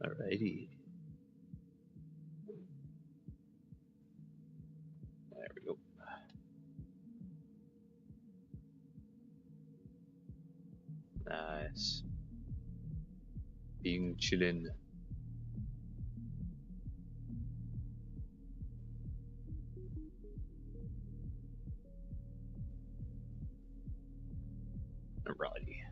Alrighty. There we go. Nice. Being chillin'. Alrighty.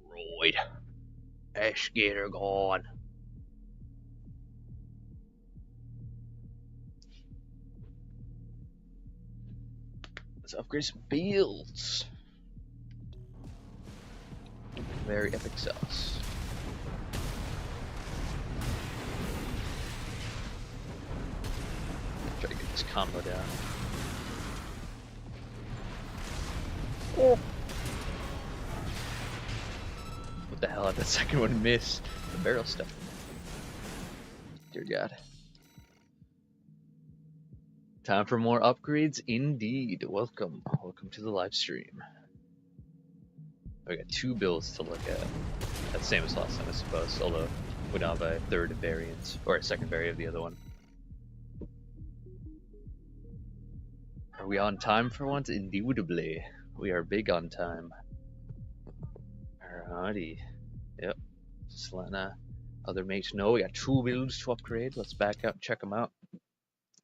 Right. Let's get her gone. Let's upgrade some builds. Very epic sauce. Try to get this combo down. Oh. What the hell? How'd that second one miss? The barrel stuff. Dear God. Time for more upgrades indeed. Welcome. Welcome to the live stream. We got 2 builds to look at. That's the same as last time, I suppose, although we don't have a third variant, or a second variant of the other one. Are we on time for once? Indubitably. We are big on time. Alrighty. Yep. Just letting other mates know we got 2 builds to upgrade. Let's back up and check them out.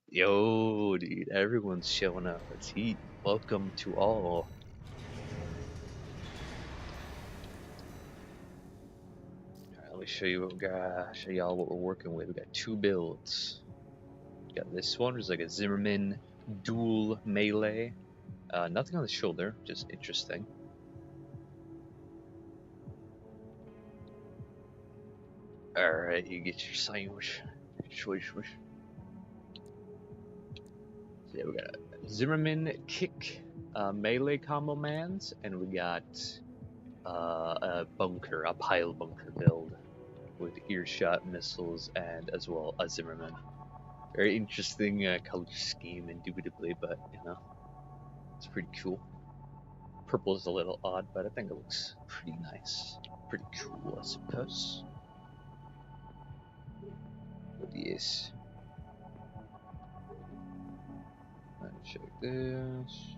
Yo, dude, everyone's showing up. It's heat. Welcome to all. Alright, let me show you what we got. Show y'all what we're working with. We got 2 builds. We got this one, which is like a Zimmerman dual melee. Nothing on the shoulder, just interesting. Alright, you get your sandwich. So yeah, we got a Zimmerman kick melee combo mans, and we got a bunker, a pile bunker build with earshot missiles and as well a Zimmerman. Very interesting color scheme, indubitably, but you know, it's pretty cool. Purple is a little odd, but I think it looks pretty nice. Pretty cool, I suppose. But yes. Let's check this.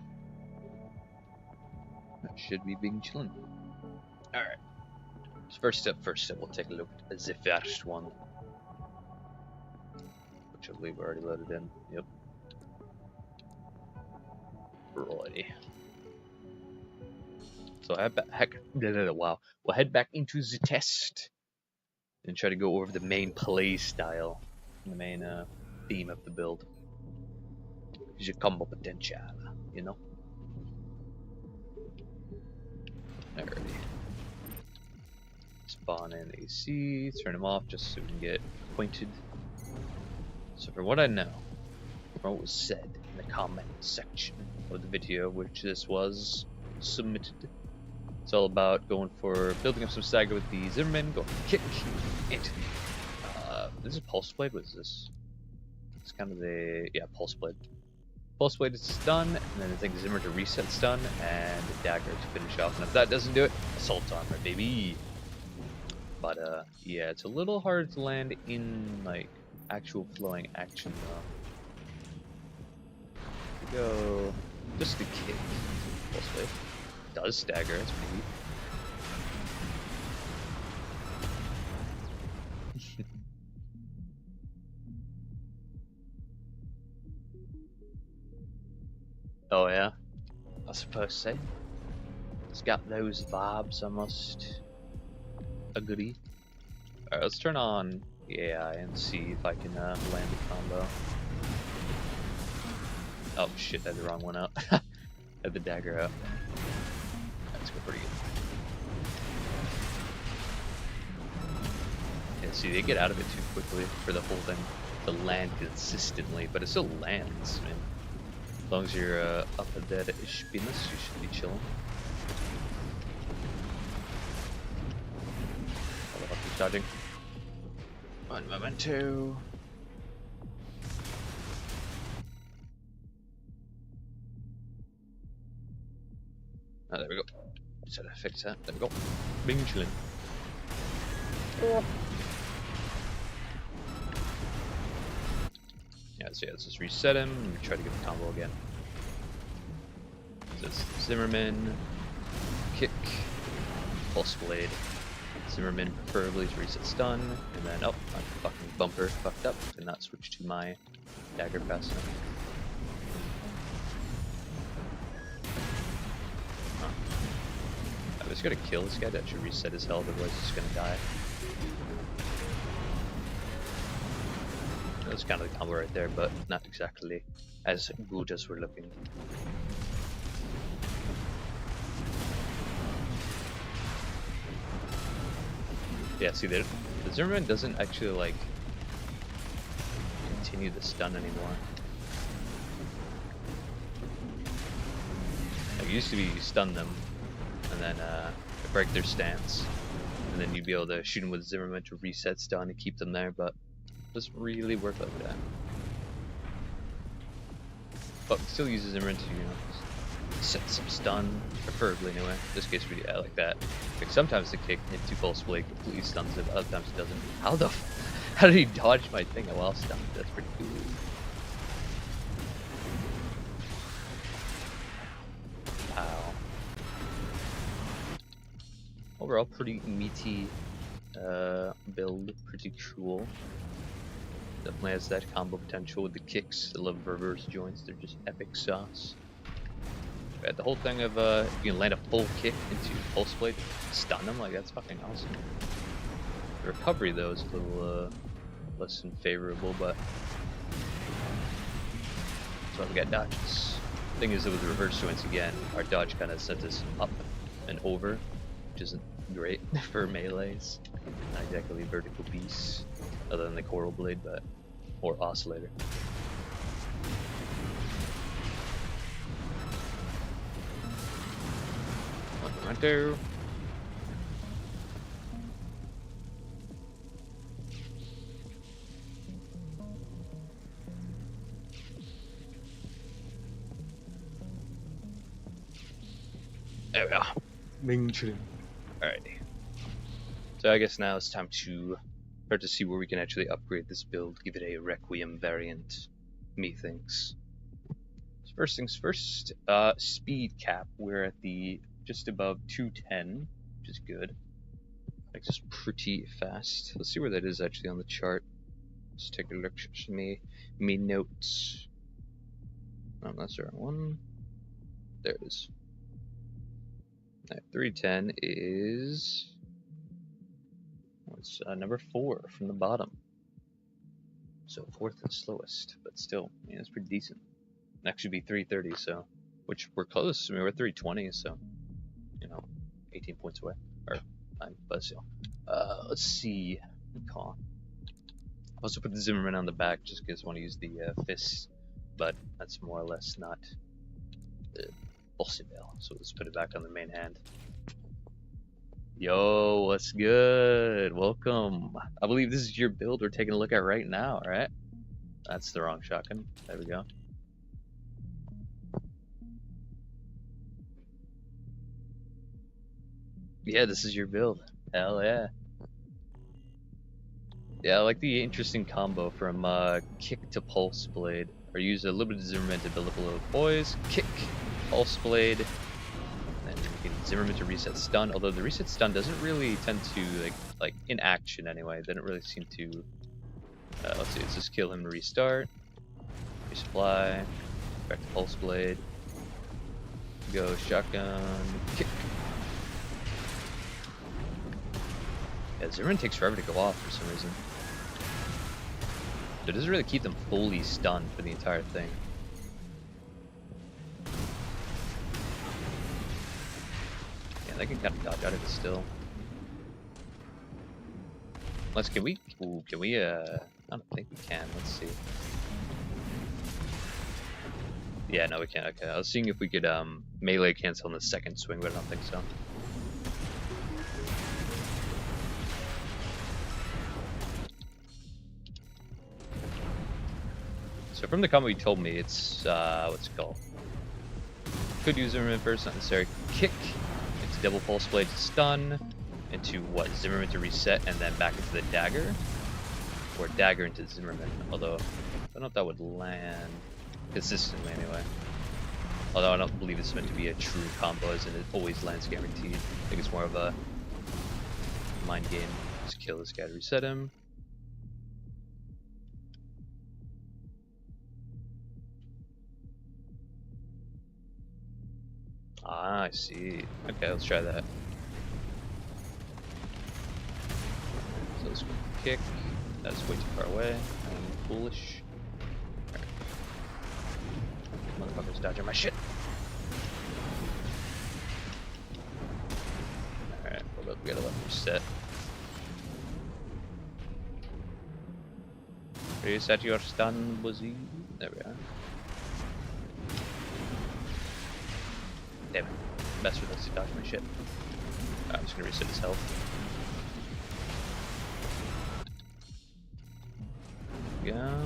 That should be big chillin'. Alright. So first step, we'll take a look at the first one. Which I believe we already loaded in. Yep. Righty. So we'll head back into the test and try to go over the main play style, the main theme of the build. Is your combo potential, you know? Alrighty. Spawn in AC, turn them off just so we can get acquainted. So from what I know, from what was said in the comment section of the video, which this was submitted, it's all about going for building up some stagger with the Zimmerman, going for kick into the this is Pulse Blade. What is this? It's kind of the Pulse Blade. Pulse Blade is stun, and then I think Zimmer to reset stun, and the dagger to finish off. And if that doesn't do it, Assault Armor, baby. But yeah, it's a little hard to land in like actual flowing action though. Go just the kick. Pulse Blade does stagger. It's pretty. Oh yeah, I suppose so. It's got those vibes, I must agree. Alright, let's turn on the AI and see if I can land a combo. Oh shit, I had the wrong one out. I had the dagger out. That's go pretty good. Yeah, see, they get out of it too quickly for the whole thing. to land consistently, but it still lands, man. As long as you're up at that Spinus, you should be chilling. How the fuck is dodging? One memento. Oh, there we go. Just had to fix that. There we go. Bing chilling. Yeah, so yeah, let's just reset him and try to get the combo again. So it's Zimmerman, kick, pulse blade. Zimmerman preferably to reset stun, and then oh, my fucking bumper fucked up, and not switch to my dagger fast enough. Huh. I was gonna kill this guy. That should reset his health, otherwise he's gonna die. That's kind of the combo right there, but not exactly as good as we're looking. Yeah, see, the Zimmerman doesn't actually like continue the stun anymore. Like, it used to be you stun them and then break their stance, and then you'd be able to shoot them with Zimmerman to reset stun and keep them there, but it doesn't really work like that. But still uses Zimmerman to, you know, set some stun, preferably anyway. In this case, we like that. Like sometimes the kick into pulse blade completely stuns it, other times it doesn't. How did he dodge my thing while stunned? That's pretty cool. Wow. Overall, pretty meaty build, pretty cool. Definitely has that combo potential with the kicks. I love reverse joints, they're just epic sauce. The whole thing of if you can land a full kick into pulse blade, stun them, like that's fucking awesome. The recovery though is a little less than favorable, but so we got dodges. Thing is that with the reverse joints again, our dodge kind of sent us up and over, which isn't great for melees. Not exactly vertical beasts, other than the coral blade, but or oscillator. Right there. There we go. Alrighty. So I guess now it's time to start to see where we can actually upgrade this build, give it a Requiem variant, methinks. So first things first, speed cap. We're at the just above 210, which is good. Like just pretty fast. Let's see where that is actually on the chart. Let's take a look at me notes. Oh, that's the wrong one. There it is. Right, 310 is what's number 4 from the bottom. So 4th and slowest, but still, yeah, it's pretty decent. Next should be 330, so which we're close. I mean, we're 320, so you know, 18 points away. Or but still. Let's see. Recall. I also put the Zimmerman on the back just because I want to use the fist, but that's more or less not possible. So let's put it back on the main hand. Yo, what's good? Welcome. I believe this is your build we're taking a look at right now, right? That's the wrong shotgun. There we go. Yeah, this is your build. Hell yeah. Yeah, I like the interesting combo from kick to pulse blade. Or use a little bit of Zimmerman to build up a little poise. Kick, pulse blade, and then you can Zimmerman to reset stun. Although the reset stun doesn't really tend to like in action anyway. They don't really seem to. Let's see. Let's just kill him and restart. Resupply. Back to pulse blade. Go shotgun. Kick. Yeah, Zimmerman takes forever to go off for some reason. So it doesn't really keep them fully stunned for the entire thing. Yeah, they can kind of dodge out of it still. Unless, can we I don't think we can. Let's see. Yeah, no, we can't. Okay, I was seeing if we could melee cancel on the second swing, but I don't think so. So from the combo you told me, it's what's it called? Could use Zimmerman first, not necessary. Kick into double pulse blade to stun, into what? Zimmerman to reset, and then back into the dagger, or dagger into Zimmerman. Although I don't know if that would land consistently anyway. Although I don't believe it's meant to be a true combo, as in it always lands guaranteed. I think it's more of a mind game. Just kill this guy to reset him. Ah, I see. Okay, let's try that. So let's kick. That's way too far away. I'm foolish. Right. Motherfucker's dodging my shit. Alright, hold up, we gotta let him reset. Reset your stun, Buzzy. There we are. Damn it. Mess with us, he dodged my shit. I'm just gonna reset his health. There we go.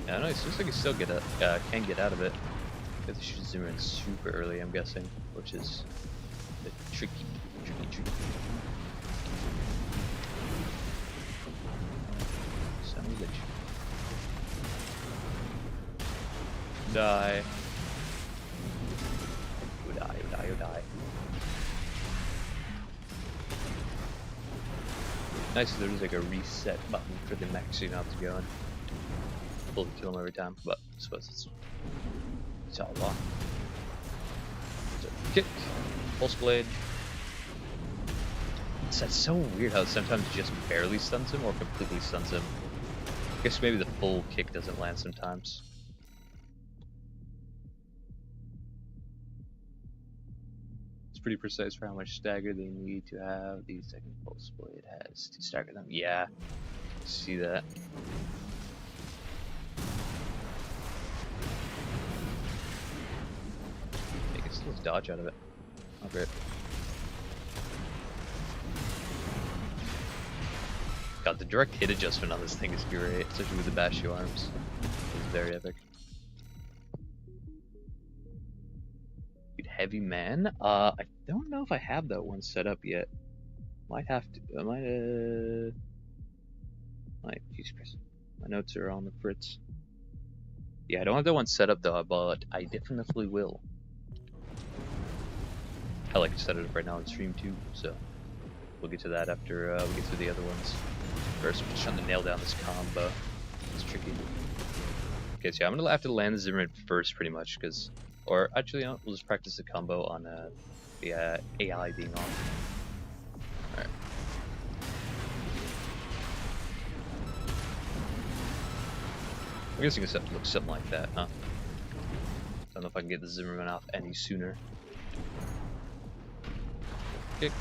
Yeah, I know, it looks like he still can get out of it. You have to shoot Zimmerman super early, I'm guessing, which is a bit tricky. Son of a bitch. Die. You die, you die, you die. Nice, there's like a reset button for the mech so you don't have to go and fully kill him every time, but I suppose it's all wrong. So, kick, pulse blade. That's so weird how sometimes it just barely stuns him or completely stuns him. I guess maybe the full kick doesn't land sometimes. It's pretty precise for how much stagger they need to have. The second pulse blade has to stagger them. Yeah, see that. He can still dodge out of it. Oh, great. God, the direct hit adjustment on this thing is great, especially with the Basho arms. It's very epic. Heavy Man? I don't know if I have that one set up yet. Might have to. I might. Jesus Christ. My notes are on the fritz. Yeah, I don't have that one set up though, but I definitely will. Hell, I can set it up right now on stream too, so we'll get to that after we get through the other ones. First, we're just trying to nail down this combo. It's tricky. Okay, so yeah, I'm gonna have to land the Zimmerman first, pretty much, because, or actually, you know, we'll just practice the combo on the AI being on. All right. I guess you can look something like that, huh? Don't know if I can get the Zimmerman off any sooner. Kick.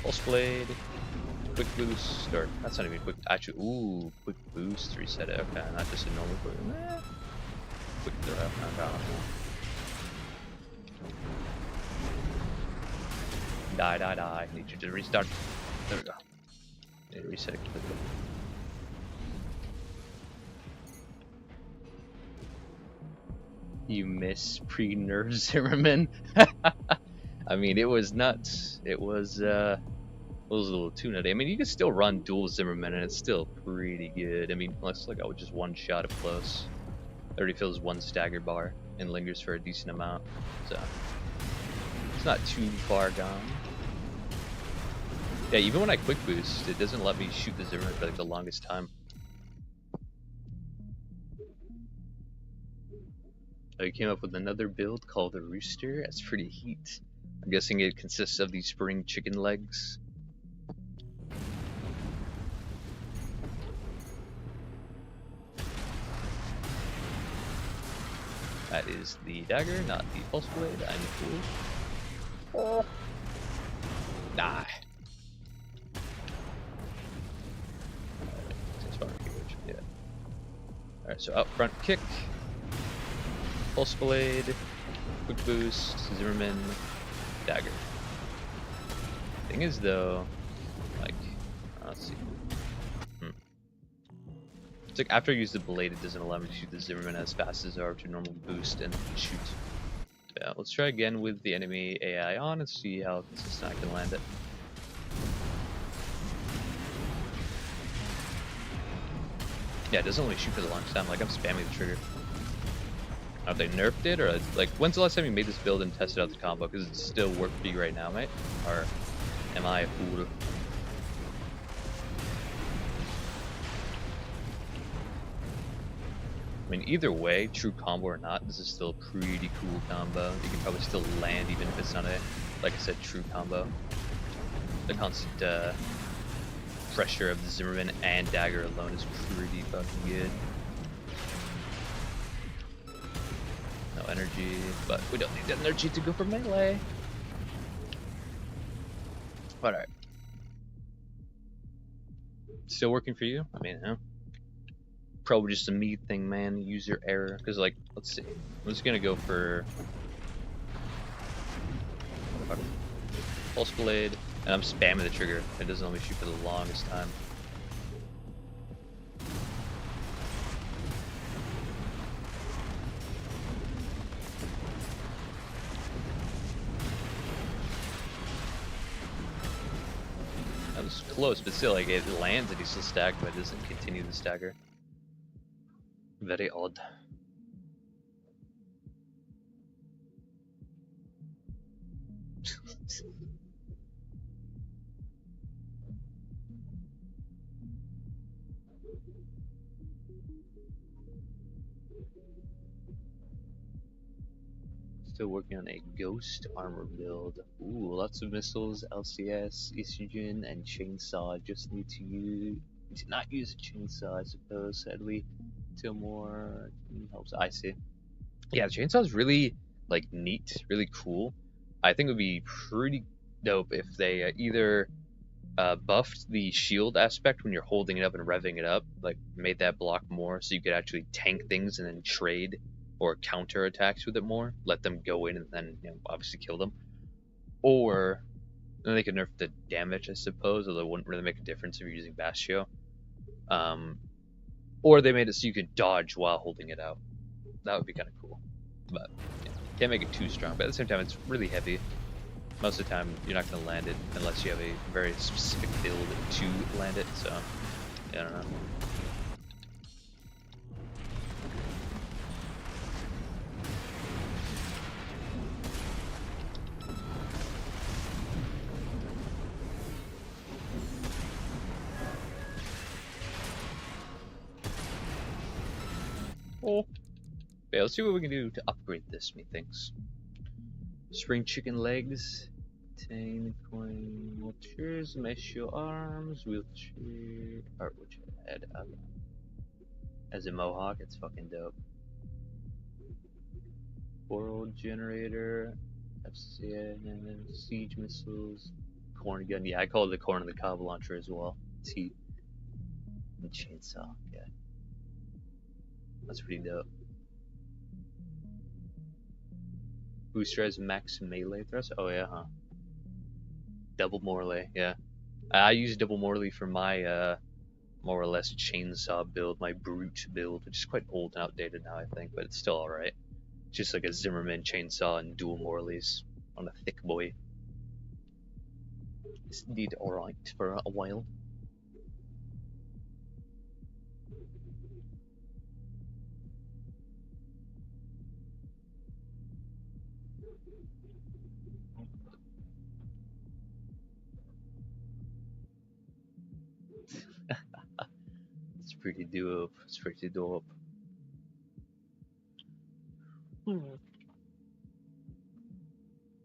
Pulse blade. Quick boost, or that's not even quick. Actually, ooh, quick boost, reset it. Okay, not just a normal quick. Quick throw. Okay. Die. Need you to restart. There we go. Need to reset it quickly. You miss pre-nerf Zimmerman? I mean, it was nuts. It was a little too nutty. I mean, you can still run dual Zimmerman and it's still pretty good. I mean, let's look out with just one shot up close. It already fills one stagger bar and lingers for a decent amount. So, it's not too far gone. Yeah, even when I quick boost, it doesn't let me shoot the Zimmerman for like the longest time. I came up with another build called the Rooster. That's pretty heat. I'm guessing it consists of these spring chicken legs. That is the dagger, not the pulse blade. I'm a fool. Nah. Yeah. Alright, so up front kick, pulse blade, quick boost, Zimmerman, dagger. Thing is though, like, let's see. It's like after I use the blade, it doesn't allow me to shoot the Zimmerman as fast as I are to normally boost and shoot. Yeah, let's try again with the enemy AI on and see how consistent I can land it. Yeah, it doesn't really shoot for the longest time. Like I'm spamming the trigger. I don't know if they nerfed it or like when's the last time you made this build and tested out the combo? Because it's still work for you right now, mate. Or am I a fool? I mean, either way, true combo or not, this is still a pretty cool combo. You can probably still land even if it's not a, like I said, true combo. The constant pressure of the Zimmerman and dagger alone is pretty fucking good. No energy, but we don't need that energy to go for melee. But alright. Still working for you? I mean, probably just a me thing, man. User error. Because, like, let's see. I'm just gonna go for pulse blade, and I'm spamming the trigger. It doesn't let me shoot for the longest time. That was close, but still, like, it lands and he's still staggered, but it doesn't continue the stagger. Very odd. Still working on a ghost armor build. Ooh, lots of missiles, LCS, estrogen, and chainsaw. Just need to not use a chainsaw, I suppose. Sadly, till more helps. I see. Yeah, the chainsaw is really like neat, really cool. I think it would be pretty dope if they either buffed the shield aspect when you're holding it up and revving it up, like made that block more so you could actually tank things and then trade or counter attacks with it more, let them go in and then obviously kill them. Or then they could nerf the damage, I suppose, although it wouldn't really make a difference if you're using Bastio. Or they made it so you could dodge while holding it out. That would be kind of cool. But yeah, can't make it too strong, but at the same time it's really heavy. Most of the time, you're not going to land it unless you have a very specific build to land it, so, I don't know. Oh. Yeah, let's see what we can do to upgrade this, methinks. Spring chicken legs. Obtain coin wheelchairs, mesh your arms, wheelchair, or wheelchair head. As a mohawk, it's fucking dope. Coral generator, FCN, siege missiles, corn gun. Yeah, I call it the corn of the cob launcher as well. Teeth and chainsaw. Yeah, that's pretty dope. Booster has max melee thrust. Oh yeah, huh? Double Morley. Yeah, I use double Morley for my more or less chainsaw build, my brute build, which is quite old and outdated now, I think, but it's still alright. Just like a Zimmerman chainsaw and dual Morleys on a thick boy. It's indeed alright for a while. It's pretty dope. It's pretty dope.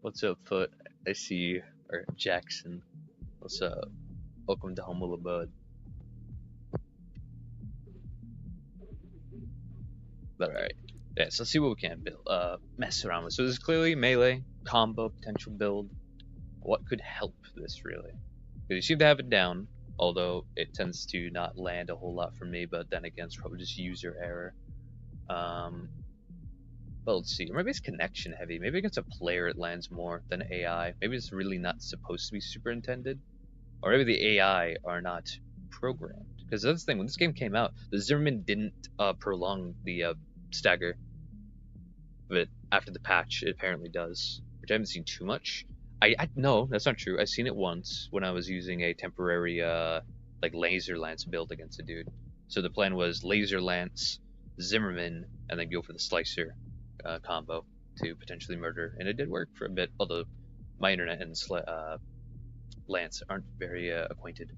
What's up, Foot? I see you. Or Jackson. What's up? Welcome to Humble Abode. But alright. Yeah, Yeah, so let's see what we can build, mess around with. So there's clearly melee, combo, potential build. What could help this really? Because you seem to have it down, although it tends to not land a whole lot for me, but then again, it's probably just user error. But let's see, maybe it's connection heavy. Maybe against a player it lands more than AI. Maybe it's really not supposed to be superintended. Or maybe the AI are not programmed. Because that's the thing, when this game came out, the Zimmerman didn't prolong the stagger. But after the patch, it apparently does. Which I haven't seen too much. No, that's not true. I've seen it once when I was using a temporary like laser lance build against a dude. So the plan was laser lance, Zimmerman, and then go for the slicer combo to potentially murder, and it did work for a bit. Although my internet and Lance aren't very acquainted.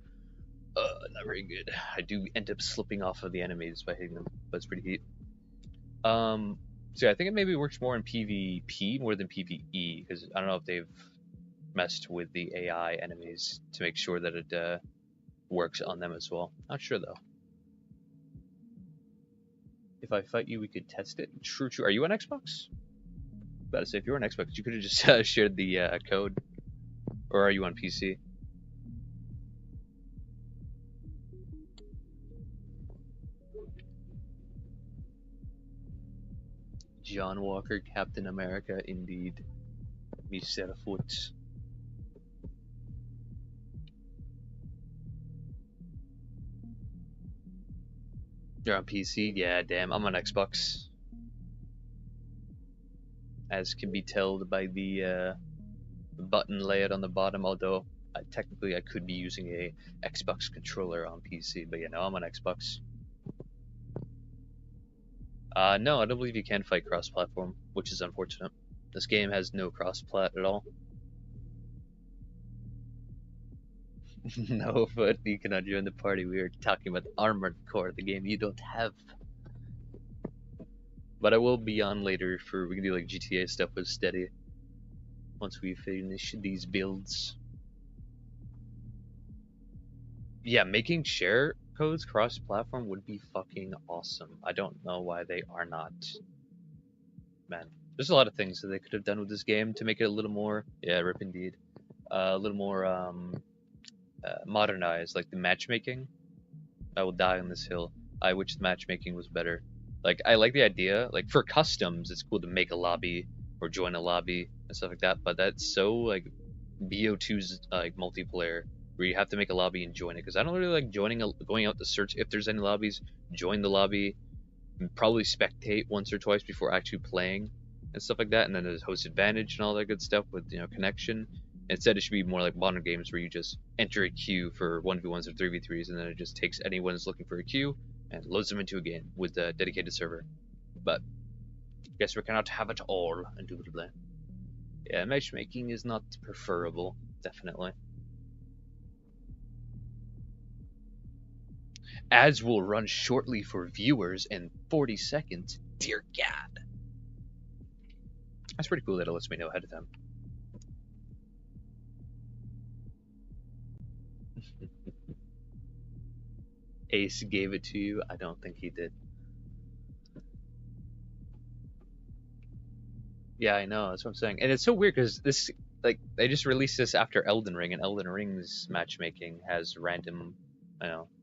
Not very good. I do end up slipping off of the enemies by hitting them, but it's pretty heat. So yeah, I think it maybe works more in PvP more than PvE, because I don't know if they've messed with the AI enemies to make sure that it works on them as well. Not sure though. If I fight you, we could test it. True, true. Are you on Xbox? About to say, if you're on Xbox, you could have just shared the code. Or are you on PC? John Walker, Captain America, indeed. Mr. Foot. You're on PC? Yeah, damn. I'm on Xbox. As can be told by the button layout on the bottom, although technically I could be using a Xbox controller on PC, but yeah, no, I'm on Xbox. No, I don't believe you can fight cross-platform, which is unfortunate. This game has no cross-plat at all. No, but you cannot join the party. We are talking about Armored Core, the game you don't have. But I will be on later we can do like GTA stuff with Steady once we finish these builds. Yeah, making share codes cross-platform would be fucking awesome. I don't know why they are not. Man, there's a lot of things that they could have done with this game to make it a little more, yeah, rip indeed, a little more modernized, like the matchmaking. I will die on this hill. I wish the matchmaking was better. Like, I like the idea, like for customs, it's cool to make a lobby or join a lobby and stuff like that, but that's so like BO2's like multiplayer where you have to make a lobby and join it, because I don't really like going out to search if there's any lobbies, join the lobby, and probably spectate once or twice before actually playing and stuff like that, and then there's host advantage and all that good stuff with, you know, connection. Instead, it should be more like modern games where you just enter a queue for 1v1s or 3v3s, and then it just takes anyone who's looking for a queue and loads them into a game with a dedicated server. But guess we cannot have it all, indubitably. Yeah, matchmaking is not preferable, definitely. Ads will run shortly for viewers in 40 seconds. Dear God. That's pretty cool that it lets me know ahead of time. Ace gave it to you? I don't think he did. Yeah, I know. That's what I'm saying. And it's so weird because this, like, they just released this after Elden Ring, and Elden Ring's matchmaking has random,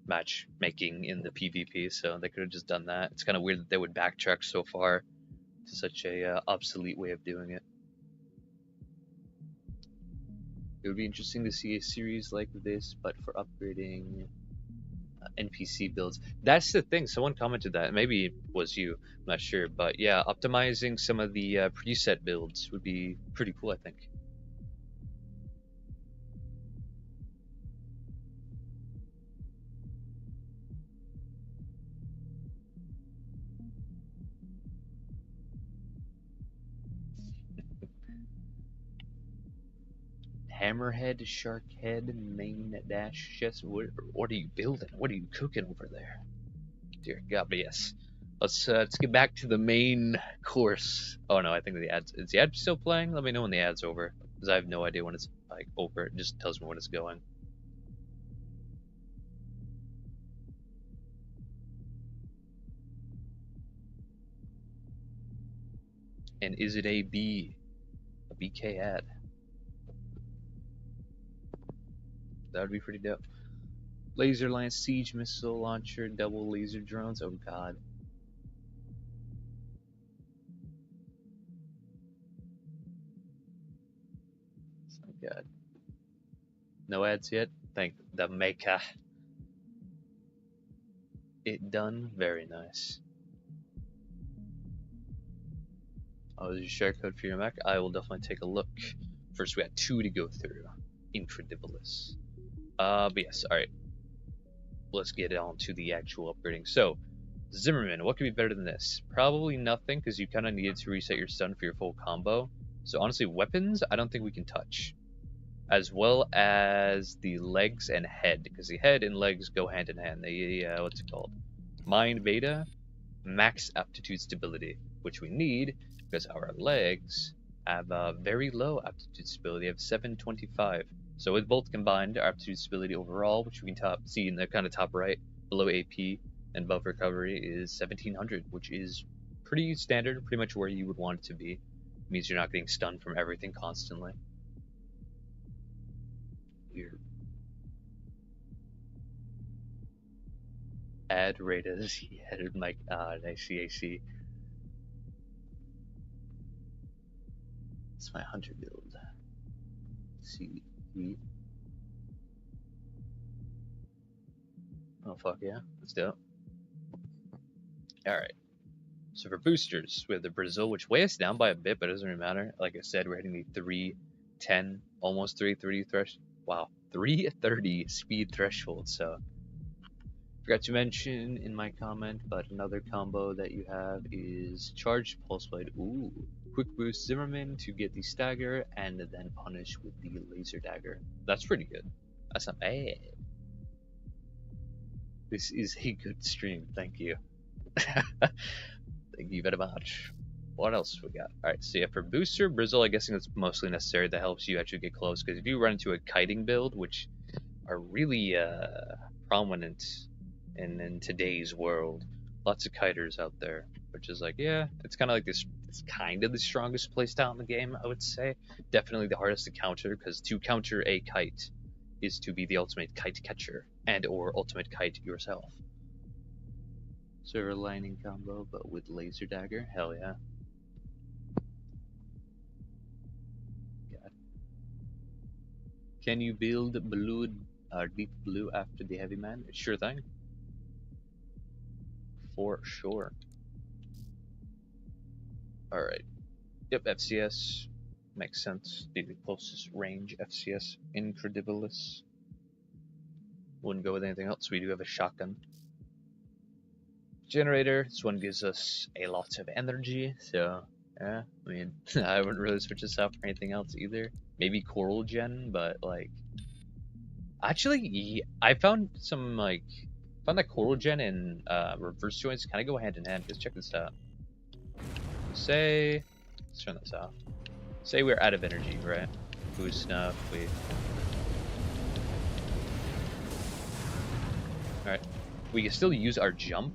matchmaking in the PvP, so they could have just done that. It's kind of weird that they would backtrack so far to such a obsolete way of doing it. It would be interesting to see a series like this, but for upgrading NPC builds. That's the thing. Someone commented that. Maybe it was you. I'm not sure. But yeah, optimizing some of the preset builds would be pretty cool, I think. Hammerhead, shark head, main dash chest. What are you building? What are you cooking over there? Dear God, but yes. Let's get back to the main course. Oh no, I think the ads. Is the ad still playing? Let me know when the ad's over, because I have no idea when it's like over. It just tells me when it's going. And is it a B? A BK ad? That would be pretty dope. Laser lance, siege missile launcher, double laser drones. Oh god. Oh god. No ads yet? Thank the maker. It done. Very nice. Oh, there's a share code for your mech? I will definitely take a look. First, we had 2 to go through. Incredibilis. But yes, alright. Let's get on to the actual upgrading. So, Zimmerman, what could be better than this? Probably nothing, because you kind of needed to reset your stun for your full combo. So honestly, weapons, I don't think we can touch. As well as the legs and head, because the head and legs go hand in hand. They, what's it called? Mind Beta, max aptitude stability, which we need, because our legs have very low aptitude stability of 725. So with both combined, our aptitude stability overall, which we can see in the kind of top right, below AP and above recovery, is 1700, which is pretty standard, pretty much where you would want it to be. It means you're not getting stunned from everything constantly. Weird. Add rate as he headed my I see. It's my hunter build. See. Oh fuck yeah, let's do it. Alright. So for boosters, we have the Brazil, which weighs us down by a bit, but it doesn't really matter. Like I said, we're hitting the 310, almost 330 threshold. Wow, 330 speed threshold. So forgot to mention in my comment, but another combo that you have is Charged Pulse Blade. Ooh, quick boost Zimmerman to get the stagger, and then punish with the laser dagger. That's pretty good. That's not bad. This is a good stream. Thank you. Thank you very much. What else we got? Alright, so yeah, for booster, Brazil, I'm guessing that's mostly necessary. That helps you actually get close, because if you run into a kiting build, which are really prominent in today's world, lots of kiters out there, which is like, yeah, it's kind of like this. It's kind of the strongest playstyle in the game, I would say. Definitely the hardest to counter, because to counter a kite is to be the ultimate kite catcher and or ultimate kite yourself. Silver lining combo, but with laser dagger. Hell yeah. God. Can you build blue, deep blue after the heavy man? Sure thing. For sure. Alright. Yep, FCS. Makes sense. The closest range FCS. Incredibilis. Wouldn't go with anything else. We do have a shotgun. Generator. This one gives us a lot of energy, so yeah, I mean, I wouldn't really switch this out for anything else either. Maybe Coral Gen, but like, actually, I found some found that Coral Gen and reverse joints kind of go hand in hand. Because check this out. Say, let's turn this off. Say we're out of energy, right? Boost snuff. Alright, we can still use our jump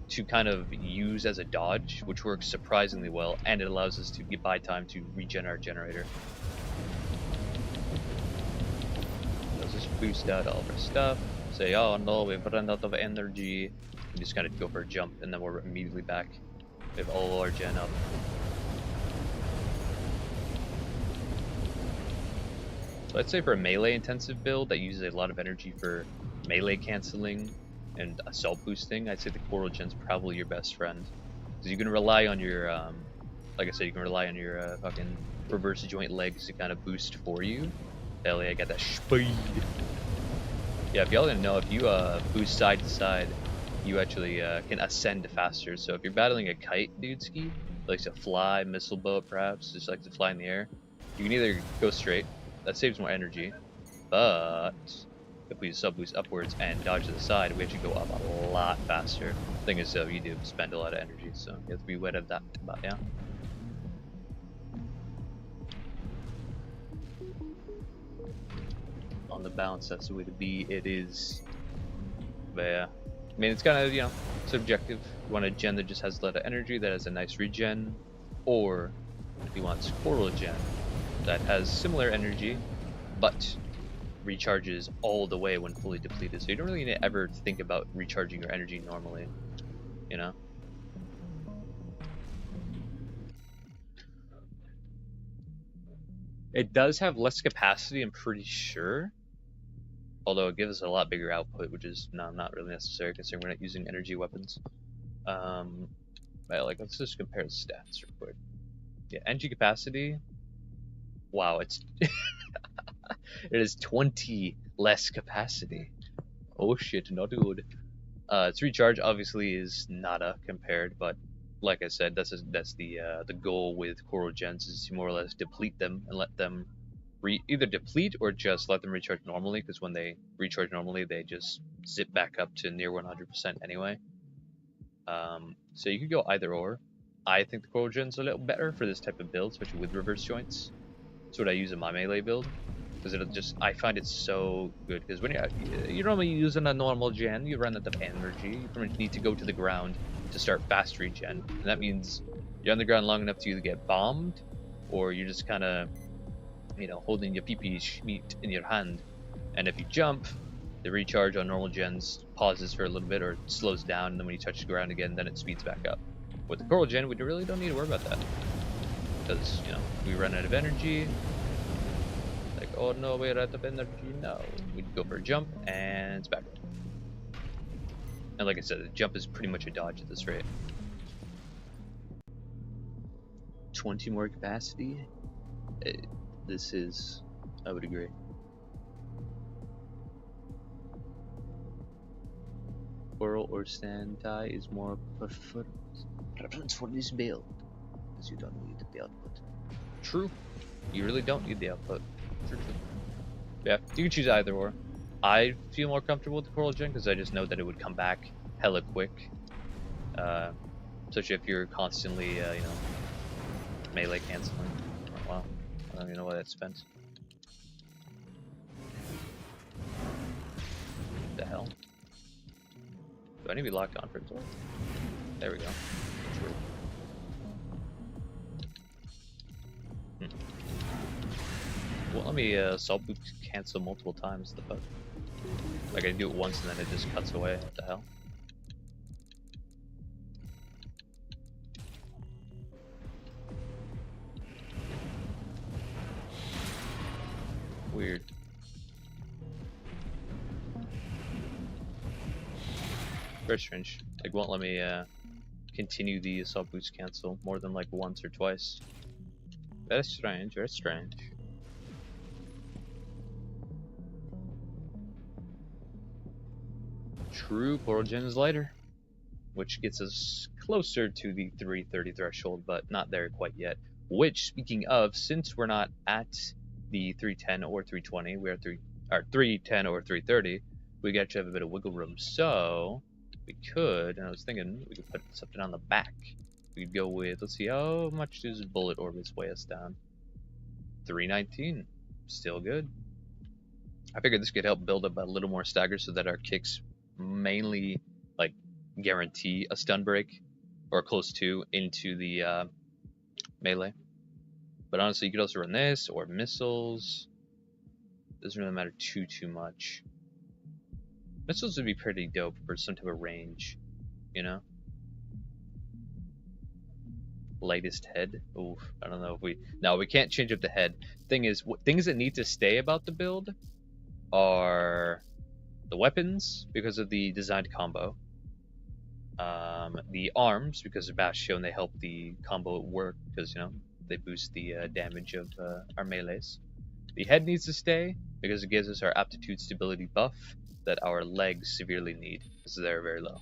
to kind of use as a dodge, which works surprisingly well, and it allows us to buy time to regen our generator. Let's just boost out all of our stuff. Say, oh no, we've run out of energy. We just kind of go for a jump, and then we're immediately back. We have all our gen up. So I'd say for a melee intensive build that uses a lot of energy for melee canceling and assault boosting, I'd say the Coral Gen's probably your best friend. Because you can rely on your, like I said, you can rely on your fucking reverse joint legs to kind of boost for you. Hell yeah, I got that speed. Yeah, if y'all didn't know, if you boost side to side, you actually can ascend faster. So if you're battling a kite dude ski, likes to fly, missile boat perhaps, just like to fly in the air, you can either go straight, that saves more energy, but if we sub boost upwards and dodge to the side, we actually go up a lot faster. Thing is, you do spend a lot of energy, so you have to be aware of that. But yeah. On the balance, that's the way to be. It is. But yeah. I mean, it's kind of, you know, subjective. You want a gen that just has a lot of energy, that has a nice regen. or he wants Coral Gen that has similar energy, but recharges all the way when fully depleted. So you don't really need to ever think about recharging your energy normally, you know? It does have less capacity, I'm pretty sure. Although it gives us a lot bigger output, which is not really necessary considering we're not using energy weapons. But like, let's just compare the stats real quick. Yeah, energy capacity. Wow, it is 20 less capacity. Oh shit, not good. Its recharge obviously is nada compared, but like I said, that's the goal with Coral Gens is to more or less deplete them and let them either deplete or just let them recharge normally, because when they recharge normally, they just zip back up to near 100% anyway. So you could go either or. I think the Coral Gen's a little better for this type of build, especially with reverse joints. That's what I use in my melee build, because I find it so good. Because when you're normally using a normal gen, you run out of energy. You pretty much need to go to the ground to start fast regen, and that means you're on the ground long enough to either get bombed, or you're just kind of, holding your PP schmeat in your hand. And if you jump, the recharge on normal gens pauses for a little bit or slows down, and then when you touch the ground again, then it speeds back up. With the Coral Gen, we really don't need to worry about that, because we run out of energy. Like, oh no, we're out of energy. No, we'd go for a jump and it's back up. And like I said, the jump is pretty much a dodge at this rate. 20 more capacity. This is, I would agree. Coral or sand dye is more preference for this build, because you don't need the output. True, you really don't need the output. True. Yeah, you can choose either or. I feel more comfortable with the Coral Gen because I just know that it would come back hella quick. Especially if you're constantly, melee canceling. Oh, wow, I don't even know why that's spent. What the hell? Do I need to be locked on for it? There we go. True. Well, let me assault boot cancel multiple times. The fuck? Like I do it once and then it just cuts away. What the hell? Weird. Very strange. Like, won't let me continue the assault boost cancel more than like once or twice. Very strange. Very strange. True, Coral Gen is lighter, which gets us closer to the 330 threshold, but not there quite yet. Which, speaking of, since we're not at the 310 or 320, we're 310 or 330, we actually have a bit of wiggle room. So we could, and I was thinking we could put something on the back. We could go with, let's see, how much does bullet orbits weigh us down? 319, still good. I figured this could help build up a little more stagger so that our kicks mainly like guarantee a stun break or close to into the melee. But honestly, you could also run this or missiles. Doesn't really matter too much. Missiles would be pretty dope for some type of range, Lightest head. Oof, I don't know if we can't change up the head. Thing is, things that need to stay about the build are the weapons because of the designed combo, the arms because of Bastion, they help the combo work because they boost the damage of our melees. The head needs to stay because it gives us our aptitude stability buff that our legs severely need because they're very low.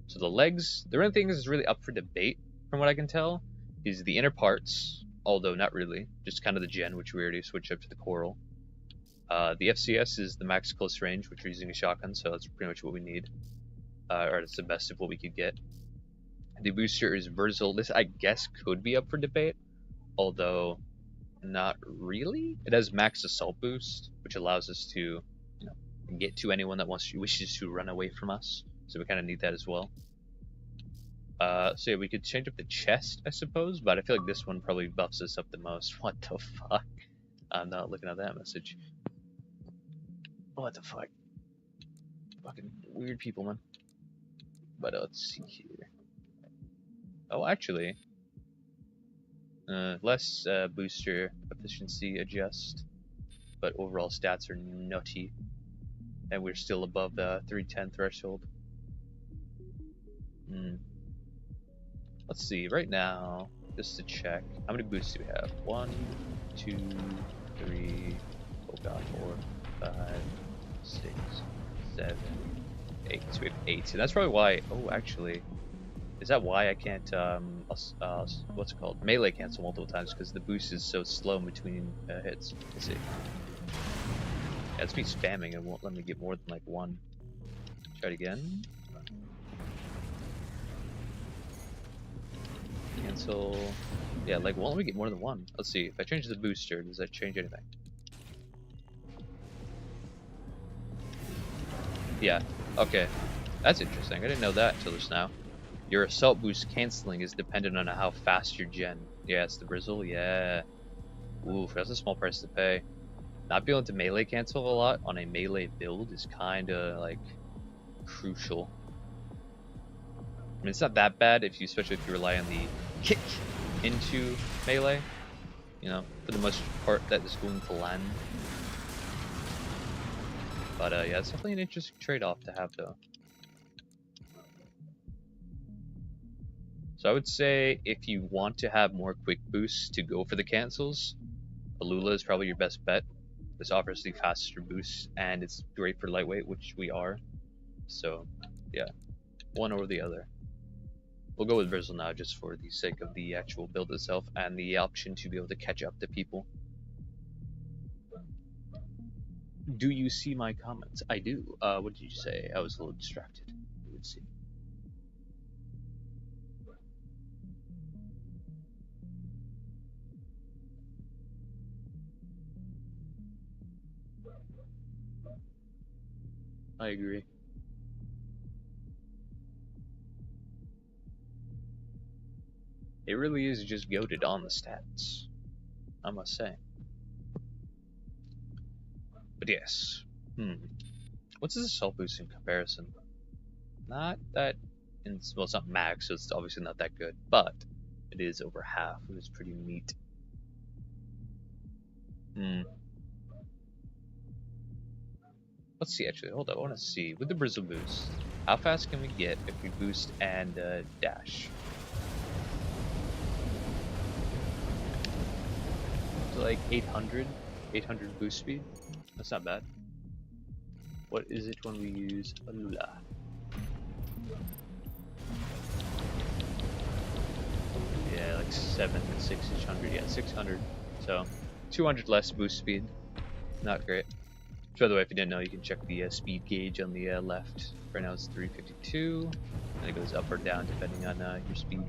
So the legs, the only thing is really up for debate from what I can tell is the inner parts, although not really, just kind of the gen, which we already switched up to the coral. The FCS is the max close range, which we're using a shotgun, so that's pretty much what we need. Or it's the best of what we could get. The booster is versatile. This, I guess, could be up for debate, although not really. It has max assault boost, which allows us to get to anyone that wishes to run away from us. So we kind of need that as well. So yeah, we could change up the chest, I suppose, but I feel like this one probably buffs us up the most. What the fuck? I'm not looking at that message. What the fuck? Fucking weird people, man. But let's see here. Oh, actually, less booster efficiency adjust, but overall stats are nutty, and we're still above the 310 threshold. Let's see, right now, just to check, how many boosts do we have? 1, 2, 3, oh god, 4, 5, 6, 7, 8. So we have 8. So that's probably why. Oh, actually, is that why I can't what's it called? Melee cancel multiple times, because the boost is so slow in between hits. Let's see. Yeah, it's me spamming. It won't let me get more than like 1. Try it again. Cancel. Yeah, like won't let me get more than 1. Let's see. If I change the booster, does that change anything? Yeah. Okay. That's interesting. I didn't know that until just now. Your assault boost canceling is dependent on how fast your gen. Yeah, it's the Brizzle. Yeah. Oof, that's a small price to pay. Not being able to melee cancel a lot on a melee build is kind of like crucial. I mean, it's not that bad if you, especially if you rely on the kick into melee. You know, for the most part, that is going to land. But yeah, it's definitely an interesting trade-off to have, though. So I would say if you want to have more quick boosts to go for the cancels, Alula is probably your best bet. This offers the faster boosts, and it's great for lightweight, which we are. So, yeah, one or the other. We'll go with Brizzle now, just for the sake of the actual build itself and the option to be able to catch up to people. Do you see my comments? I do. What did you say? I was a little distracted. You would see. I agree. It really is just goated on the stats, I must say. But yes. What's this assault boost in comparison? Not that, well, it's not max, so it's obviously not that good, but it is over half, which is pretty neat. Let's see, actually, hold up, I want to see, with the Brizzle boost, how fast can we get if we boost and dash? So like 800 boost speed? That's not bad. What is it when we use Alula? Yeah, like 600, yeah, 600. So 200 less boost speed. Not great. By the way, if you didn't know, you can check the speed gauge on the left. Right now it's 352, and it goes up or down depending on your speed.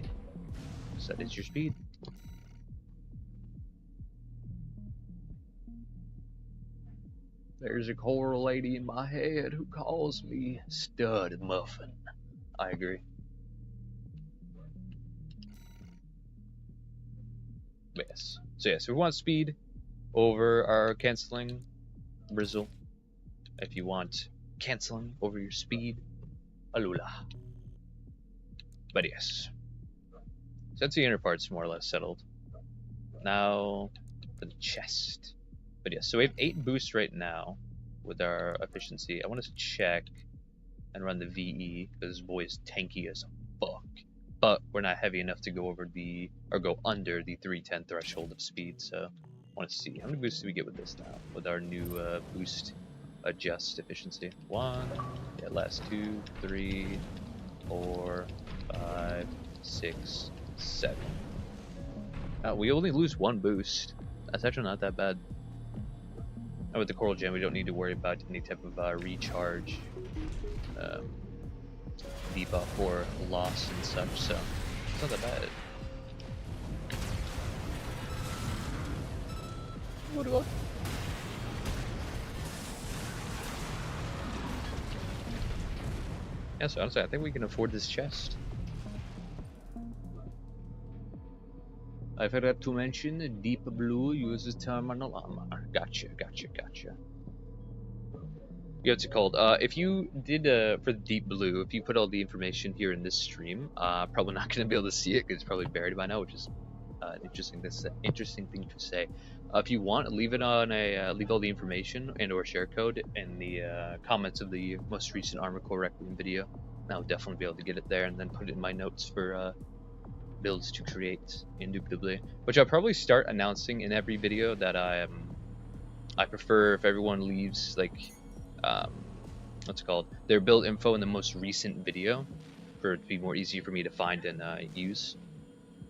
So that is your speed. There's a coral lady in my head who calls me Stud Muffin. I agree. Yes. So yes, we want speed over our canceling Brizzle. If you want canceling over your speed, Alula. But yes. So that's the inner part's more or less settled. Now for the chest. But yes, so we have 8 boosts right now with our efficiency. I want to check and run the VE because this boy is tanky as fuck. But we're not heavy enough to go over or go under the 310 threshold of speed. So I want to see how many boosts do we get with this now with our new boost adjust efficiency. 1, yeah, last 2, 3, 4, 5, 6, 7. We only lose 1 boost. That's actually not that bad. And with the Coral Gem, we don't need to worry about any type of recharge, debuff, or loss and such, so it's not that bad. What do I? Yeah, so honestly, I think we can afford this chest. I forgot to mention Deep Blue uses terminal armor. Gotcha. Yeah, what's it called? If you did for the Deep Blue, if you put all the information here in this stream, probably not gonna be able to see it because it's probably buried by now, which is interesting thing to say. If you want, leave it on leave all the information and/or share code in the comments of the most recent Armor Core Requiem video. And I'll definitely be able to get it there and then put it in my notes for builds to create indubitably. Which I'll probably start announcing in every video that I prefer if everyone leaves like um, what's it called, their build info in the most recent video for it to be more easy for me to find and use.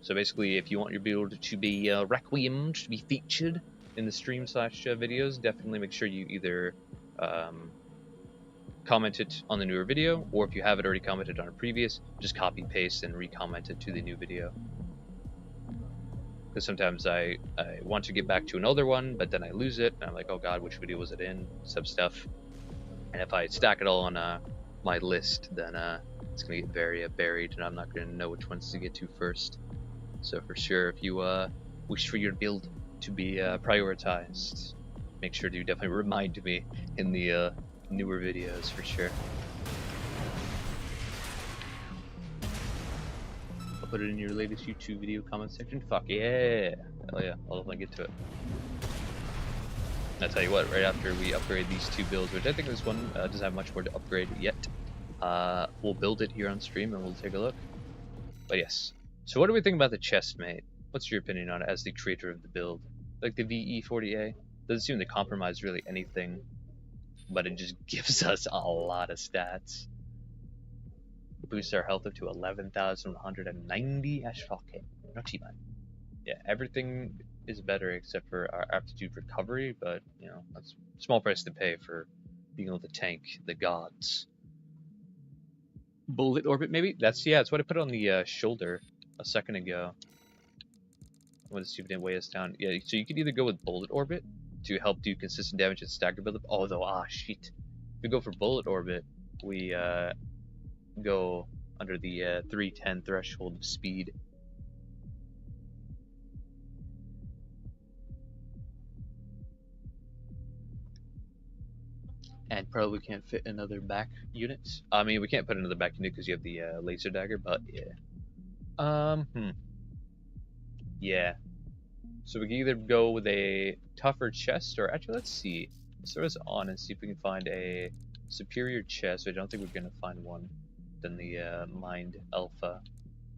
So basically, if you want your build to be requiemed, to be featured in the stream slash videos, definitely make sure you either comment it on the newer video, or if you have it already commented on a previous, just copy paste and re-comment it to the new video. Because sometimes I want to get back to an older one, but then I lose it, and I'm like, oh god, which video was it in? Sub stuff. And if I stack it all on my list, then it's gonna get very buried, and I'm not gonna know which ones to get to first. So for sure, if you wish for your build to be prioritized, make sure to definitely remind me in the newer videos for sure. I'll put it in your latest YouTube video comment section. Fuck yeah! Hell yeah, I'll definitely get to it. I'll tell you what, right after we upgrade these two builds, which I think this one doesn't have much more to upgrade yet, we'll build it here on stream and we'll take a look. But yes. So what do we think about the chest, mate? What's your opinion on it as the creator of the build? Like the VE40A? Doesn't seem to compromise really anything, but it just gives us a lot of stats. Boosts our health up to 11,190. Ash fuck it. Not too bad. Yeah, everything is better except for our aptitude recovery, but you know, that's a small price to pay for being able to tank the gods. Bullet orbit, maybe? That's what I put on the shoulder a second ago. I'm gonna see if it didn't weigh us down. Yeah, so you could either go with bullet orbit to help do consistent damage and stagger buildup. Although, shit. If we go for bullet orbit, we go under the 310 threshold of speed. And probably can't fit another back unit. I mean, we can't put another back unit because you have the laser dagger, but yeah. Yeah. So we can either go with a tougher chest, or actually, let's see. Let's throw this on and see if we can find a superior chest. I don't think we're gonna find one than the Mind Alpha,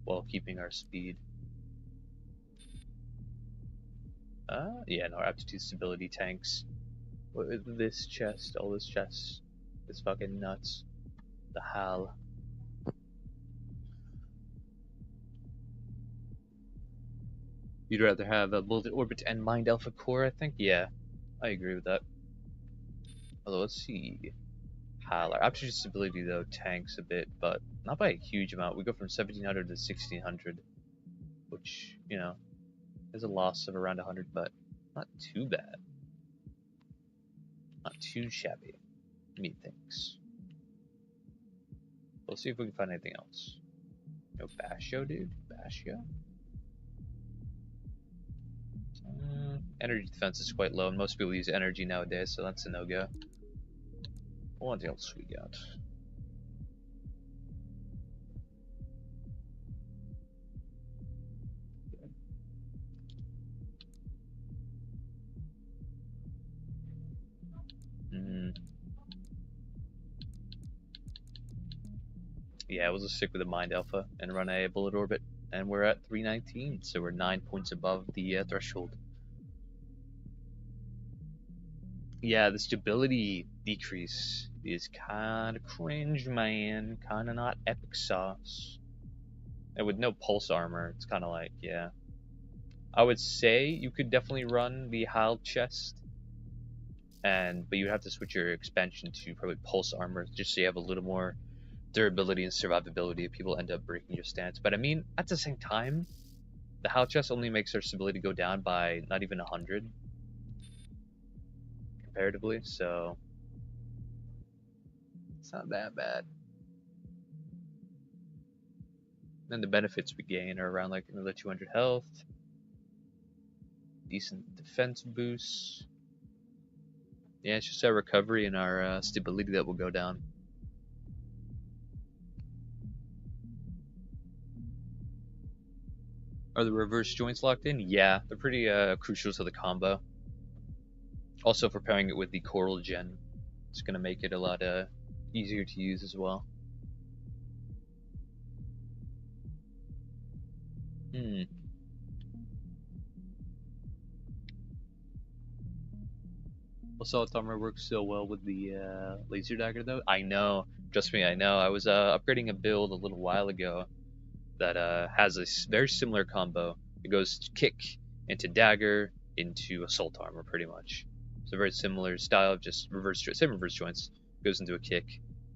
while keeping our speed. Yeah, no, aptitude, stability, tanks. With this chest, all this chest is fucking nuts. The hell. You'd rather have a Bullet Orbit and Mind Alpha core, I think? Yeah, I agree with that. Although, let's see. Hal. Our aptitude stability, though, tanks a bit, but not by a huge amount. We go from 1700 to 1600, which, you know, is a loss of around 100, but not too bad. Not too shabby, methinks. We'll see if we can find anything else. No Basho, dude? Basho? Energy defense is quite low, and most people use energy nowadays, so that's a no-go. What else we got? Yeah, we'll just stick with the Mind Alpha and run a Bullet Orbit, and we're at 319, so we're 9 points above the threshold. Yeah, the stability decrease is kinda cringe, man. Kinda not epic sauce. And with no pulse armor, it's kinda like, yeah. I would say you could definitely run the Hal chest, but you have to switch your expansion to probably pulse armor, just so you have a little more durability and survivability if people end up breaking your stance. But I mean, at the same time, the Hal chest only makes their stability go down by not even 100 comparatively, so it's not that bad. And the benefits we gain are around like another 200 health, decent defense boost. Yeah, it's just our recovery and our stability that will go down. Are the reverse joints locked in? Yeah, they're pretty crucial to the combo. Also, for pairing it with the coral gen, it's going to make it a lot easier to use as well. Assault armor works so well with the laser dagger though. I know, trust me, I know. I was upgrading a build a little while ago that has a very similar combo. It goes kick into dagger into assault armor pretty much. It's a very similar style, just same reverse joints. Goes into a kick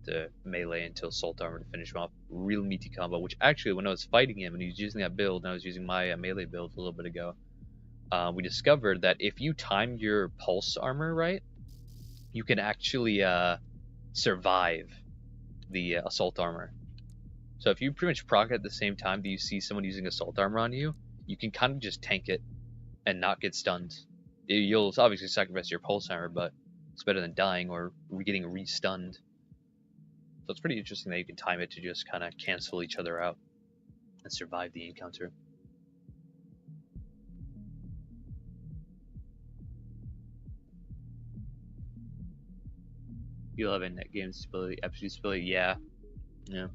to melee into assault armor to finish him off. Real meaty combo. Which actually, when I was fighting him and he was using that build, and I was using my melee build a little bit ago, we discovered that if you time your pulse armor right, you can actually survive the assault armor. So if you pretty much proc at the same time that you see someone using assault armor on you, you can kind of just tank it and not get stunned. You'll obviously sacrifice your pulse armor, but it's better than dying or getting re-stunned. So it's pretty interesting that you can time it to just kind of cancel each other out and survive the encounter. You'll have a net game stability, absolute stability, yeah. Yeah.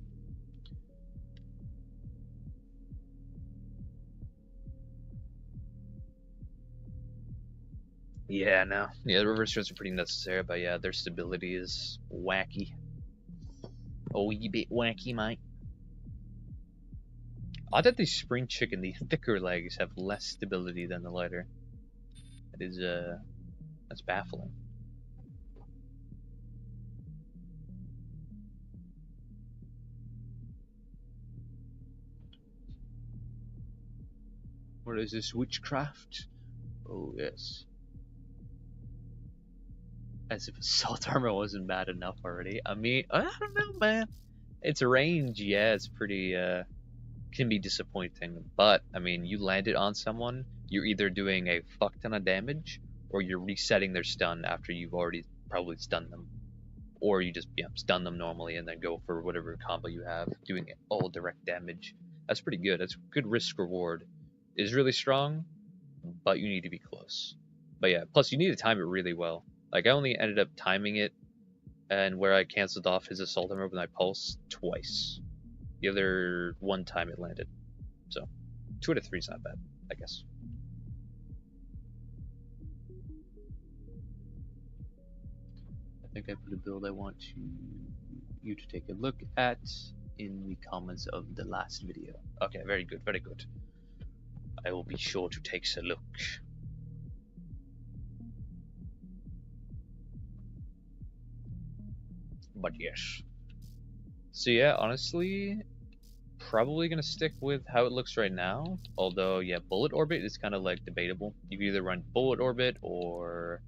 Yeah, no. Yeah, the reverse joints are pretty necessary, but yeah, their stability is wacky. A wee bit wacky, mate. Odd that the spring chicken, the thicker legs, have less stability than the lighter. That is, that's baffling. What is this, witchcraft? Oh, yes. As if assault armor wasn't bad enough already. I mean, I don't know, man. It's range, yeah, it's pretty, can be disappointing. But, I mean, you land it on someone, you're either doing a fuck ton of damage, or you're resetting their stun after you've already probably stunned them. Or you just stun them normally and then go for whatever combo you have, doing all direct damage. That's pretty good. That's good risk reward. It is really strong, but you need to be close. But yeah, plus you need to time it really well. Like I only ended up timing it, and where I canceled off his assault armor with my pulse twice. The other one time it landed. So 2 out of 3 is not bad, I guess. I think I put a build I want you to take a look at in the comments of the last video. Okay, very good, very good. I will be sure to take a look. But yes. So yeah, honestly, probably gonna stick with how it looks right now. Although, yeah, bullet orbit is kind of like debatable. You can either run bullet orbit or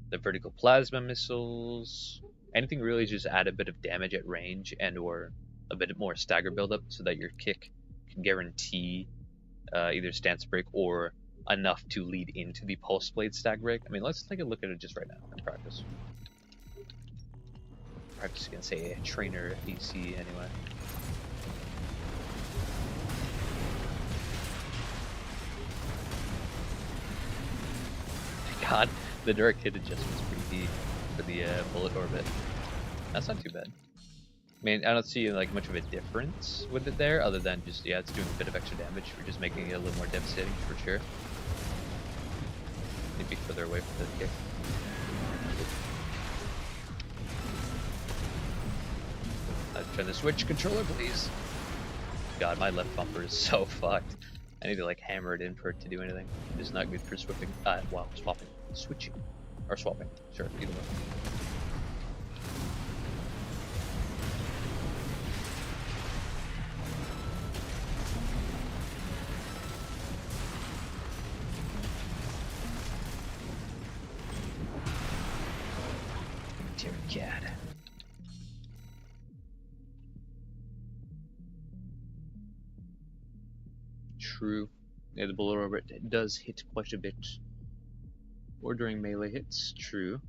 the vertical plasma missiles. Anything really just add a bit of damage at range and or a bit more stagger buildup so that your kick can guarantee either stance break or enough to lead into the pulse blade stag break. I mean, let's take a look at it just right now in practice. Practice against a trainer AC anyway. God, the direct hit adjustment's pretty deep for the bullet orbit. That's not too bad. I mean, I don't see like much of a difference with it there, other than just yeah, it's doing a bit of extra damage for just making it a little more devastating for sure. Maybe further away from the kick. Turn the switch controller, please. God, my left bumper is so fucked. I need to like hammer it in for it to do anything. It's not good for swapping. Well, swapping, switching, or swapping. Sure, either way. Dear God. True. Yeah, the bullet orbit does hit quite a bit. Or during melee hits, true.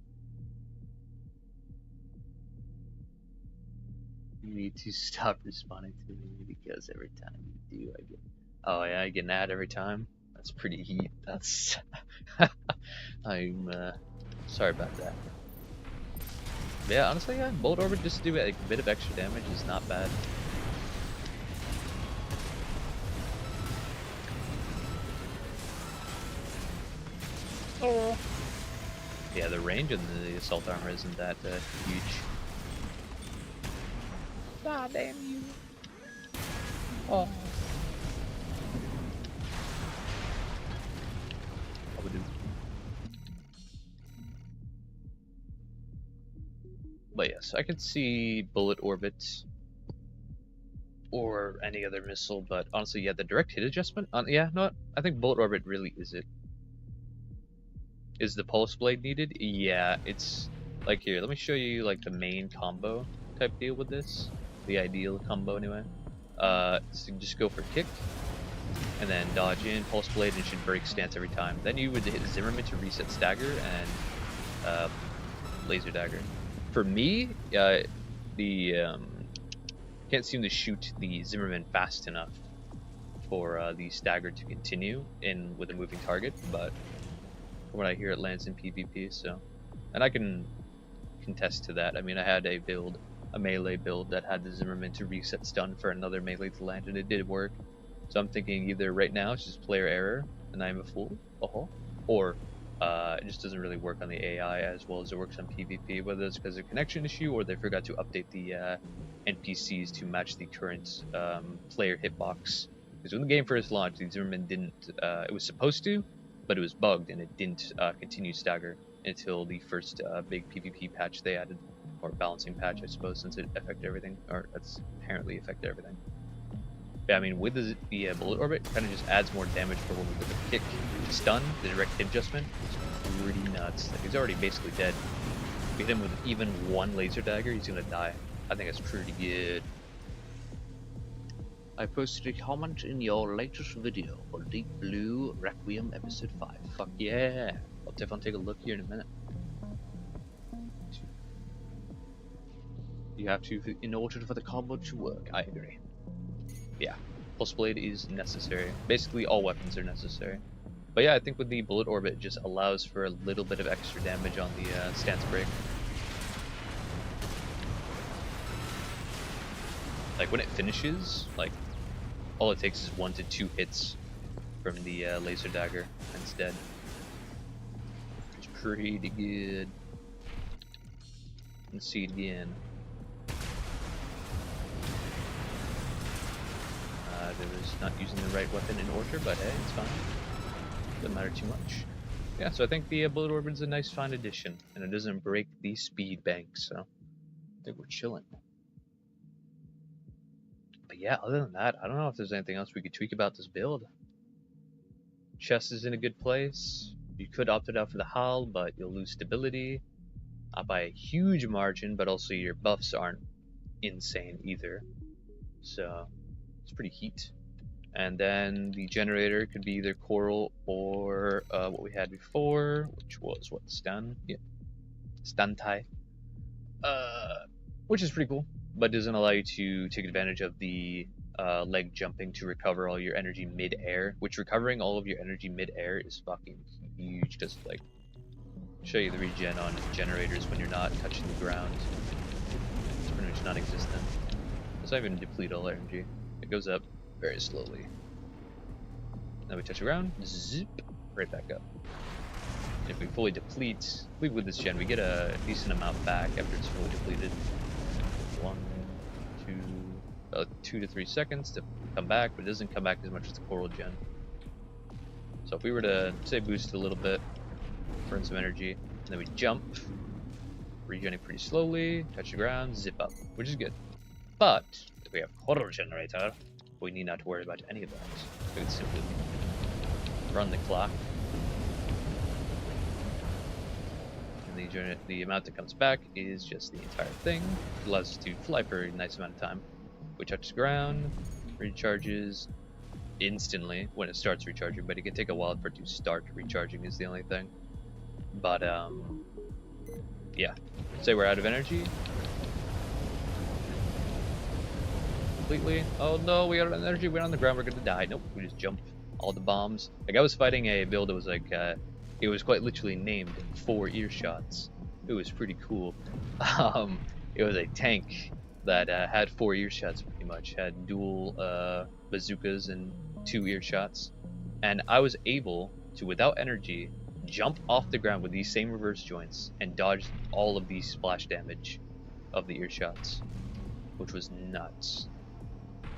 You need to stop responding to me because every time you do, I get. Oh yeah, I get an ad every time. That's pretty heat. That's. I'm sorry about that. But yeah, honestly, yeah, Bolt Orbit just to do a bit of extra damage is not bad. Oh. Yeah, the range on the assault armor isn't that huge. Ah, damn you. Oh. I would do. But yes, I could see Bullet Orbit or any other missile, but honestly, yeah, the direct hit adjustment. Yeah, no, I think Bullet Orbit really is it. Is the Pulse Blade needed? Yeah, it's like here. Let me show you like the main combo type deal with this. The ideal combo anyway. So just go for kick, and then dodge in, Pulse Blade, and it should break stance every time. Then you would hit Zimmerman to reset stagger and laser dagger. For me, the can't seem to shoot the Zimmerman fast enough for the stagger to continue in with a moving target, but from what I hear, it lands in PvP. So, and I can contest to that. I mean, I had a melee build that had the Zimmerman to reset stun for another melee to land, and it did work. So I'm thinking either right now it's just player error and I'm a fool, or it just doesn't really work on the AI as well as it works on PvP, whether it's because of a connection issue or they forgot to update the NPCs to match the current player hitbox. Because when the game first launched, the Zimmerman didn't, it was supposed to, but it was bugged and it didn't continue stagger until the first big PvP patch they added, or balancing patch, I suppose, since it affected everything, or it's apparently affected everything. But I mean, with the Bullet Orbit, kind of just adds more damage for when we get the kick, stun, the direct hit adjustment. It's pretty nuts. Like, he's already basically dead. If we hit him with even one laser dagger, he's gonna die. I think that's pretty good. I posted a comment in your latest video for Deep Blue Requiem Episode 5. Fuck yeah! I'll definitely take a look here in a minute. You have to, in order for the combo to work, I agree. Yeah, Pulse Blade is necessary. Basically, all weapons are necessary. But yeah, I think with the Bullet Orbit, it just allows for a little bit of extra damage on the stance break. Like when it finishes, like all it takes is 1 to 2 hits from the laser dagger and it's dead. It's pretty good. Let's see it again. There was not using the right weapon in order, but hey, it's fine. Doesn't matter too much. Yeah, so I think the Bullet Orbit is a nice fine addition, and it doesn't break the speed bank, so I think we're chilling. But yeah, other than that, I don't know if there's anything else we could tweak about this build. Chest is in a good place. You could opt it out for the hull, but you'll lose stability. Not by a huge margin, but also your buffs aren't insane either. So it's pretty heat. And then the generator could be either coral or what we had before, which was what, stun? Yeah, stun tie. Which is pretty cool, but doesn't allow you to take advantage of the leg jumping to recover all your energy mid-air. Which recovering all of your energy mid-air is fucking huge. Because like, show you the regen on generators when you're not touching the ground. It's pretty much non-existent. It's not even deplete all energy. It goes up very slowly. Then we touch the ground, zip, right back up. And if we fully deplete, with this gen, we get a decent amount back after it's fully depleted. 2 to 3 seconds to come back, but it doesn't come back as much as the coral gen. So if we were to, say, boost a little bit, burn some energy, and then we jump, regenerating pretty slowly, touch the ground, zip up, which is good. But if we have coral generator, we need not to worry about any of that. We can simply run the clock, and the amount that comes back is just the entire thing. It allows us to fly for a nice amount of time. We touch the ground, recharges instantly when it starts recharging, but it can take a while for it to start recharging is the only thing. But yeah. Say we're out of energy completely. Oh no, we got energy. We're on the ground. We're gonna die. Nope. We just jump all the bombs. Like I was fighting a build that was like it was quite literally named 4 earshots. It was pretty cool. It was a tank that had 4 earshots pretty much. Had dual bazookas and 2 earshots, and I was able to, without energy, jump off the ground with these same reverse joints and dodge all of the splash damage of the earshots, which was nuts.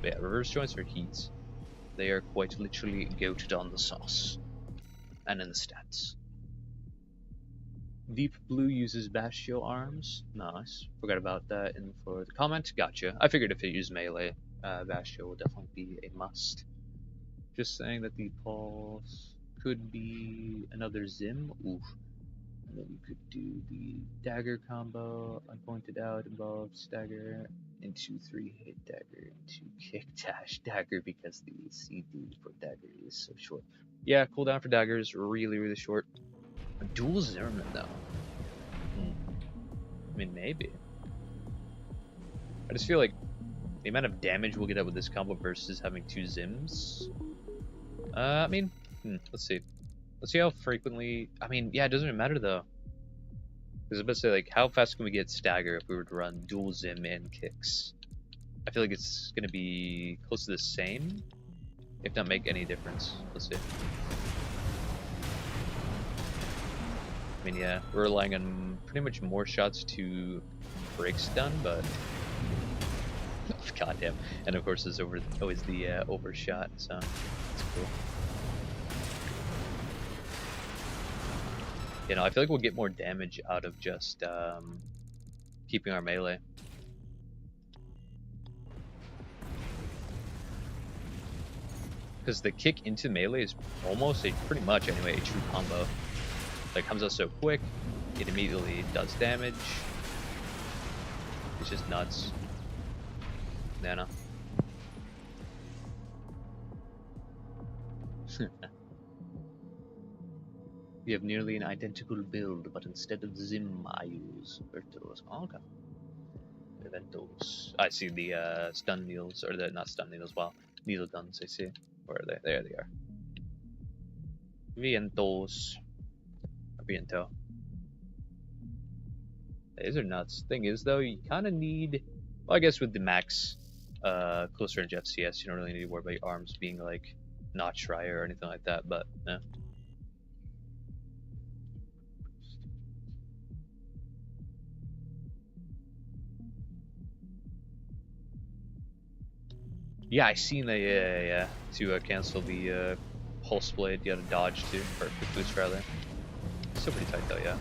But yeah, reverse joints are heat. They are quite literally goated on the sauce and in the stats. Deep Blue uses Bastio arms. Nice. Forgot about that in for the comment. Gotcha. I figured if it used melee, Bastio will definitely be a must. Just saying that the pulse could be another Zim. Oof. And then you could do the dagger combo I pointed out above. Stagger into 3 hit dagger into kick dash dagger because the CD for dagger is so short. Yeah, cooldown for dagger is really, really short. A dual Zimmerman though. I mean, maybe. I just feel like the amount of damage we'll get out with this combo versus having 2 Zims. I mean, let's see. Let's see how frequently. I mean, yeah, it doesn't even matter though. Because I was about to say, like, how fast can we get stagger if we were to run dual Zim and kicks? I feel like it's gonna be close to the same, if not make any difference. Let's see. I mean, yeah, we're relying on pretty much more shots to break stun, but goddamn. And of course, there's always the overshot, so it's cool. You know, I feel like we'll get more damage out of just keeping our melee. Because the kick into melee is almost pretty much anyway, a true combo. Like, comes out so quick, it immediately does damage. It's just nuts. Nana. We have nearly an identical build, but instead of Zim, I use Virtuos. Oh, okay. Eventos. I see the stun needles, or the not stun needles, well, needle guns. I see. Where are they? There they are. Vientos. Viento. These are nuts. Thing is, though, you kind of need. Well, I guess with the max close range FCS, you don't really need to worry about your arms being like notch Ryer or anything like that. But yeah. Yeah, I seen that. Yeah. To cancel the pulse blade, you had to dodge too, or quick boost rather. Still pretty tight though, yeah.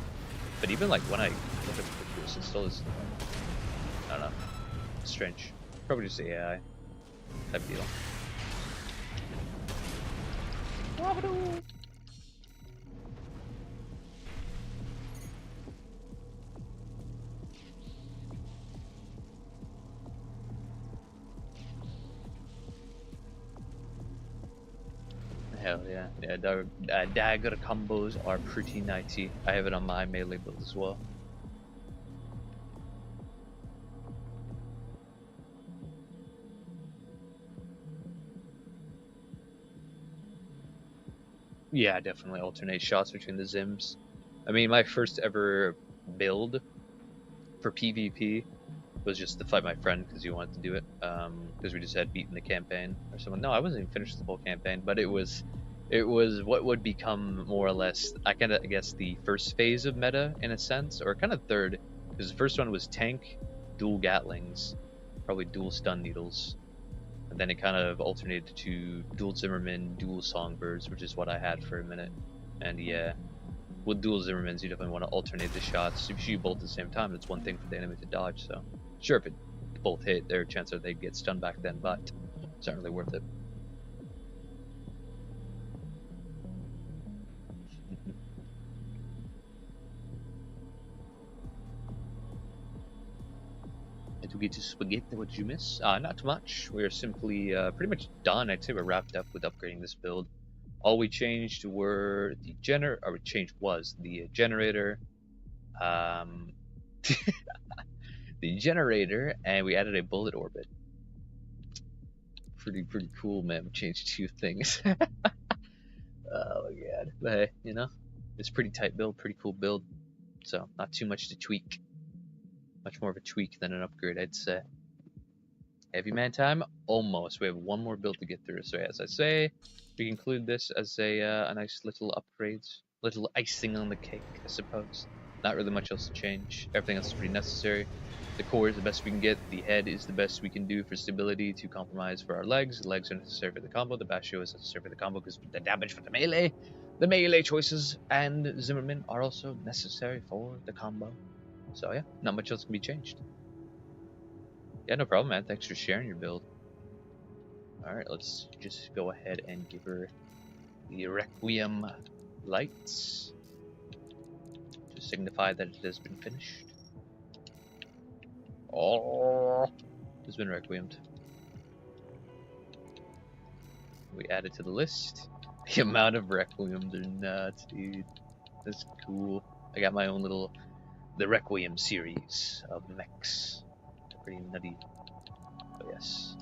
But even like when I look at the quick boost, it still is. I don't know. Strange. Probably just AI type deal. Hell yeah. Yeah, dagger combos are pretty nightty. I have it on my melee build as well. Yeah, definitely alternate shots between the Zims. I mean, my first ever build for PvP was just to fight my friend because he wanted to do it. Because we just had beaten the campaign or something. No, I wasn't even finished the whole campaign, but it was what would become more or less, I guess, the first phase of meta in a sense, or kind of third, because the first one was tank, dual Gatlings, probably dual stun needles, and then it kind of alternated to dual Zimmerman, dual Songbirds, which is what I had for a minute. And yeah, with dual Zimmermans, you definitely want to alternate the shots. If you shoot both at the same time, it's one thing for the enemy to dodge. So sure, if it both hit, there's a chance that they'd get stunned back then, but it's not really worth it. And to get to spaghetti, what did you miss? Not too much. We're simply pretty much done. I'd say we're wrapped up with upgrading this build. All we changed were the generator, um, the generator, and we added a bullet orbit. Pretty cool, man. We changed 2 things. Oh my god. But hey, you know, it's pretty tight build, pretty cool build. So not too much to tweak. Much more of a tweak than an upgrade, I'd say. Heavy man time? Almost. We have one more build to get through. So as I say, we include this as a nice little upgrade. Little icing on the cake, I suppose. Not really much else to change. Everything else is pretty necessary. The core is the best we can get. The head is the best we can do for stability to compromise for our legs. The legs are necessary for the combo. The Basho is necessary for the combo because the damage for the melee. The melee choices and Zimmerman are also necessary for the combo. So yeah, not much else can be changed. Yeah, no problem, man. Thanks for sharing your build. Alright, let's just go ahead and give her the Requiem lights to signify that it has been finished. Oh, it's been requiemed. We add it to the list. The amount of requiems are nuts, dude. That's cool. I got my own little the Requiem series of mechs. They're pretty nutty. But yes,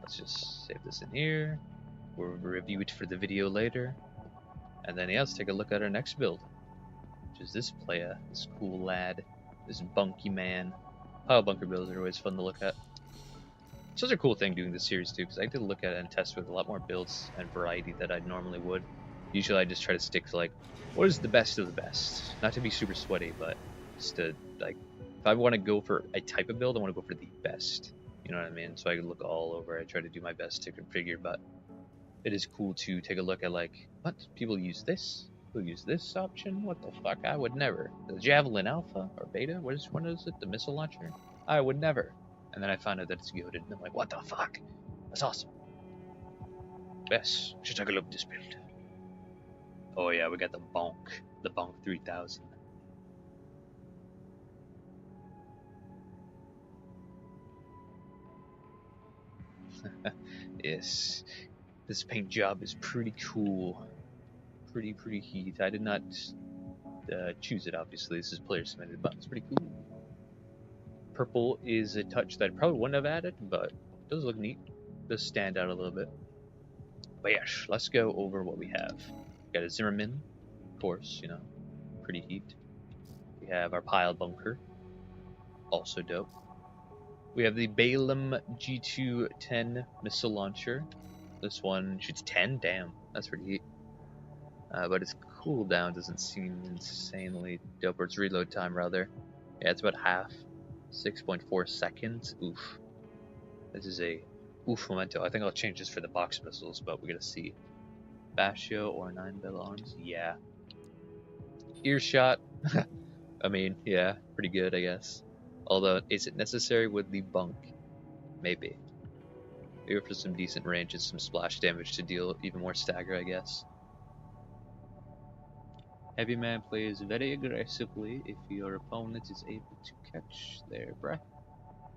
let's just save this in here. We'll review it for the video later, and then yeah, let's take a look at our next build, which is this playa, this cool lad, this bunky man. Pile bunker builds are always fun to look at. It's such a cool thing doing this series too, because I get to look at it and test with a lot more builds and variety that I normally would. Usually I just try to stick to like, what is the best of the best? Not to be super sweaty, but just to like, if I want to go for a type of build, I want to go for the best. You know what I mean? So I can look all over. I try to do my best to configure, but it is cool to take a look at like, what? People use this? People use this option? What the fuck? I would never. The Javelin Alpha or Beta? Which one is it? The missile launcher? I would never. And then I found out that it's goated, and I'm like, what the fuck? That's awesome. Yes, should take a look at this build. Oh yeah, we got the Bonk 3000. Yes, this paint job is pretty cool. Pretty heat. I did not choose it, obviously. This is player submitted, but it's pretty cool. Purple is a touch that I probably wouldn't have added, but it does look neat. It does stand out a little bit. But yes, let's go over what we have. We got a Zimmerman, of course, you know, pretty heat. We have our pile bunker, also dope. We have the Balaam G210 missile launcher. This one shoots 10, damn, that's pretty heat. But its cooldown doesn't seem insanely dope, or its reload time rather. Yeah, it's about half, 6.4 seconds. Oof. This is a oof memento. I think I'll change this for the box missiles, but we're gonna see. Basho or 9-bell arms? Yeah. Earshot. I mean, yeah, pretty good, I guess. Although, is it necessary with the Bonk? Maybe. Maybe for some decent range and some splash damage to deal even more stagger, I guess. Heavy man plays very aggressively. If your opponent is able to catch their breath,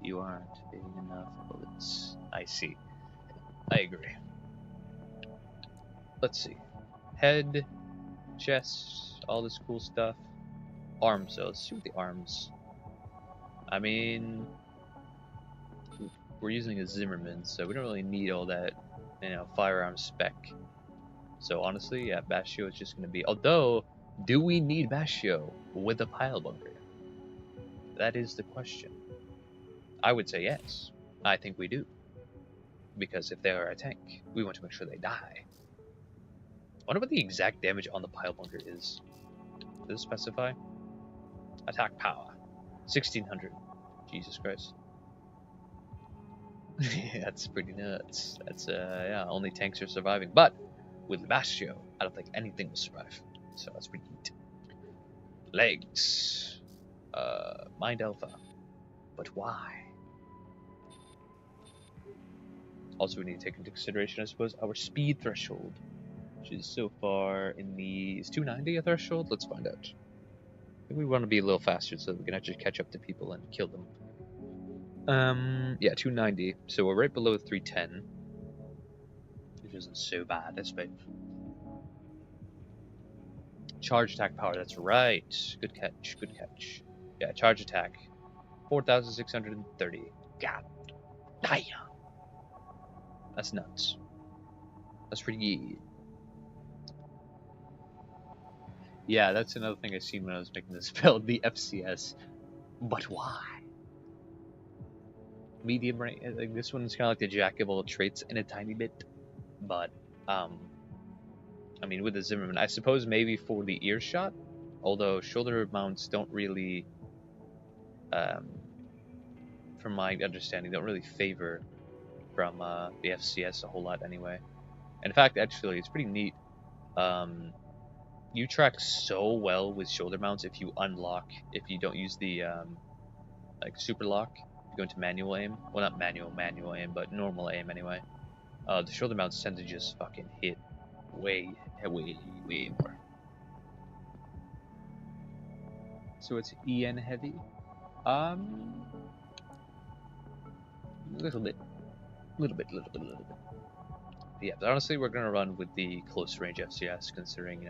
you aren't hitting enough bullets. I see. I agree. Let's see. Head, chest, all this cool stuff. Arms, though. Let's see what the arms. I mean, we're using a Zimmerman, so we don't really need all that, you know, firearm spec. So honestly, yeah, Basho is just going to be. Although, do we need Basho with a pile bunker? That is the question. I would say yes. I think we do. Because if they are a tank, we want to make sure they die. I wonder what the exact damage on the pile bunker is. Does it specify? Attack power. 1600. Jesus Christ. Yeah, that's pretty nuts. That's, yeah, only tanks are surviving. But with Basho, I don't think anything will survive. So that's pretty neat. Legs. Mind Alpha. But why? Also, we need to take into consideration, I suppose, our speed threshold, which is so far in the... Is 290 a threshold? Let's find out. I think we want to be a little faster so that we can actually catch up to people and kill them. Yeah, 290. So we're right below 310, which isn't so bad, I suppose. Charge attack power, that's right. Good catch, good catch. Yeah, charge attack. 4,630. God damn. That's nuts. That's pretty good. Yeah, that's another thing I seen when I was making this build, the FCS. But why? Medium range, like this one's kind of like the jack of all traits in a tiny bit. But, I mean, with the Zimmerman, I suppose maybe for the earshot, although shoulder mounts don't really, from my understanding, don't really favor from the FCS a whole lot anyway. In fact, actually, it's pretty neat. You track so well with shoulder mounts if you don't use the like super lock. You go into manual aim. Well, not manual aim, but normal aim anyway. The shoulder mounts tend to just fucking hit way more. So it's EN heavy. A little bit. Yeah, but honestly, we're gonna run with the close range FCS, considering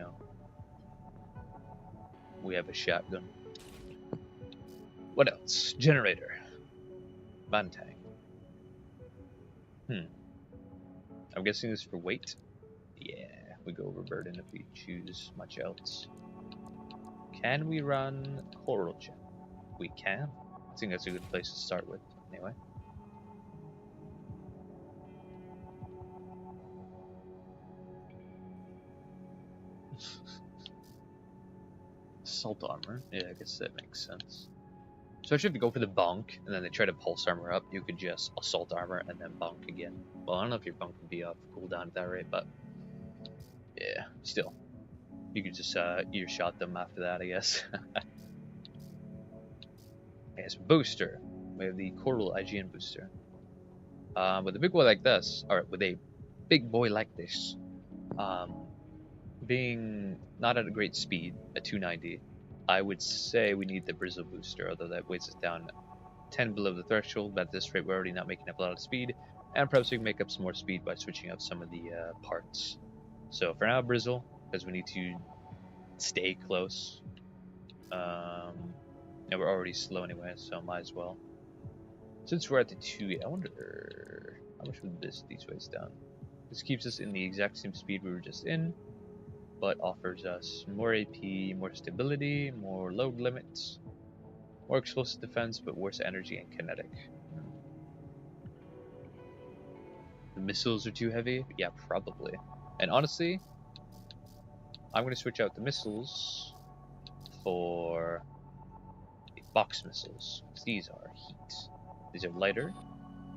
we have a shotgun. What else? Generator. Bantang. I'm guessing this is for weight. Yeah, we go over burden if we choose much else. Can we run coral gem? We can. I think that's a good place to start with. Anyway. Assault armor. Yeah, I guess that makes sense. Especially if you go for the bonk and then they try to pulse armor up, you could just assault armor and then bonk again. Well, I don't know if your bonk would be off cooldown at that rate, but yeah, still. You could just earshot them after that, I guess. Yes, booster. We have the Coral IGN booster. With a big boy like this, or with a big boy like this, being not at a great speed, at 290, I would say we need the Bristle booster, although that weighs us down 10 below the threshold, but at this rate we're already not making up a lot of speed, and perhaps we can make up some more speed by switching out some of the parts. So for now, Bristle, because we need to stay close. Yeah, we're already slow anyway, so might as well. Since we're at the 2, I wonder how much would these weighs down. This keeps us in the exact same speed we were just in, but offers us more AP, more stability, more load limits, more explosive defense, but worse energy and kinetic. The missiles are too heavy? Yeah, probably. And honestly, I'm going to switch out the missiles for the box missiles, because these are heat. These are lighter,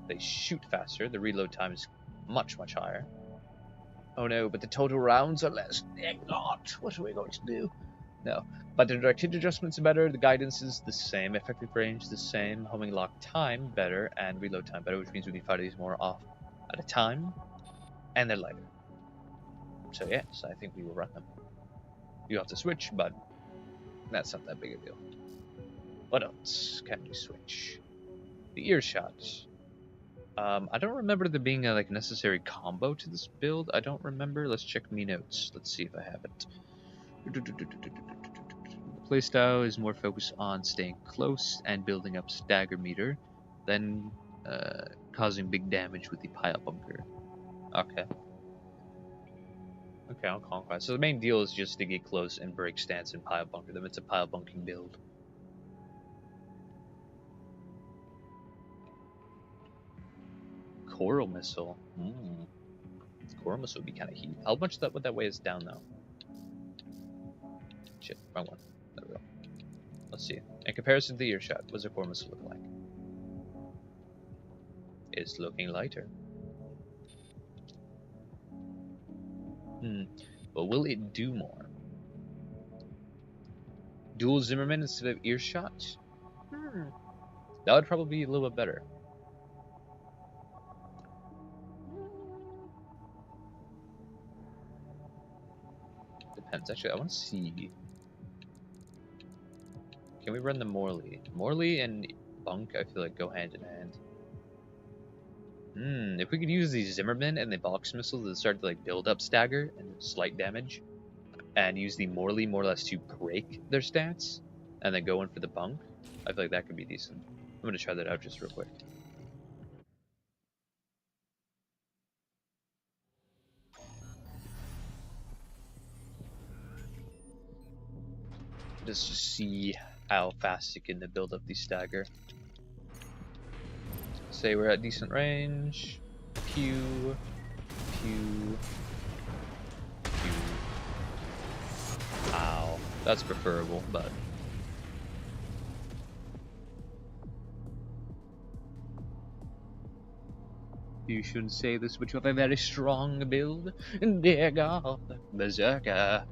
they shoot faster, the reload time is much higher. Oh no, but the total rounds are less. Dang God, what are we going to do? No, but the direct hit adjustments are better, the guidance is the same, effective range the same, homing lock time better, and reload time better, which means we can fire these more off at a time, and they're lighter. So yes, I think we will run them. You have to switch, but that's not that big a deal. What else can we switch? The earshot. I don't remember there being a necessary combo to this build. I don't remember. Let's check me notes. Let's see if I have it. The playstyle is more focused on staying close and building up stagger meter than causing big damage with the pile bunker. Okay. Okay, I'll conquer. So the main deal is just to get close and break stance and pile bunker them. It's a pile bunking build. Coral missile. Coral missile would be kind of heat. How much would that weigh us down though? Shit, wrong one. There we go. Let's see. In comparison to the earshot, what does a coral missile look like? It's looking lighter. But will it do more? Dual Zimmerman instead of earshot? That would probably be a little bit better. Depends. Actually, I want to see. Can we run the Morley? Morley and Bonk, I feel like, go hand in hand. If we could use the Zimmerman and the box missiles that start to build up stagger and slight damage, and use the Morley more or less to break their stats, and then go in for the Bonk, I feel like that could be decent. I'm going to try that out just real quick. Just to see how fast you can build up the stagger. Say we're at decent range. Pew, pew, pew. Ow. That's preferable, but... You shouldn't say this, but you have a very strong build. Dear God, Berserker.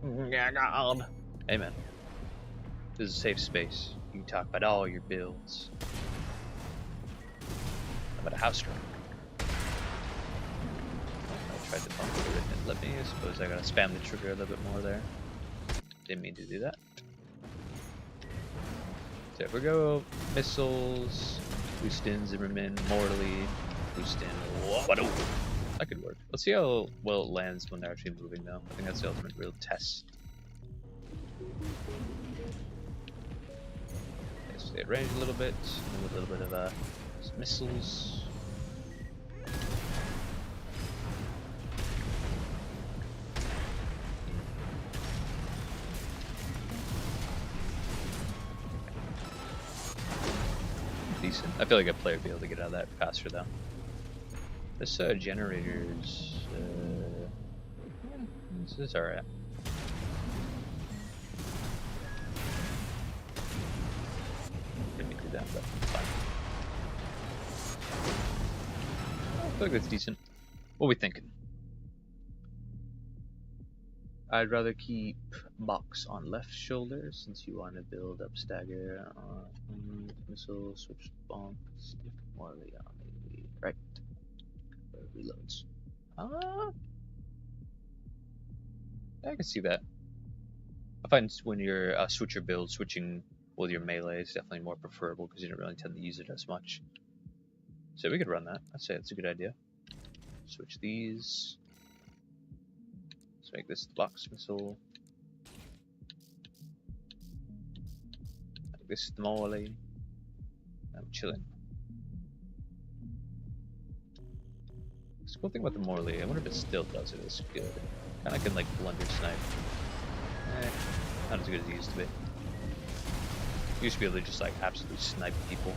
Dear God. Amen. This is a safe space. You can talk about all your builds. How about a house drone? I tried to bump it, it didn't let me. I suppose I gotta spam the trigger a little bit more there. Didn't mean to do that. So if we go missiles, Boostin, Zimmerman, Morley, Boostin, Wado. That could work. Let's see how well it lands when they're actually moving though. I think that's the ultimate real test. Okay, so they range a little bit, and a little bit of missiles. Decent. I feel like a player would be able to get out of that faster though. This generator's this is alright. Didn't do that, but fine. I feel like that's decent. What are we thinking? I'd rather keep box on left shoulder since you want to build up stagger on missile, switch bonk, stick Morley on the right. Reloads. I can see that. I find when you're a switcher build, switching with your melee is definitely more preferable because you don't really tend to use it as much. So we could run that. I'd say that's a good idea. Switch these. Let's make this the box missile. Make this the Morley. I'm chilling. The cool thing about the Morley, I wonder if it still does it as good. Kinda can like blunder snipe. Not as good as it used to be. You used to be able to just like absolutely snipe people.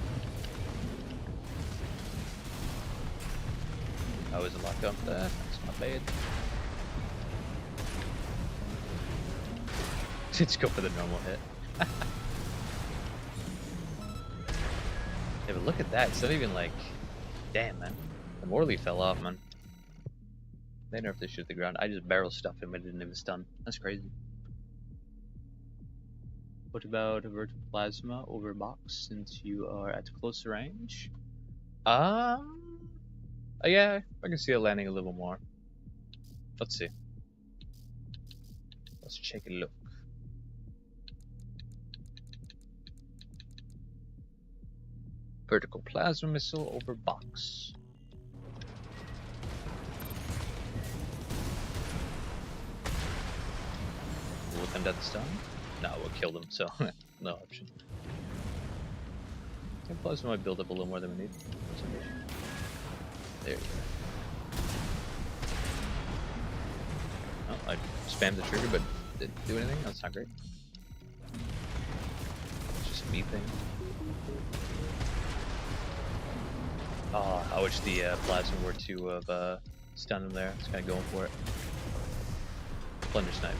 I was a lock on for that. That's not bad. Just go for the normal hit. Yeah, but look at that. It's not even like... Damn, man. The Morley fell off, man. They nerfed this shit at the ground. I just barrel stuffed him, but it didn't even stun. That's crazy. What about a vertical plasma over box since you are at closer range? Yeah, I can see it landing a little more. Let's see. Let's take a look. Vertical plasma missile over box. Will them dead stun? No, we'll kill them, so no option. I think plasma might build up a little more than we need. There you go. Oh, I spammed the trigger, but didn't do anything? That's not great. It's just a me thing. Oh, I wish the plasma were to have stunned him there. It's kind of going for it. Plunder snipe.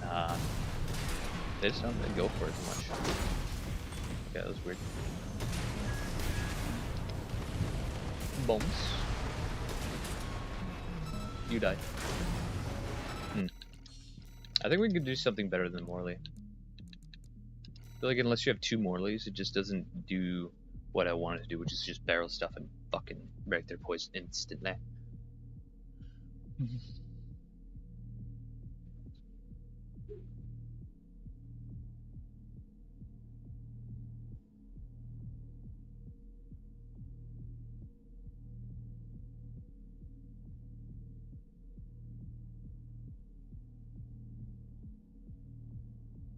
Nah. They just don't go for it too much. Yeah, that was weird. Bombs. You die. I think we could do something better than Morley. I feel like unless you have two Morleys, it just doesn't do what I wanted to do, which is just barrel stuff and fucking break their poison instantly.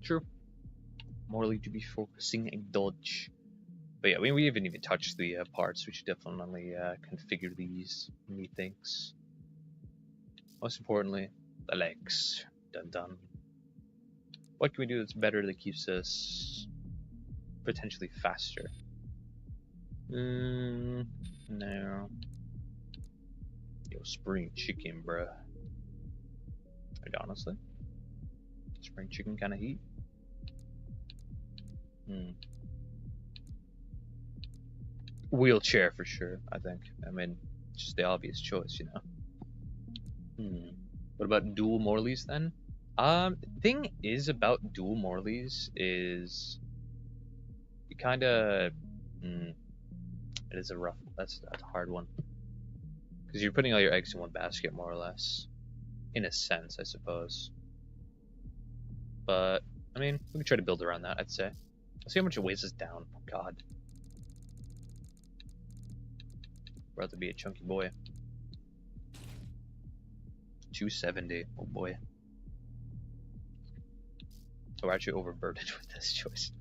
True. Morally to be focusing and dodge. But yeah, we haven't even touched the parts. We should definitely configure these, methinks. Most importantly, the legs. Dun dun. What can we do that's better that keeps us potentially faster? No. Yo, spring chicken, bruh. Like, honestly, spring chicken kind of heat. Wheelchair for sure, I think. I mean, just the obvious choice, you know. What about dual Morleys then? Thing is about dual Morleys is you kind of. It is a rough. That's a hard one. Because you're putting all your eggs in one basket, more or less. In a sense, I suppose. But, I mean, we can try to build around that, I'd say. Let's see how much it weighs us down. Oh, God. We're about to be a chunky boy. 270. Oh, boy. So we're actually overburdened with this choice.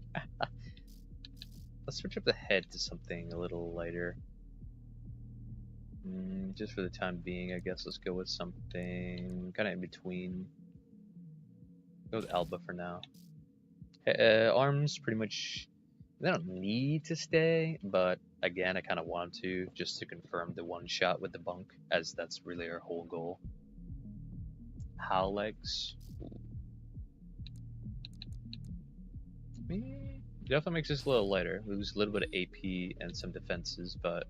Let's switch up the head to something a little lighter. Just for the time being, I guess let's go with something kind of in between. Go with Alba for now. Arms, pretty much, they don't need to stay, but again, I kind of want to, just to confirm the one shot with the Bonk, as that's really our whole goal. Howl legs. Definitely makes us a little lighter. We lose a little bit of AP and some defenses, but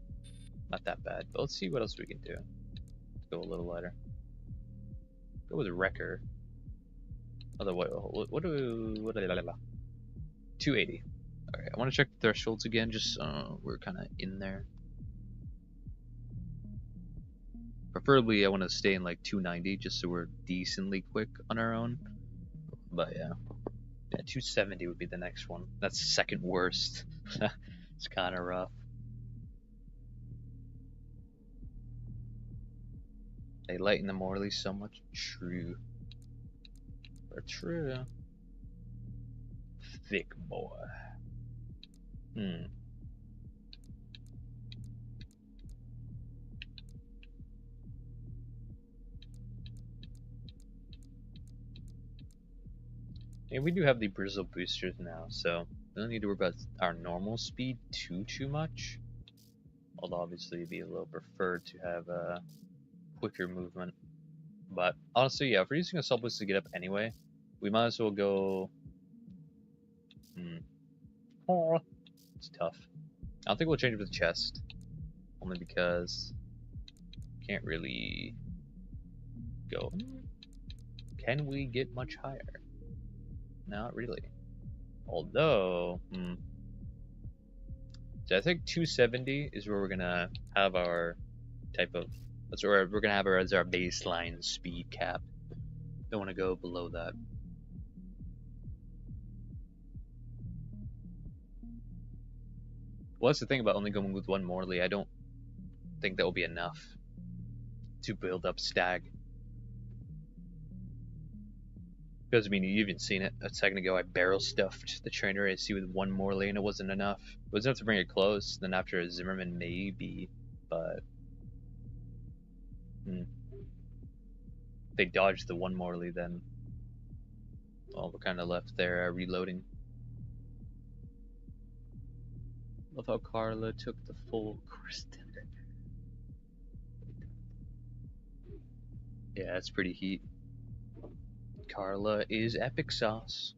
not that bad. But let's see what else we can do. Go a little lighter. Go with a Wrecker. Otherwise, what 280. Alright, I want to check the thresholds again, just so we're kind of in there. Preferably, I want to stay in like 290, just so we're decently quick on our own. But yeah. Yeah, 270 would be the next one. That's the second worst. It's kind of rough. They lighten the Morley so much. True. Or true. Thick boy. Yeah, we do have the Bristle boosters now, so we don't need to worry about our normal speed too much. Although obviously it'd be a little preferred to have a quicker movement. But honestly, yeah, if we're using a sub boost to get up anyway, we might as well go. Oh, it's tough. I don't think we'll change it with the chest, only because can't really go. Can we get much higher? Not really. Although, so I think 270 is where we're gonna have our type of. That's where we're gonna have our as our baseline speed cap. Don't want to go below that. Well, that's the thing about only going with one Morley. I don't think that will be enough to build up Stag. Because, I mean, you even seen it a second ago. I barrel stuffed the trainer AC with one Morley and it wasn't enough. It was enough to bring it close. Then after a Zimmerman, maybe. But if they dodged the one Morley, then well, we're kind of left there reloading. Love how Carla took the full course tender. Yeah, it's pretty heat. Carla is epic sauce.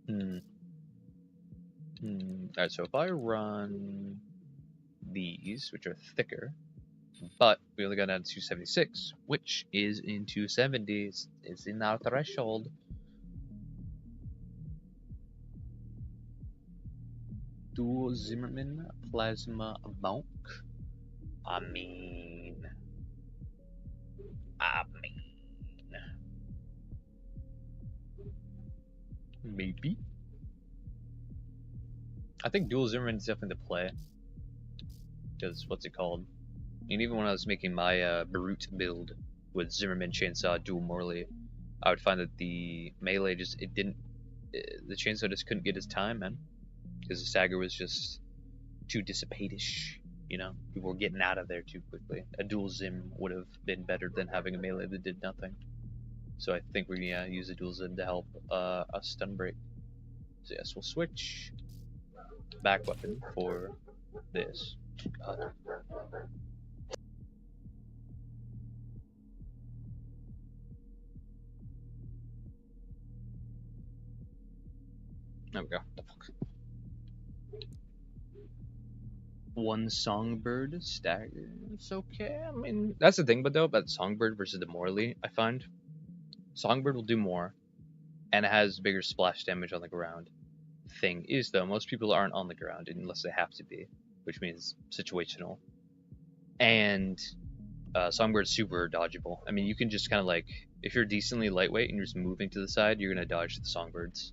Alright, so if I run these, which are thicker, but we only got down to 276, which is in 270s, it's in our threshold. Dual Zimmerman Plasma Bonk. I mean, maybe. I think dual Zimmerman is definitely the play. Because what's it called? And even when I was making my brute build with Zimmerman chainsaw dual Morley, I would find that the melee it didn't the chainsaw just couldn't get his time, man, because the stagger was just too dissipatish. You know, people were getting out of there too quickly. A dual zim would have been better than having a melee that did nothing. So I think we're gonna use a dual zim to help us stun break. So yes, we'll switch back weapon for this. God. There we go. One songbird stagger. It's okay. I mean, that's the thing, but though about songbird versus the Morley, I find songbird will do more, and it has bigger splash damage on the ground. Thing is though, most people aren't on the ground unless they have to be, which means situational. And Songbird's super dodgeable. I mean, you can just kind of like, if you're decently lightweight and you're just moving to the side, you're gonna dodge the Songbirds,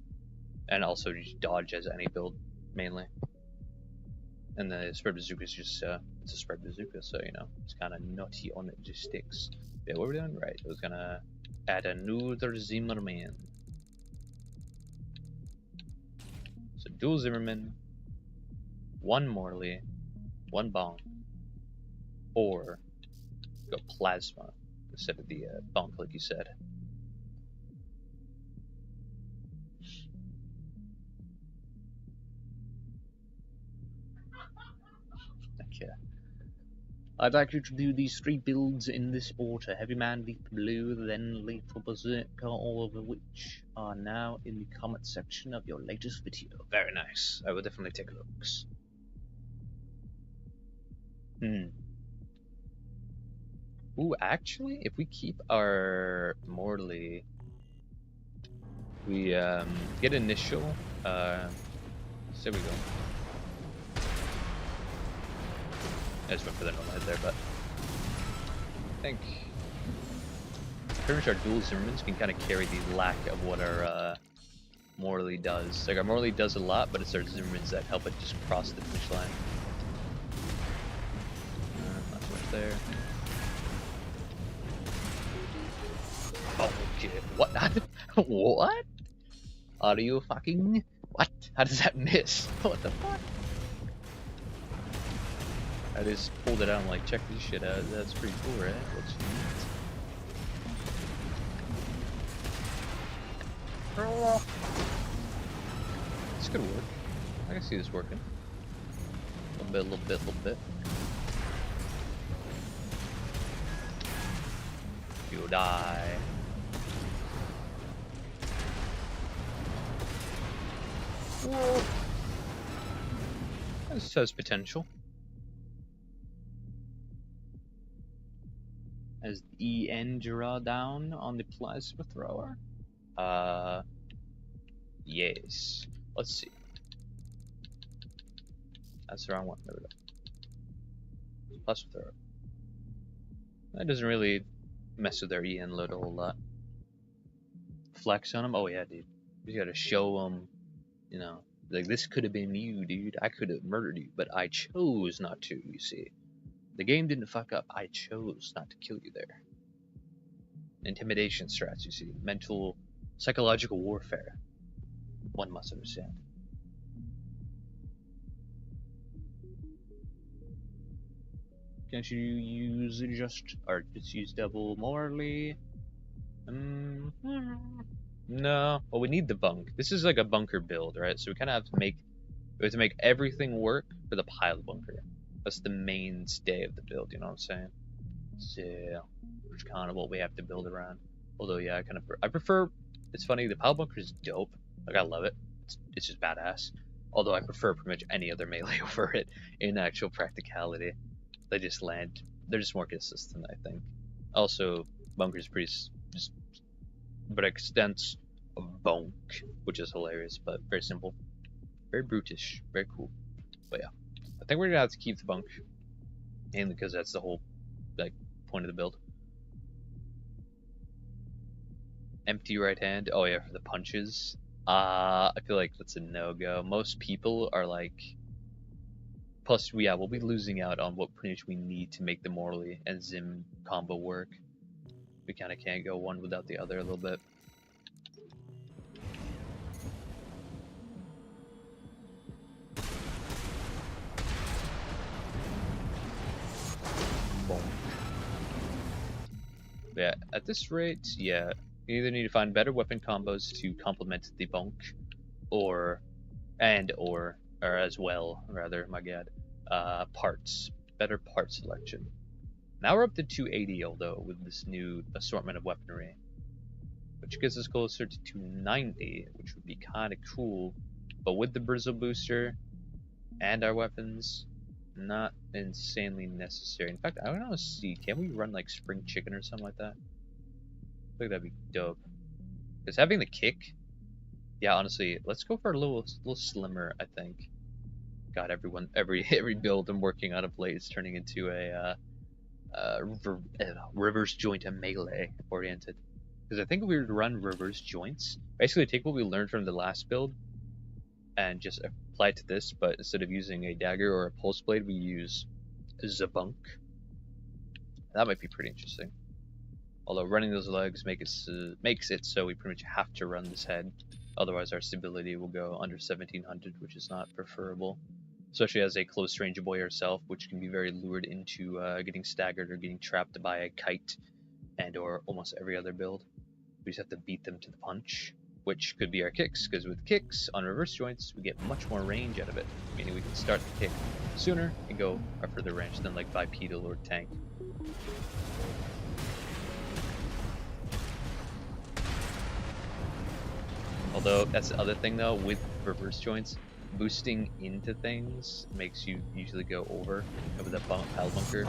and also just dodge as any build mainly. And the spread bazooka is just it's a spread bazooka, so you know it's kind of nutty on it, just sticks. Yeah, what we're doing right. I was gonna add another Zimmerman. So dual Zimmerman, one Morley, one Bonk, or go Plasma instead of the Bonk, like you said. Okay. I'd like you to do these 3 builds in this order: Heavy Man, Leap Blue, then Lethal Berserker, all of which are now in the comment section of your latest video. Very nice. I will definitely take a look. Ooh, actually, if we keep our Morley, we get initial. There we go. I just went for the normal hit there, but I think pretty much our dual Zimmermans can kind of carry the lack of what our Morley does. Like, our Morley does a lot, but it's our Zimmermans that help it just cross the finish line. Not so much there. Oh, okay. What? What? Are you fucking... What? How does that miss? What the fuck? I just pulled it out and like, check this shit out. That's pretty cool, right? Looks neat. This could work. I can see this working. A little bit. You die. Whoa. This has potential. As the EN draw down on the plasma thrower. Yes. Let's see. That's the wrong one. There we go. Plasma thrower. That doesn't really mess with their EN load a whole lot. Flex on them? Oh yeah, dude. You gotta show them, you know, like, this could have been you, dude. I could have murdered you, but I chose not to, you see. The game didn't fuck up. I chose not to kill you there. Intimidation strats, you see. Mental, psychological warfare. One must understand. Can't you use just use double Morley? No. Well, we need the bunk. This is like a bunker build, right? So we kind of have to make everything work for the pile bunker. That's the mainstay of the build, you know what I'm saying? So, which is kind of what we have to build around. Although, yeah, I prefer. It's funny, the pile bunker is dope. Like, I love it. It's just badass. Although I prefer pretty much any other melee over it in actual practicality. They just land. They're just more consistent, I think. Also, bunker's pretty just, but extents of Bonk, which is hilarious, but very simple, very brutish, very cool. But yeah, I think we're gonna have to keep the bunk, mainly because that's the whole like point of the build. Empty right hand. Oh yeah, for the punches. I feel like that's a no-go. Most people are like. Plus, yeah, we'll be losing out on what pretty much we need to make the Morley and Zim combo work. We kind of can't go one without the other a little bit. Yeah, at this rate, yeah, you either need to find better weapon combos to complement the Bonk, or or as well, rather, my god, parts, better part selection. Now we're up to 280, although, with this new assortment of weaponry, which gets us closer to 290, which would be kind of cool. But with the Bristle Booster and our weapons, not insanely necessary. In fact, I want to see, can we run like Spring Chicken or something like that? I think that'd be dope. Because having the kick, yeah, honestly, let's go for a little slimmer, I think. God, every build I'm working on of late is turning into a reverse joint and melee oriented. Because I think if we would run reverse joints, basically take what we learned from the last build and just apply it to this, but instead of using a dagger or a pulse blade, we use Zabunk. That might be pretty interesting. Although running those legs makes it so we pretty much have to run this head, otherwise our stability will go under 1700, which is not preferable. Especially as a close range boy herself, which can be very lured into getting staggered or getting trapped by a kite and or almost every other build. We just have to beat them to the punch, which could be our kicks, because with kicks on reverse joints, we get much more range out of it, meaning we can start the kick sooner and go a further range than like bipedal or tank. Although that's the other thing though, with reverse joints, boosting into things makes you usually go over with that pile bunker.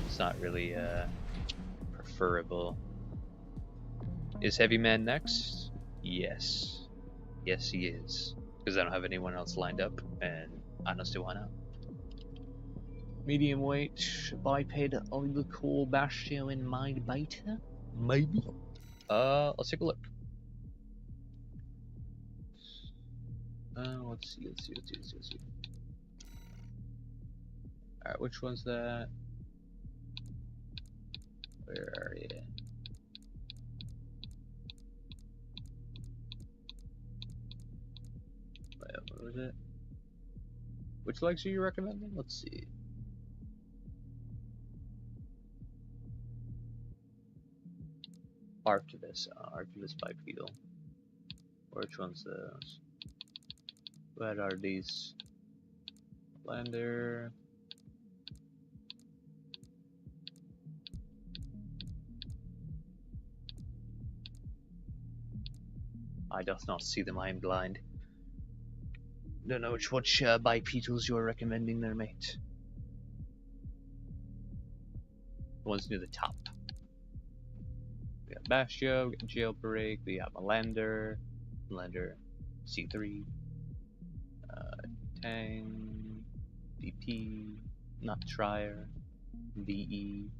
It's not really preferable. Is Heavy Man next? Yes. Yes, he is. Because I don't have anyone else lined up, and honestly, why not? Medium weight, biped, albacore, bastio, and mind biter? Maybe. Let's take a look. Let's see. Alright, which one's that? Where are you? What was it? Which legs are you recommending? Let's see. Arctivus bipedal. Which one's those? What are these? Lander. I does not see them, I am blind. Don't know which bipedals you're recommending there, mate. The ones near the top. We got Bastio, we got Jailbreak, we got Melander C3, Tang, VP, not Trier, VE.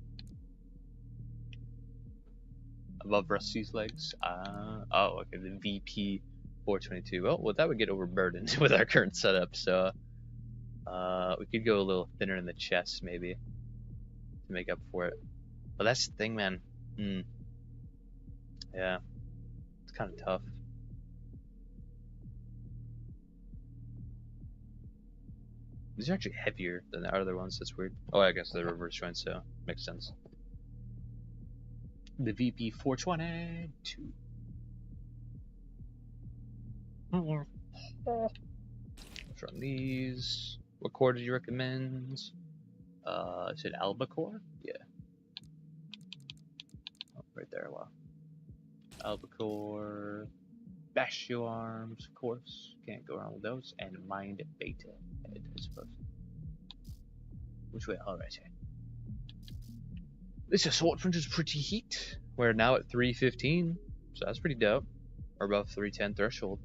Above Rusty's legs. Oh, okay, the VP 422. Well, that would get overburdened with our current setup, so we could go a little thinner in the chest, maybe, to make up for it. But that's the thing, man. Yeah, it's kind of tough. These are actually heavier than the other ones. That's weird. Oh, I guess they're reverse joints, so makes sense. The VP 422. Let's run these. What core did you recommend? Is it Albacore? Yeah. Oh, right there. Wow. Albacore. Bastio arms, of course. Can't go wrong with those. And Mind Beta head, I suppose. Which way? Alright. This assortment is pretty heat. We're now at 315, so that's pretty dope. We're above 310 threshold,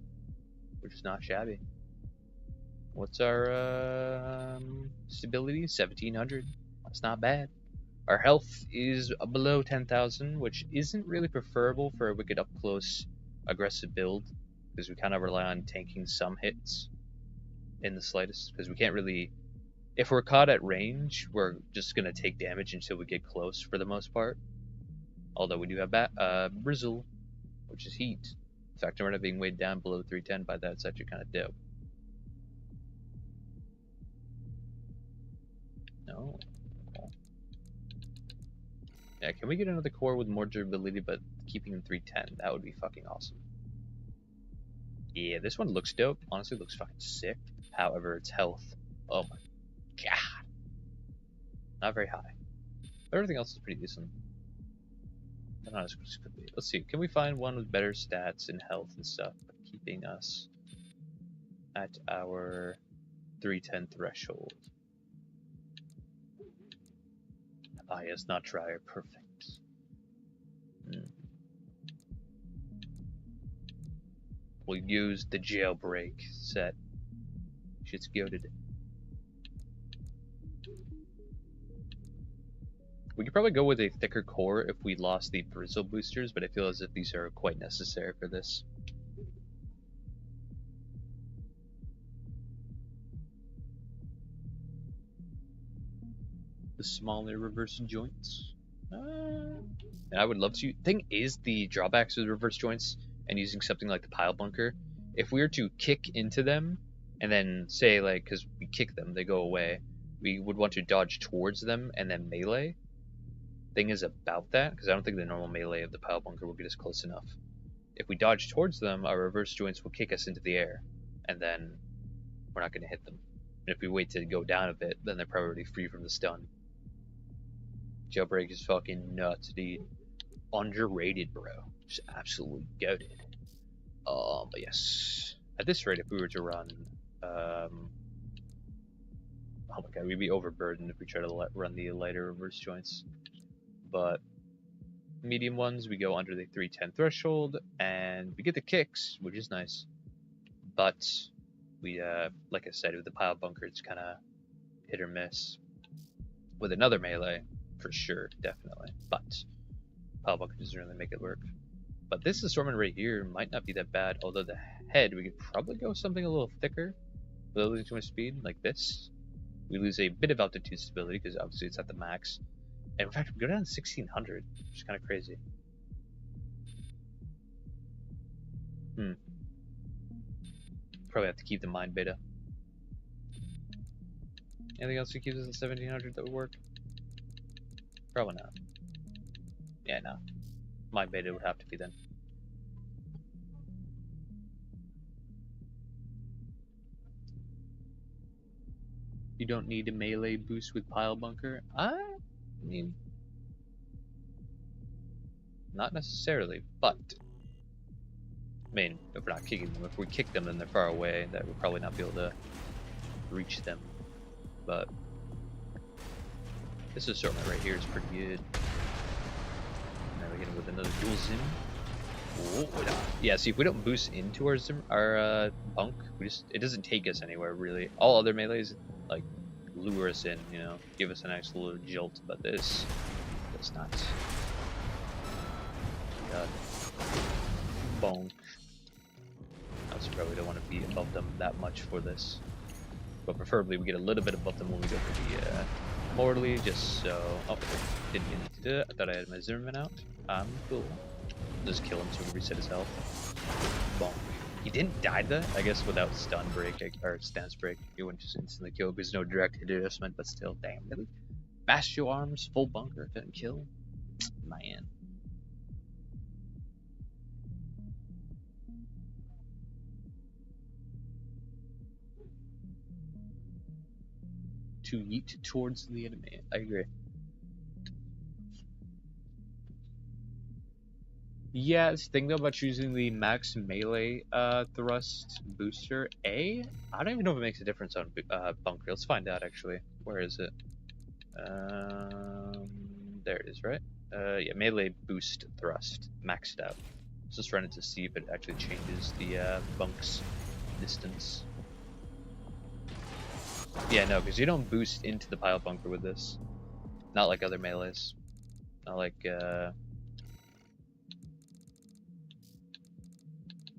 which is not shabby. What's our stability? 1700. That's not bad. Our health is below 10,000, which isn't really preferable for a wicked up close aggressive build, because we kind of rely on tanking some hits in the slightest, because we can't really, if we're caught at range, we're just going to take damage until we get close for the most part. Although we do have Brizzle, which is heat. In fact, we're not being weighed down below 310 by that. It's actually kind of dope. No. Yeah, can we get another core with more durability but keeping in 310? That would be fucking awesome. Yeah, this one looks dope. Honestly, looks fucking sick. However, its health, oh my god, not very high. But everything else is pretty decent. I don't know, this could be. Let's see, can we find one with better stats and health and stuff, but keeping us at our 310 threshold? Ah, yes, not try, perfect. We'll use the jailbreak set. Shit's goated. We could probably go with a thicker core if we lost the bristle boosters, but I feel as if these are quite necessary for this. The smaller reverse joints. And I would love to. Thing is, the drawbacks with reverse joints and using something like the pile bunker, if we were to kick into them and then say, like, because we kick them, they go away, we would want to dodge towards them and then melee. Thing is about that, because I don't think the normal melee of the pile bunker will get us close enough. If we dodge towards them, our reverse joints will kick us into the air, and then we're not going to hit them. And if we wait to go down a bit, then they're probably free from the stun. Jailbreak is fucking nuts, dude. Underrated, bro. Just absolutely goated. But yes. At this rate, if we were to run, oh my god, we'd be overburdened if we try to run the lighter reverse joints. But medium ones, we go under the 310 threshold, and we get the kicks, which is nice. But we, like I said, with the pile bunker, it's kind of hit or miss. With another melee, for sure, definitely. But pile bunker doesn't really make it work. But this assortment right here might not be that bad, although the head, we could probably go something a little thicker without losing too much speed, like this. We lose a bit of altitude stability, because obviously it's at the max. And in fact, we go down to 1600, which is kind of crazy. Probably have to keep the mind beta. Anything else that keeps us at 1700 that would work? Probably not. Yeah, no. Mind beta would have to be then. You don't need a melee boost with pile bunker? I mean, not necessarily, but I mean, if we're not kicking them, if we kick them and they're far away, that we'll probably not be able to reach them. But this assortment right here is pretty good. Now we get it with another dual zim. Oh, yeah, see, if we don't boost into our zim, our bunk, it doesn't take us anywhere really. All other melees like lure us in, you know, give us a nice little jolt, but this does not. God. Bonk. I also probably don't want to be above them that much for this, but preferably we get a little bit above them when we go for the mortally, just so. Oh, didn't mean to do it. I thought I had my Zimmerman out. I'm cool. Just kill him so we reset his health. Bonk. He didn't die though. I guess without stun break or stance break, he wouldn't just instantly kill because no direct hit adjustment. But still, damn, really. Bastio arms, full bunker, didn't kill. Man. To yeet towards the enemy. I agree. Yeah, the thing though about choosing the max melee thrust booster, I don't even know if it makes a difference on bunker. Let's find out actually. Where is it? There it is, right? Yeah, melee boost thrust maxed out. Let's just run it to see if it actually changes the bunk's distance. Yeah, no, because you don't boost into the pile bunker with this. Not like other melees. Not like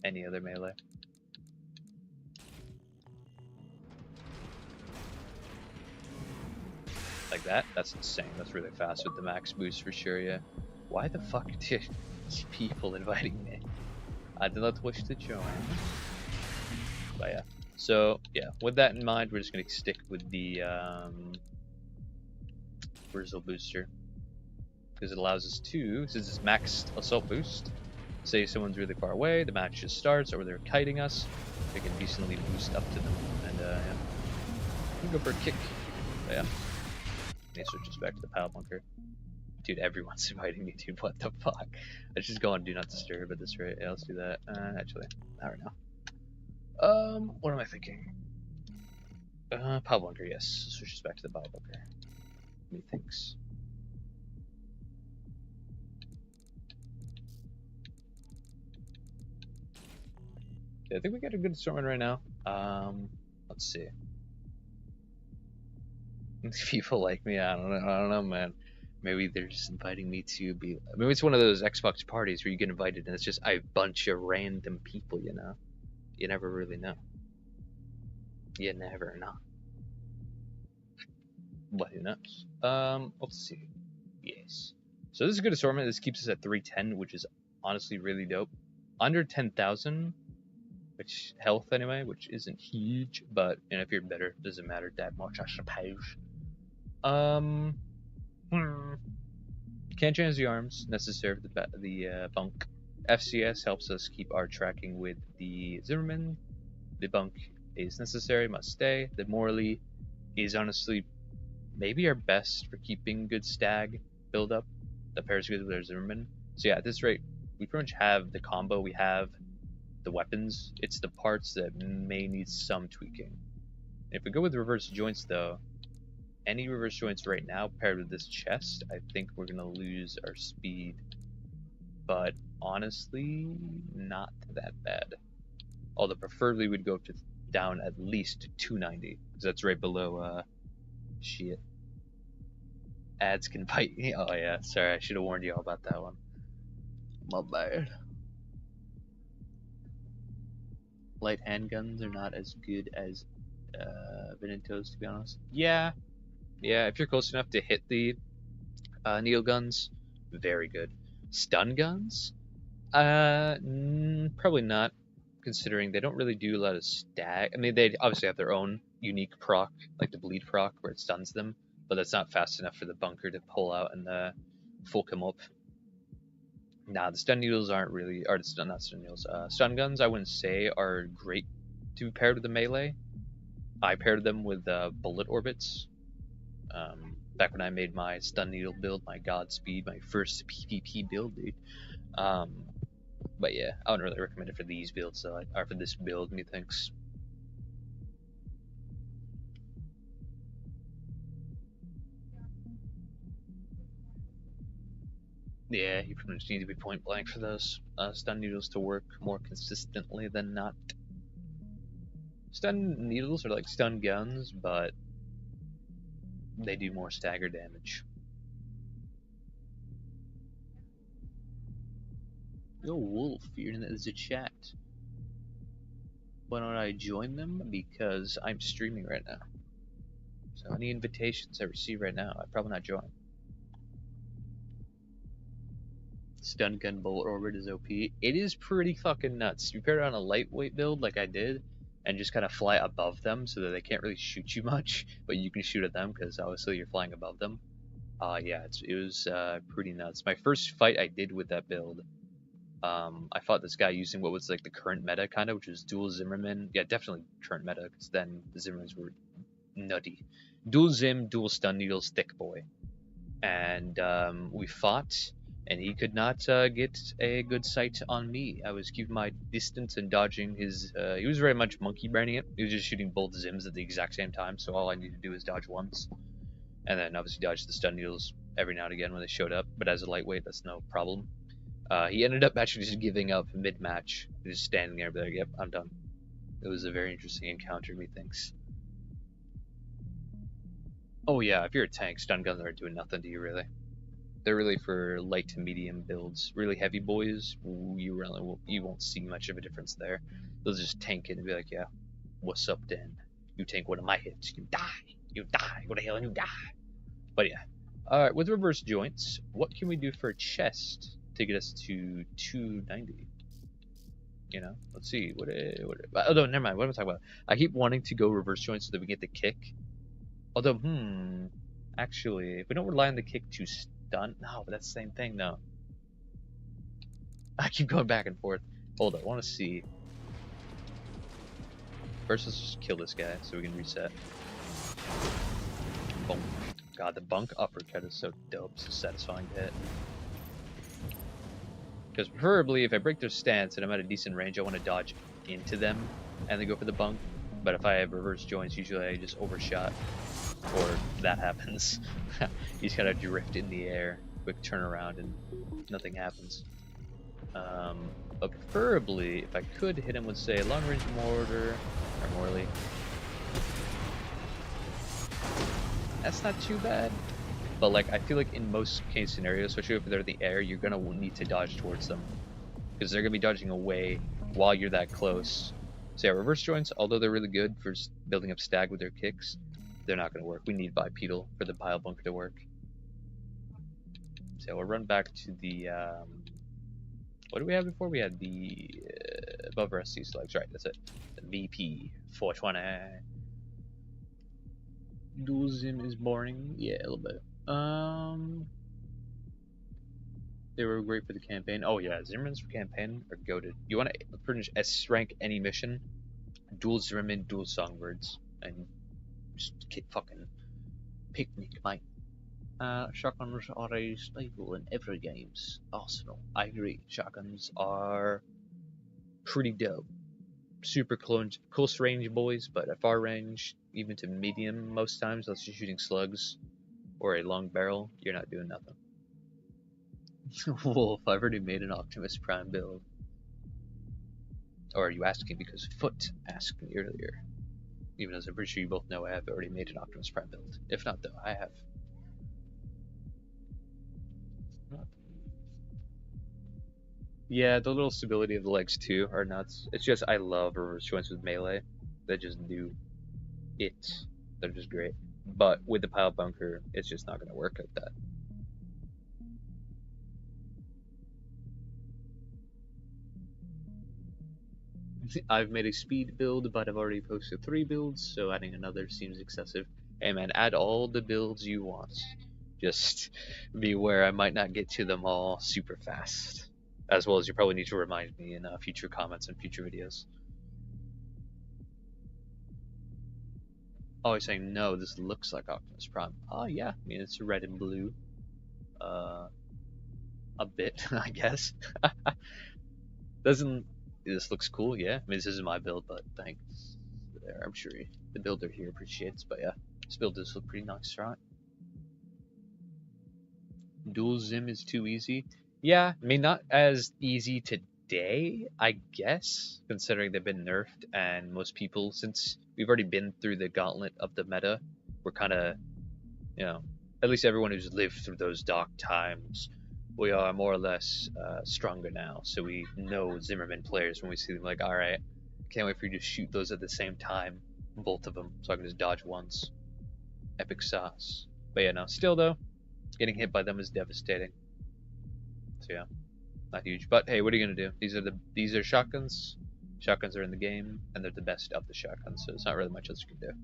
any other melee. Like that? That's insane. That's really fast with the max boost for sure, yeah. Why the fuck did people inviting me? I did not wish to join. But yeah. So, yeah, with that in mind, we're just going to stick with the Bristle Booster. because it allows us to, since it's maxed assault boost, say someone's really far away, the match just starts, or they're kiting us, we can decently boost up to them, and yeah. We can go for a kick. But yeah. They switch us back to the power bunker. Dude, everyone's inviting me, dude. What the fuck? Let's just go on Do Not Disturb at this rate. Yeah, let's do that. Actually, not right now. What am I thinking? Power bunker, yes. Switch us back to the power bunker. Methinks. Yeah, I think we got a good assortment right now. Let's see. People like me, I don't know, man. Maybe they're just inviting me to be. Maybe it's one of those Xbox parties where you get invited and it's just a bunch of random people, you know? You never really know. You never know. But who knows? Let's see. Yes. So this is a good assortment. This keeps us at 310, which is honestly really dope. Under 10,000, which health anyway, which isn't huge, but you know, if you're better, it doesn't matter that much, I suppose. Can't change the arms necessary for the bunk. FCS helps us keep our tracking with the Zimmerman. The bunk is necessary, must stay. The Morley is honestly maybe our best for keeping good stag build up. The pairs good with our Zimmerman. So yeah, at this rate, we pretty much have the combo. We have the weapons. It's the parts that may need some tweaking. If we go with reverse joints though, any reverse joints right now paired with this chest, I think we're gonna lose our speed. But honestly, not that bad. Although preferably we'd go up to down at least 290, because that's right below shit. Ads can bite me. Oh yeah, sorry, I should have warned you all about that one. My bad. Light handguns are not as good as Venetos, to be honest. Yeah, if you're close enough to hit the needle guns, very good. Stun guns? Probably not, considering they don't really do a lot of stag. I mean, they obviously have their own unique proc, like the bleed proc, where it stuns them, but that's not fast enough for the bunker to pull out and full come up. Nah, the stun needles aren't really, or not stun needles. Stun guns, I wouldn't say are great to be paired with the melee. I paired them with bullet orbits. Back when I made my stun needle build, my Godspeed, my first PvP build, dude. But yeah, I wouldn't really recommend it for these builds, or for this build, methinks. Yeah, you pretty much need to be point blank for those stun needles to work more consistently than not. Stun needles are like stun guns, but they do more stagger damage. Yo, Wolf, you're in the chat. Why don't I join them? Because I'm streaming right now. So any invitations I receive right now, I'd probably not join. Stun gun bullet orbit is OP. It is pretty fucking nuts. You pair it on a lightweight build like I did, and just kind of fly above them so that they can't really shoot you much, but you can shoot at them because obviously you're flying above them. Yeah, it was pretty nuts. My first fight I did with that build, I fought this guy using what was like the current meta kind of, which was dual Zimmerman. Yeah, definitely current meta, because then the Zimmermans were nutty. Dual Zim, dual stun needles, thick boy. And we fought, and he could not get a good sight on me. I was keeping my distance and dodging his. He was very much monkey braining it. He was just shooting both Zims at the exact same time, so all I needed to do was dodge once. And then obviously dodge the stun needles every now and again when they showed up, but as a lightweight, that's no problem. He ended up actually just giving up mid-match, just standing there, like, "Yep, I'm done." It was a very interesting encounter, methinks. Oh yeah, if you're a tank, stun guns aren't doing nothing to you, really. They're really for light to medium builds. Really heavy boys, you won't see much of a difference there. They'll just tank it and be like, "Yeah, what's up then? You tank one of my hits, you die, go to hell and you die." But yeah. Alright, with reverse joints, what can we do for a chest to get us to 290? You know, let's see. Oh no, never mind. What am I talking about? I keep wanting to go reverse joints so that we get the kick. Although, actually, if we don't rely on the kick done? No, but that's the same thing, though. I keep going back and forth. Hold on, I want to see. First, let's just kill this guy so we can reset. Boom. God, the Bonk uppercut is so dope. It's a satisfying hit. Because preferably, if I break their stance and I'm at a decent range, I want to dodge into them and then go for the Bonk. But if I have reverse joints, usually I just overshot. Or that happens. You just gotta drift in the air, quick turnaround, and nothing happens. But preferably, if I could hit him with, say, a long-range mortar, or Morley. That's not too bad. But like, I feel like in most case scenarios, especially if they're in the air, you're gonna need to dodge towards them. Because they're gonna be dodging away while you're that close. So yeah, reverse joints, although they're really good for building up stag with their kicks, they're not gonna work. We need bipedal for the pile bunker to work. So we'll run back to the, what do we have before? We had the above rest slugs, right, that's it. The VP 420. Dual Zim is boring. Yeah, a little bit. They were great for the campaign. Oh yeah, Zimmermans for campaign are goated. You want to pretty much S rank any mission, dual Zimmerman, dual Songbirds, and just fucking picnic, mate. Shotguns are a staple in every game's arsenal. I agree. Shotguns are pretty dope. Super close range boys, but at far range, even to medium most times, unless you're shooting slugs or a long barrel, you're not doing nothing. Wolf, I've already made an Optimus Prime build. Or are you asking because Foot asked me earlier? Even as I'm pretty sure you both know I have already made an Optimus Prime build. If not, though, I have. Yeah, the little stability of the legs too are nuts. It's just I love reverse joints with melee. They just do it. They're just great. But with the pile bunker, it's just not going to work like that. I've made a speed build, but I've already posted 3 builds, so adding another seems excessive. Hey man, add all the builds you want. Just beware, I might not get to them all super fast. As well as you probably need to remind me in future comments and future videos. Oh, he's saying no, this looks like Optimus Prime. Oh yeah, I mean it's red and blue. A bit, I guess. Doesn't this looks cool? Yeah. I mean, this isn't my build, but thanks. There, I'm sure the builder here appreciates. But yeah, this build does look pretty nice, right? Dual Zim is too easy. Yeah, I mean, not as easy today, I guess, considering they've been nerfed, and most people, since we've already been through the gauntlet of the meta, we're kind of, you know, at least everyone who's lived through those dark times, we are more or less stronger now. So we know Zimmerman players when we see them, like, all right, can't wait for you to shoot those at the same time, both of them, so I can just dodge once. Epic sauce. But yeah, no, still though, getting hit by them is devastating. So yeah, not huge. But hey, what are you gonna do? These are shotguns. Shotguns are in the game, and they're the best of the shotguns, so it's not really much else you can do.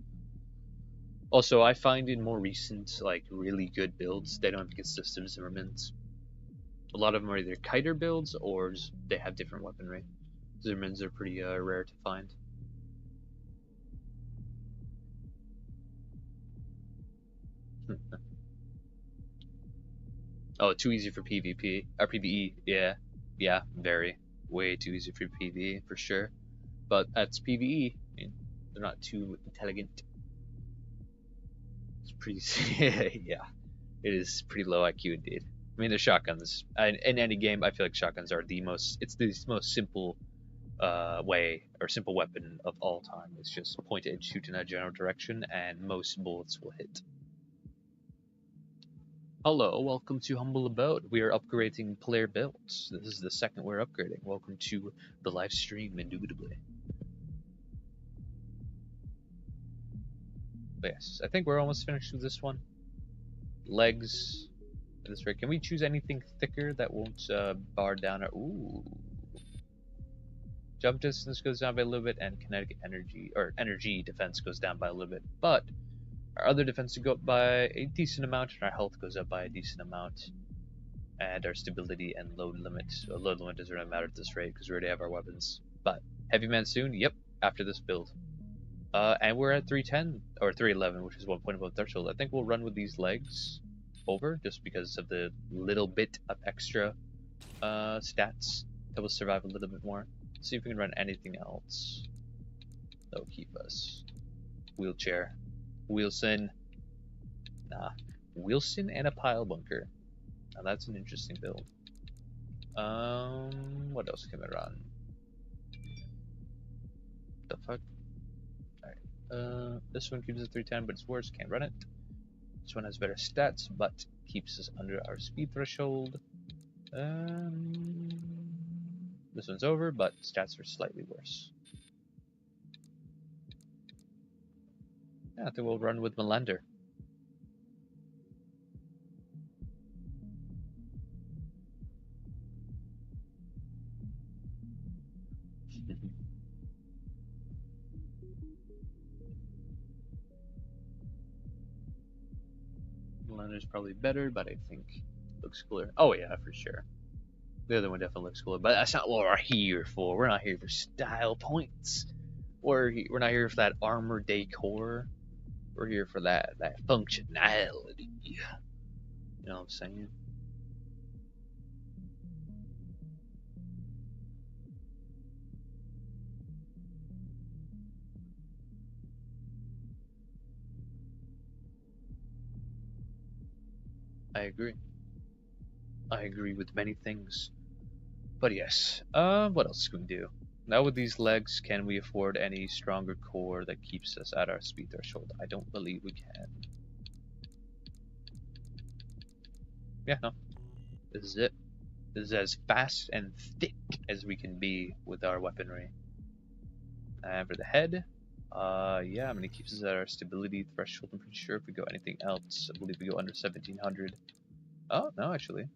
Also, I find in more recent, like, really good builds, they don't have consistent Zimmermans. A lot of them are either kiter builds, or they have different weaponry. Zimmermans are pretty rare to find. Oh, too easy for PvP. Or PvE, yeah. Yeah, very. Way too easy for PvE, for sure. But that's PvE. I mean, they're not too intelligent. It's pretty... yeah. It is pretty low IQ indeed. I mean, the shotguns. In any game, I feel like shotguns are the most... It's the most simple way, or simple weapon of all time. It's just point and shoot in a general direction, and most bullets will hit. Hello, welcome to Humble Abode. We are upgrading player builds. This is the second we're upgrading. Welcome to the live stream, indubitably. But yes, I think we're almost finished with this one. Legs. This way. Can we choose anything thicker that won't bar down our... Ooh. Jump distance goes down by a little bit, and kinetic energy, or energy defense goes down by a little bit. But Our other defense go up by a decent amount, and our health goes up by a decent amount. And our stability and load limit. So load limit doesn't really matter at this rate because we already have our weapons. But heavy man soon, yep, after this build. And we're at 310 or 311, which is 1 point above threshold. I think we'll run with these legs over just because of the little bit of extra stats that will survive a little bit more. See if we can run anything else that'll keep us. Wheelchair, Wilson, nah, Wilson and a pile bunker. Now that's an interesting build. What else can we run? The fuck? Alright. This one keeps us 310, but it's worse. Can't run it. This one has better stats, but keeps us under our speed threshold. This one's over, but stats are slightly worse. Yeah, I think we'll run with Melander. Melander's probably better, but I think looks cooler. Oh yeah, for sure. The other one definitely looks cooler, but that's not what we're here for. We're not here for style points. We're not here for that armor decor. We're here for that functionality. You know what I'm saying? I agree. I agree with many things. But yes, what else can we do? Now with these legs, can we afford any stronger core that keeps us at our speed threshold? I don't believe we can. Yeah, no. This is it. This is as fast and thick as we can be with our weaponry. And for the head, yeah, I mean, it keeps us at our stability threshold. I'm pretty sure if we go anything else, I believe we go under 1700. Oh, no, actually.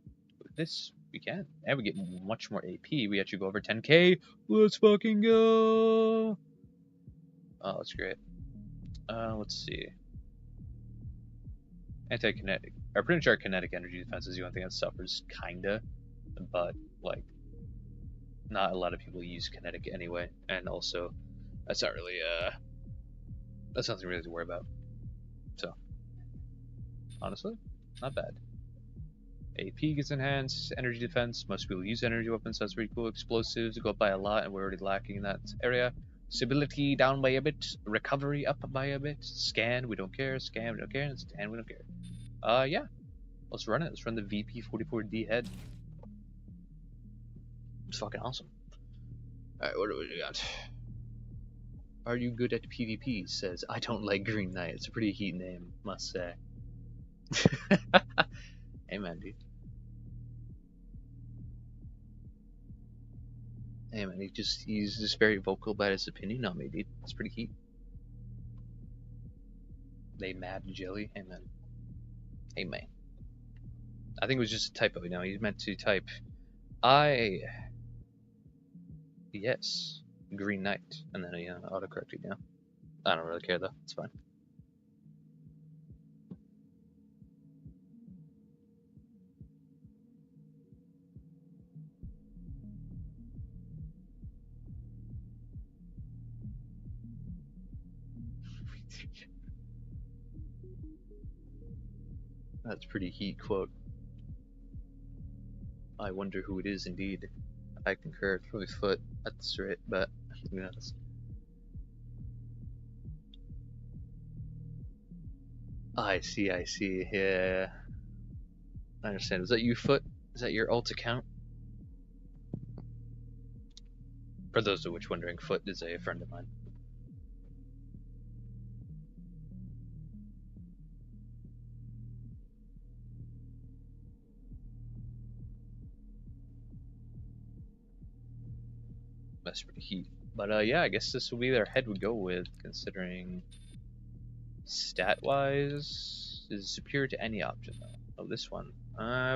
With this, we can. And we get much more AP. We actually go over 10k. Let's fucking go! Oh, that's great. Let's see. Anti-kinetic. Our pretty sure our kinetic energy defense is the only thing that suffers, kinda. But, like, not a lot of people use kinetic anyway. And also, that's not really, that's nothing really to worry about. So, honestly, not bad. AP gets enhanced, energy defense, most people use energy weapons, so that's pretty cool. Explosives go up by a lot, and we're already lacking in that area. Stability down by a bit, recovery up by a bit, scan, we don't care, scan, we don't care, and stand, we don't care. Yeah, let's run it. Let's run the VP44D head. It's fucking awesome. Alright, what do we got? Are you good at PvP? Says, I don't like Green Knight. It's a pretty heat name, must say. Hey man, dude. Hey man, he's just very vocal about his opinion on me, dude. It's pretty heat. They mad jelly? Hey man. Hey man. I think it was just a typo, you know, he meant to type yes, Green Knight, and then he autocorrected, you know. I don't really care though, it's fine. That's pretty heat quote. I wonder who it is indeed. I concur, it's probably Foot at this rate, but who knows. I see, yeah. I understand. Is that you, Foot? Is that your alt account? For those of which wondering, Foot is a friend of mine. That's pretty heat. But yeah, I guess this will be their head would go with, considering stat-wise is superior to any option though. Oh, this one.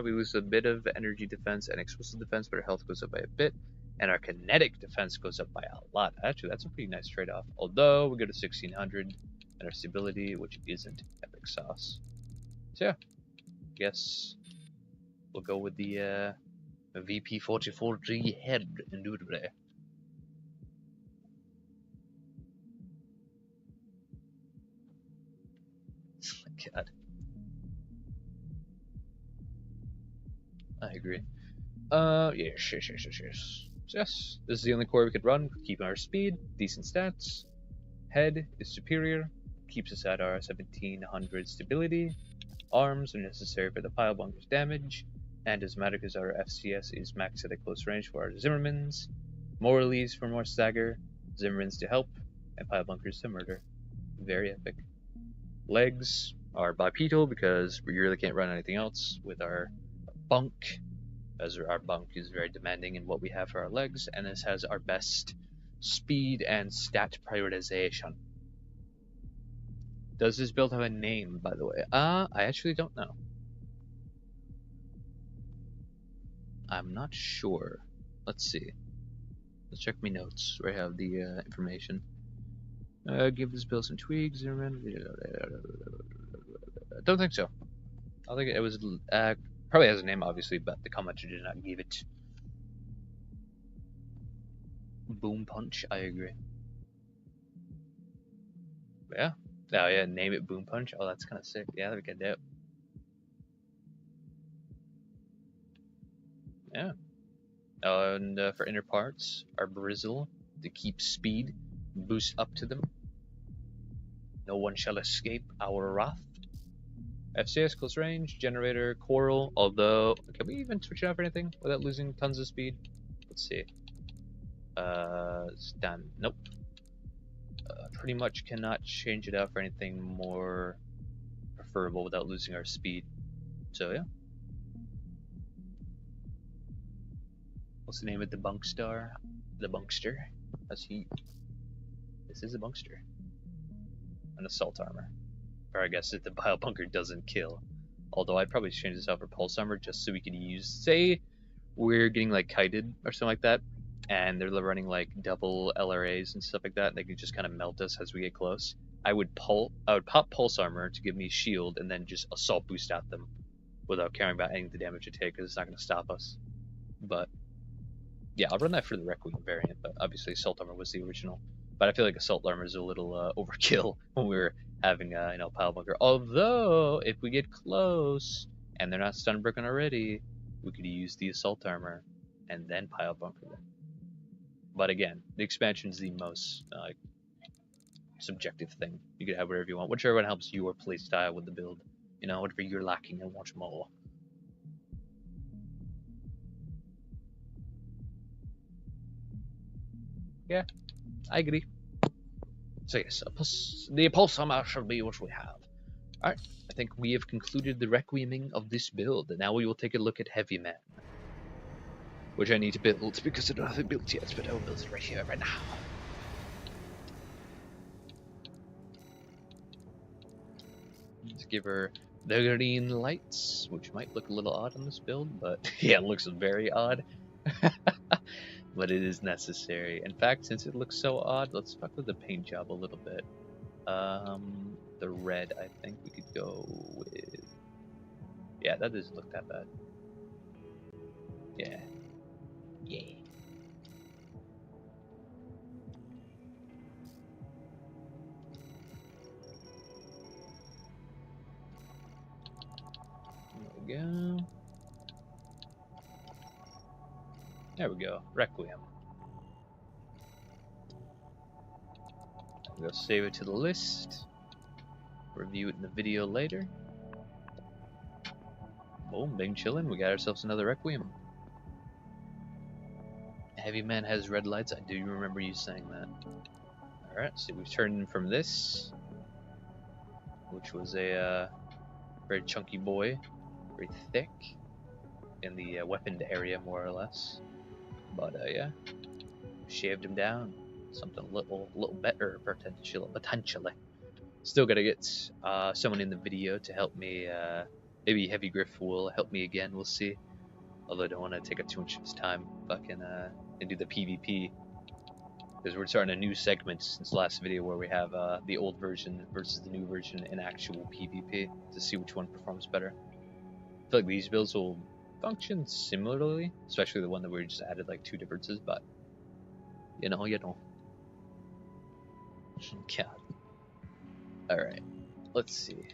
We lose a bit of energy defense and explosive defense, but our health goes up by a bit, and our kinetic defense goes up by a lot. Actually, that's a pretty nice trade-off. Although we go to 1600, and our stability, which isn't epic sauce. So yeah, guess we'll go with the VP44G head indubitably. God, I agree. Yes. So yes, this is the only core we could run, keeping our speed, decent stats. Head is superior, keeps us at our 1700 stability. Arms are necessary for the pile bunker's damage, and as matter because our FCS is maxed at a close range for our Zimmermans. Moralies for more stagger, Zimmermans to help, and pile bunkers to murder. Very epic. Legs are bipedal because we really can't run anything else with our bunk, as our bunk is very demanding in what we have for our legs, and this has our best speed and stat prioritization. Does this build have a name, by the way? I actually don't know. I'm not sure. Let's see. Let's check my notes where I have the information. Give this build some tweaks. I don't think so. I think it was probably has a name, obviously, but the commenter did not give it. Boom Punch, I agree. Yeah. Oh yeah, name it Boom Punch. Oh, that's kind of sick. Yeah, we can do it. Yeah. And for inner parts, our Brizzle to keep speed, boost up to them. No one shall escape our wrath. FCS close range, generator, coral. Although, can we even switch it out for anything without losing tons of speed? Let's see. Stand. Nope. Pretty much cannot change it out for anything more preferable without losing our speed. So yeah. What's the name of the Bunkstar? The Bunkster. That's he. This is a Bunkster. An assault armor. Or I guess if the Bile Bunker doesn't kill. Although I'd probably change this out for Pulse Armor just so we could use, say we're getting like kited or something like that, and they're running like double LRAs and stuff like that, and they can just kind of melt us as we get close. I would pop Pulse Armor to give me shield and then just assault boost at them without caring about any of the damage it take because it's not going to stop us. But yeah, I'll run that for the Requiem variant, but obviously Assault Armor was the original. But I feel like Assault Armor is a little overkill when we were having Pile Bunker. Although, if we get close and they're not stun broken already, we could use the Assault Armor and then Pile Bunker them. But again, the expansion is the most subjective thing. You could have whatever you want, whichever one helps your playstyle with the build. You know, whatever you're lacking and want more. Yeah, I agree. So yes, the Pulse Armor shall be what we have. Alright, I think we have concluded the Requieming of this build, and now we will take a look at Heavy Man. Which I need to build, because I don't have it built yet, but I will build it right here, right now. Let's give her the green lights, which might look a little odd on this build, but yeah, it looks very odd. But it is necessary. In fact, since it looks so odd, let's fuck with the paint job a little bit. The red, I think we could go with. Yeah, that doesn't look that bad. Yeah. Yeah. There we go. There we go. Requiem. We'll save it to the list. Review it in the video later. Boom, big chillin'. We got ourselves another Requiem. Heavy Man has red lights. I do remember you saying that. Alright, so we've turned from this, which was a very chunky boy, very thick in the weaponed area, more or less. But yeah, shaved him down. Something a little better potentially. Still gotta get someone in the video to help me. Maybe Heavy Griff will help me again. We'll see. Although I don't want to take up too much of his time. Fucking and do the PvP. Because we're starting a new segment since the last video where we have the old version versus the new version in actual PvP to see which one performs better. I feel like these builds will function similarly, especially the one that we just added like 2 differences, but you know. God. Alright, let's see.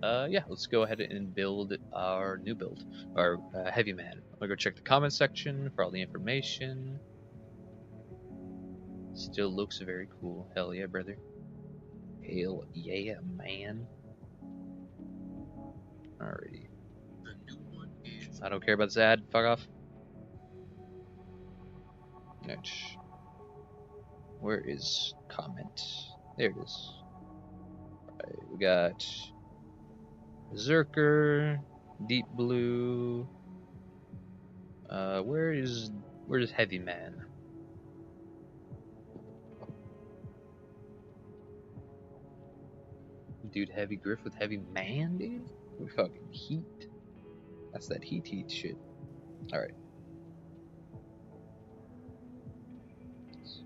Yeah, let's go ahead and build our new build, our heavy man. I'm gonna go check the comment section for all the information. Still looks very cool. Hell yeah, brother. Hell yeah, man. Alrighty. I don't care about this ad. Fuck off. Niche. Where is comment? There it is. Alright, we got Berserker, Deep Blue. Where's Heavy Man? Dude, Heavy Griff with Heavy Man, dude? We fucking heat. That's that heat shit. Alright.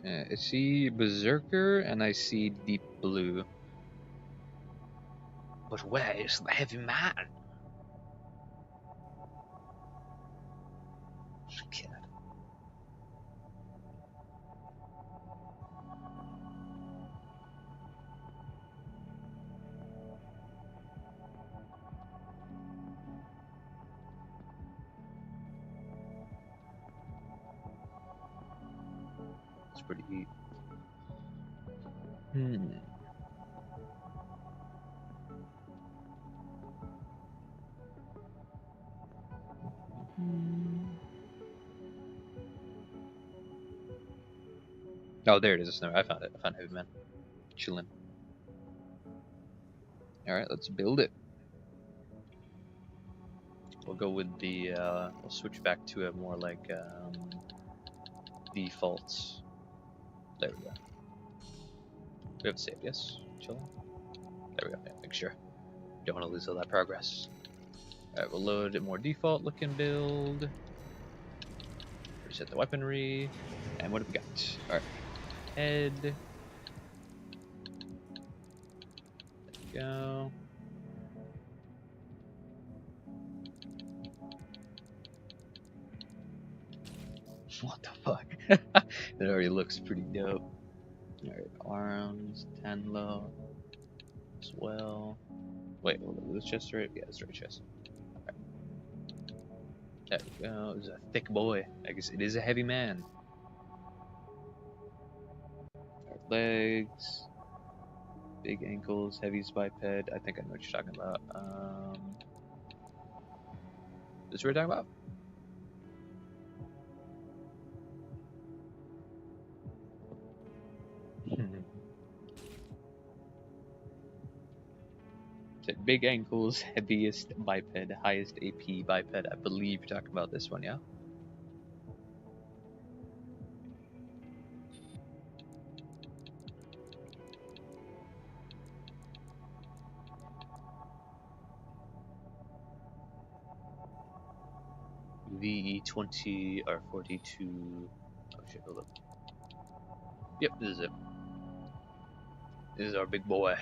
I see Berserker and I see Deep Blue. But where is the Heavy Man? God. It's pretty heat. Oh, there it is. No, I found it. I found Heavy Man. Chillin'. Alright, let's build it. We'll go with the, we'll switch back to a more like, default. There we go. We have a save, yes? Chillin'. There we go. Yeah, make sure. Don't want to lose all that progress. Alright, we'll load a more default looking build. Reset the weaponry. And what have we got? Alright. Head. There we go. What the fuck? It already looks pretty dope. Alright, arms, 10 low as well. Wait, hold on, this chest right? Yeah, it's right chest. Alright. There we go. It's a thick boy. I guess it is a heavy man. Alright, legs. Big ankles, heavy biped. I think I know what you're talking about. This what we're talking about? Said big ankles, heaviest biped, highest AP biped. I believe you're talking about this one, yeah? VE20 or 42. Oh shit, hold up. Yep, this is it. This is our big boy.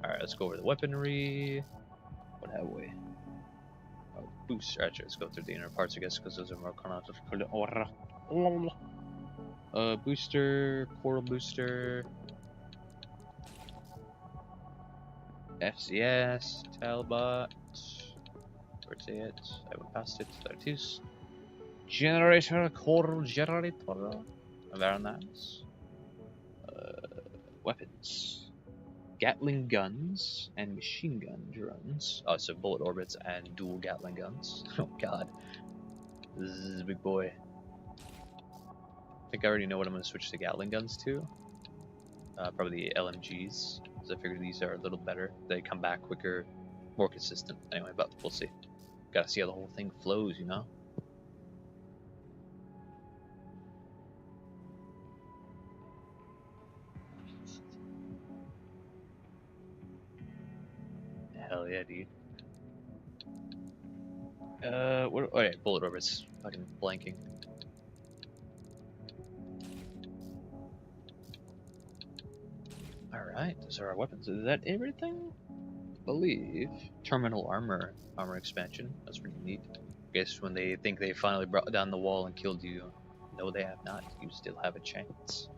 Alright, let's go over the weaponry. What have we? Oh, booster. Actually, let's go through the inner parts, I guess, because those are more chronological. Booster, portal booster, FCS, Talbot, rotate, I went past it, there it is. Generator, core generator, very nice. Weapons, Gatling guns and machine gun drones. Oh, so bullet orbits and dual Gatling guns. Oh god, this is a big boy. I think I already know what I'm going to switch the Gatling guns to. Probably the LMGs, because I figure these are a little better. They come back quicker, more consistent. Anyway, but we'll see. Gotta see how the whole thing flows, you know? Hell yeah, dude. What? Oh yeah, bullet orbits. Fucking blanking. Alright, those are our weapons. Is that everything? I believe. Terminal armor expansion. That's pretty neat. I guess when they think they finally brought down the wall and killed you, no they have not. You still have a chance.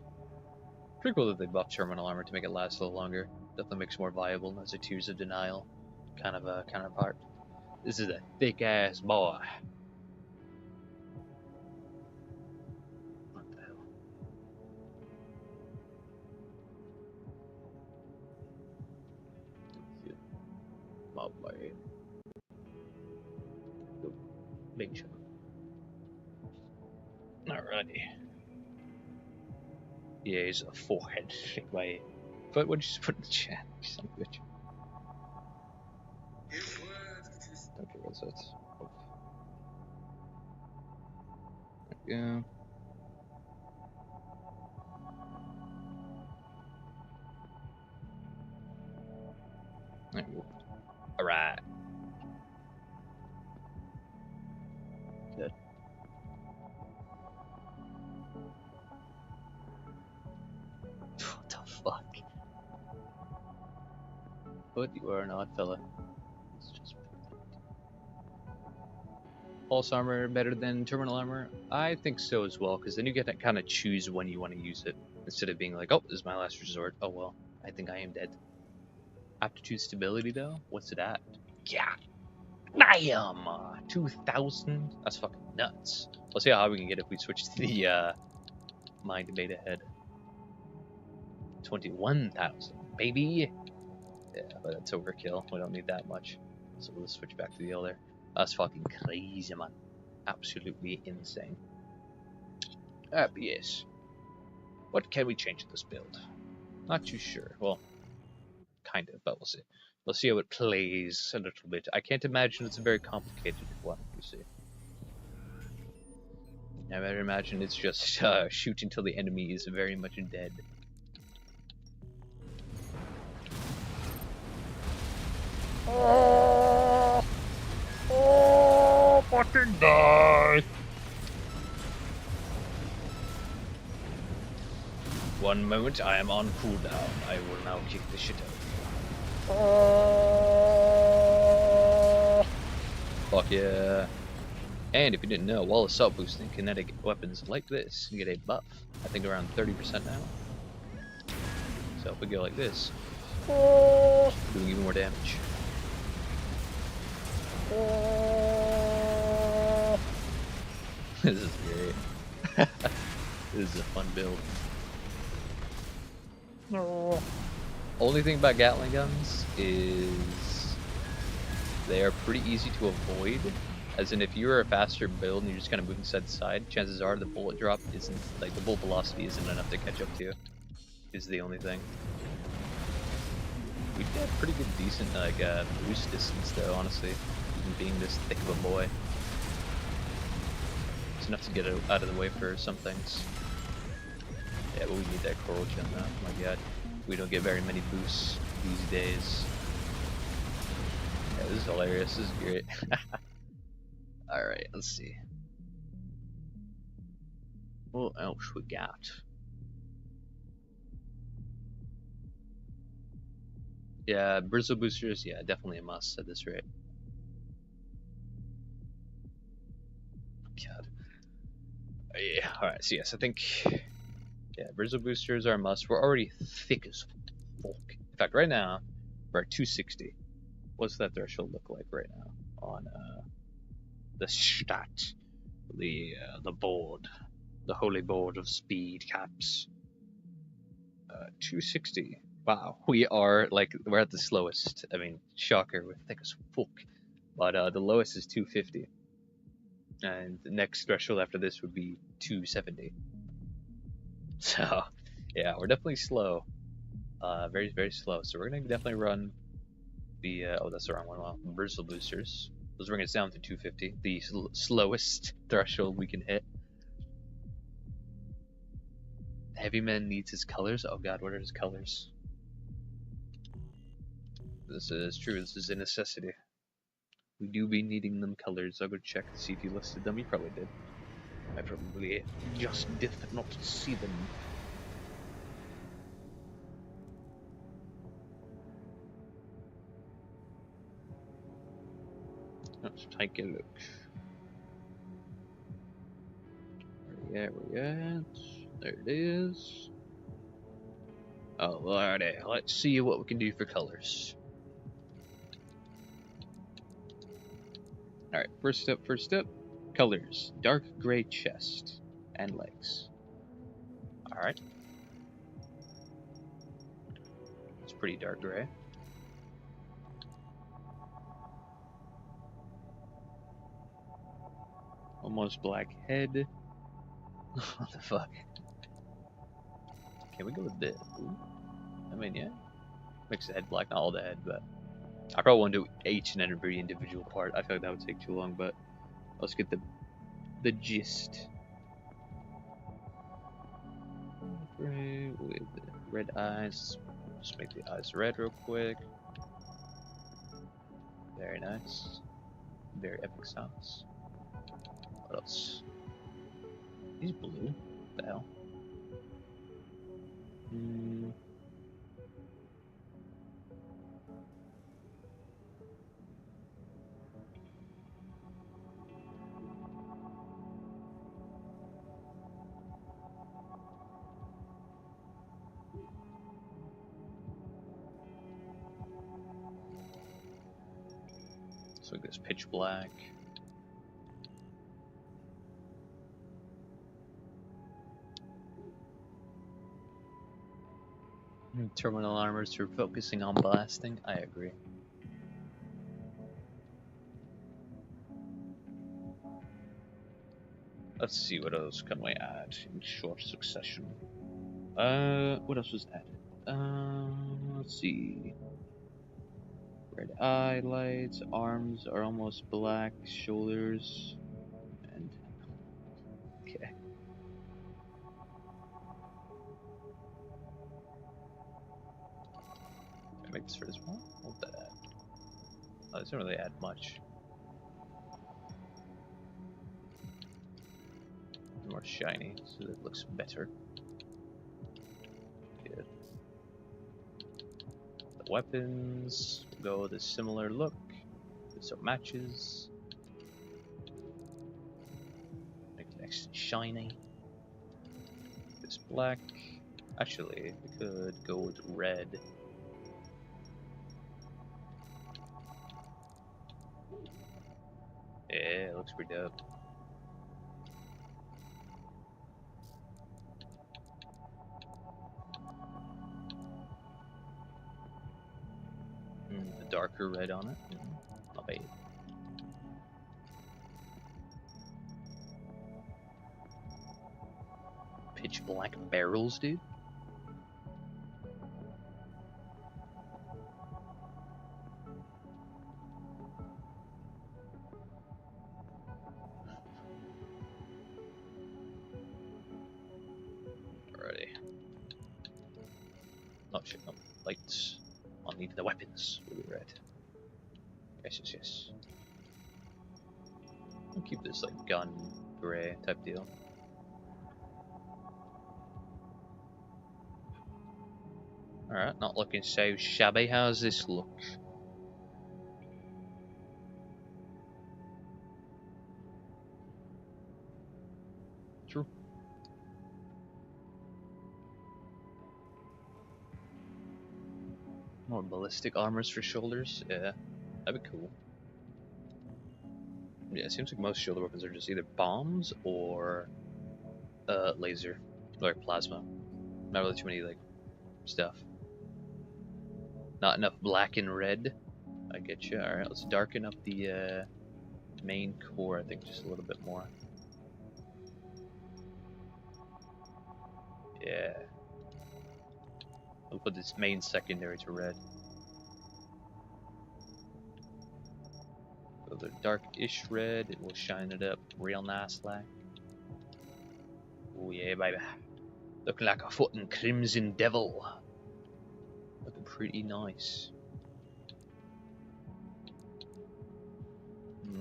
Pretty cool that they buffed terminal armor to make it last a little longer. Definitely makes it more viable as a Tears of Denial kind of a counterpart. This is a thick ass boy. What the hell? My boy. Big shot. Alrighty. Yeah, he's a forehead thick boy. But what'd you just put in the chat? You son of a bitch. Okay, what's that? Oh. There we go. There we go. Alright. Good. What the fuck? But you are an odd fella. It's just pulse armor better than terminal armor? I think so as well, because then you get to kind of choose when you want to use it instead of being like, oh, this is my last resort. Oh well, I think I am dead. Aptitude stability though, what's it at? Yeah, bam, 2,000. That's fucking nuts. Let's see how high we can get if we switch to the mind beta head. 21,000, baby. Yeah, but that's overkill. We don't need that much. So we'll switch back to the other. That's fucking crazy, man. Absolutely insane. But yes. What can we change in this build? Not too sure. Well, kind of, but we'll see. We'll see how it plays a little bit. I can't imagine it's a very complicated one, you see. I better imagine it's just shoot until the enemy is very much dead. Oh, fucking die! One moment, I am on cooldown. I will now kick the shit out of you. Oh, fuck yeah. And if you didn't know, while assault boosting kinetic weapons like this, you get a buff. I think around 30% now. So if we go like this, doing even more damage. This is great. This is a fun build. Only thing about Gatling guns is they are pretty easy to avoid. As in, if you're a faster build and you're just kind of moving side to side, chances are the bullet drop isn't, like, the bullet velocity isn't enough to catch up to you. Is the only thing. We've got pretty good, decent, like, boost distance, though, honestly. Even being this thick of a boy. It's enough to get out of the way for some things. Yeah, but we need that coral gem now. Oh my god. We don't get very many boosts these days. Yeah, this is hilarious. This is great. Alright, let's see. What else we got? Yeah, bristle boosters, yeah, definitely a must at this rate. God. Yeah, alright, so yes, I think, yeah, bristle boosters are a must. We're already thick as fuck. In fact, right now, we're at 260. What's that threshold look like right now on the stat, the board, the holy board of speed caps? 260. Wow, we are like we're at the slowest. I mean, shocker, we're thick as fuck. But the lowest is 250, and the next threshold after this would be 270. So, yeah, we're definitely slow. Very, very slow. So we're gonna definitely run the oh, that's the wrong one. Well, bristle boosters. Those bring us down to 250, the slowest threshold we can hit. Heavy man needs his colors. Oh god, what are his colors? This is true. This is a necessity. We do be needing them colors. I'll go check to see if you listed them. You probably did. I probably just did not see them. take a look. Where we at? There it is. Alrighty, let's see what we can do for colors. Alright, first up. Colors. Dark gray chest and legs. Alright. It's pretty dark gray. Almost black head. What the fuck? Can we go with this? Ooh. I mean, yeah. Mix the head black, not all the head, but I probably won't do each and every individual part. I feel like that would take too long, but let's get the gist. Gray with red eyes. Just make the eyes red real quick. Very nice. Very epic sauce. What else? He's blue. What the hell? So it goes pitch black. Terminal armors for focusing on blasting. I agree. Let's see what else can we add in short succession. What else was added? Let's see. Red highlights, arms are almost black, shoulders, and okay. Can I make this for this one? What did that add? Oh, it doesn't really add much. More shiny, so it looks better. Good. The weapons go with a similar look, so it matches. Make it extra shiny. This black. Actually, we could go with red. Yeah, it looks pretty dope. The darker red on it. Not bad. Pitch black barrels, dude. Alrighty. Oh shit, no. Lights. I'll need the weapons. Will be red. Yes. I'll keep this like gun gray type deal. Alright, not looking so shabby. How's this look? True. More ballistic armors for shoulders? Yeah, that'd be cool. Yeah, it seems like most shoulder weapons are just either bombs or laser or plasma. Not really too many like stuff. Not enough black and red. I get you. Alright, let's darken up the main core, I think, just a little bit more. Yeah. We'll put this main secondary to red. Go the dark-ish red, it will shine it up real nice like. Oh yeah, baby. Looking like a fucking crimson devil. Looking pretty nice.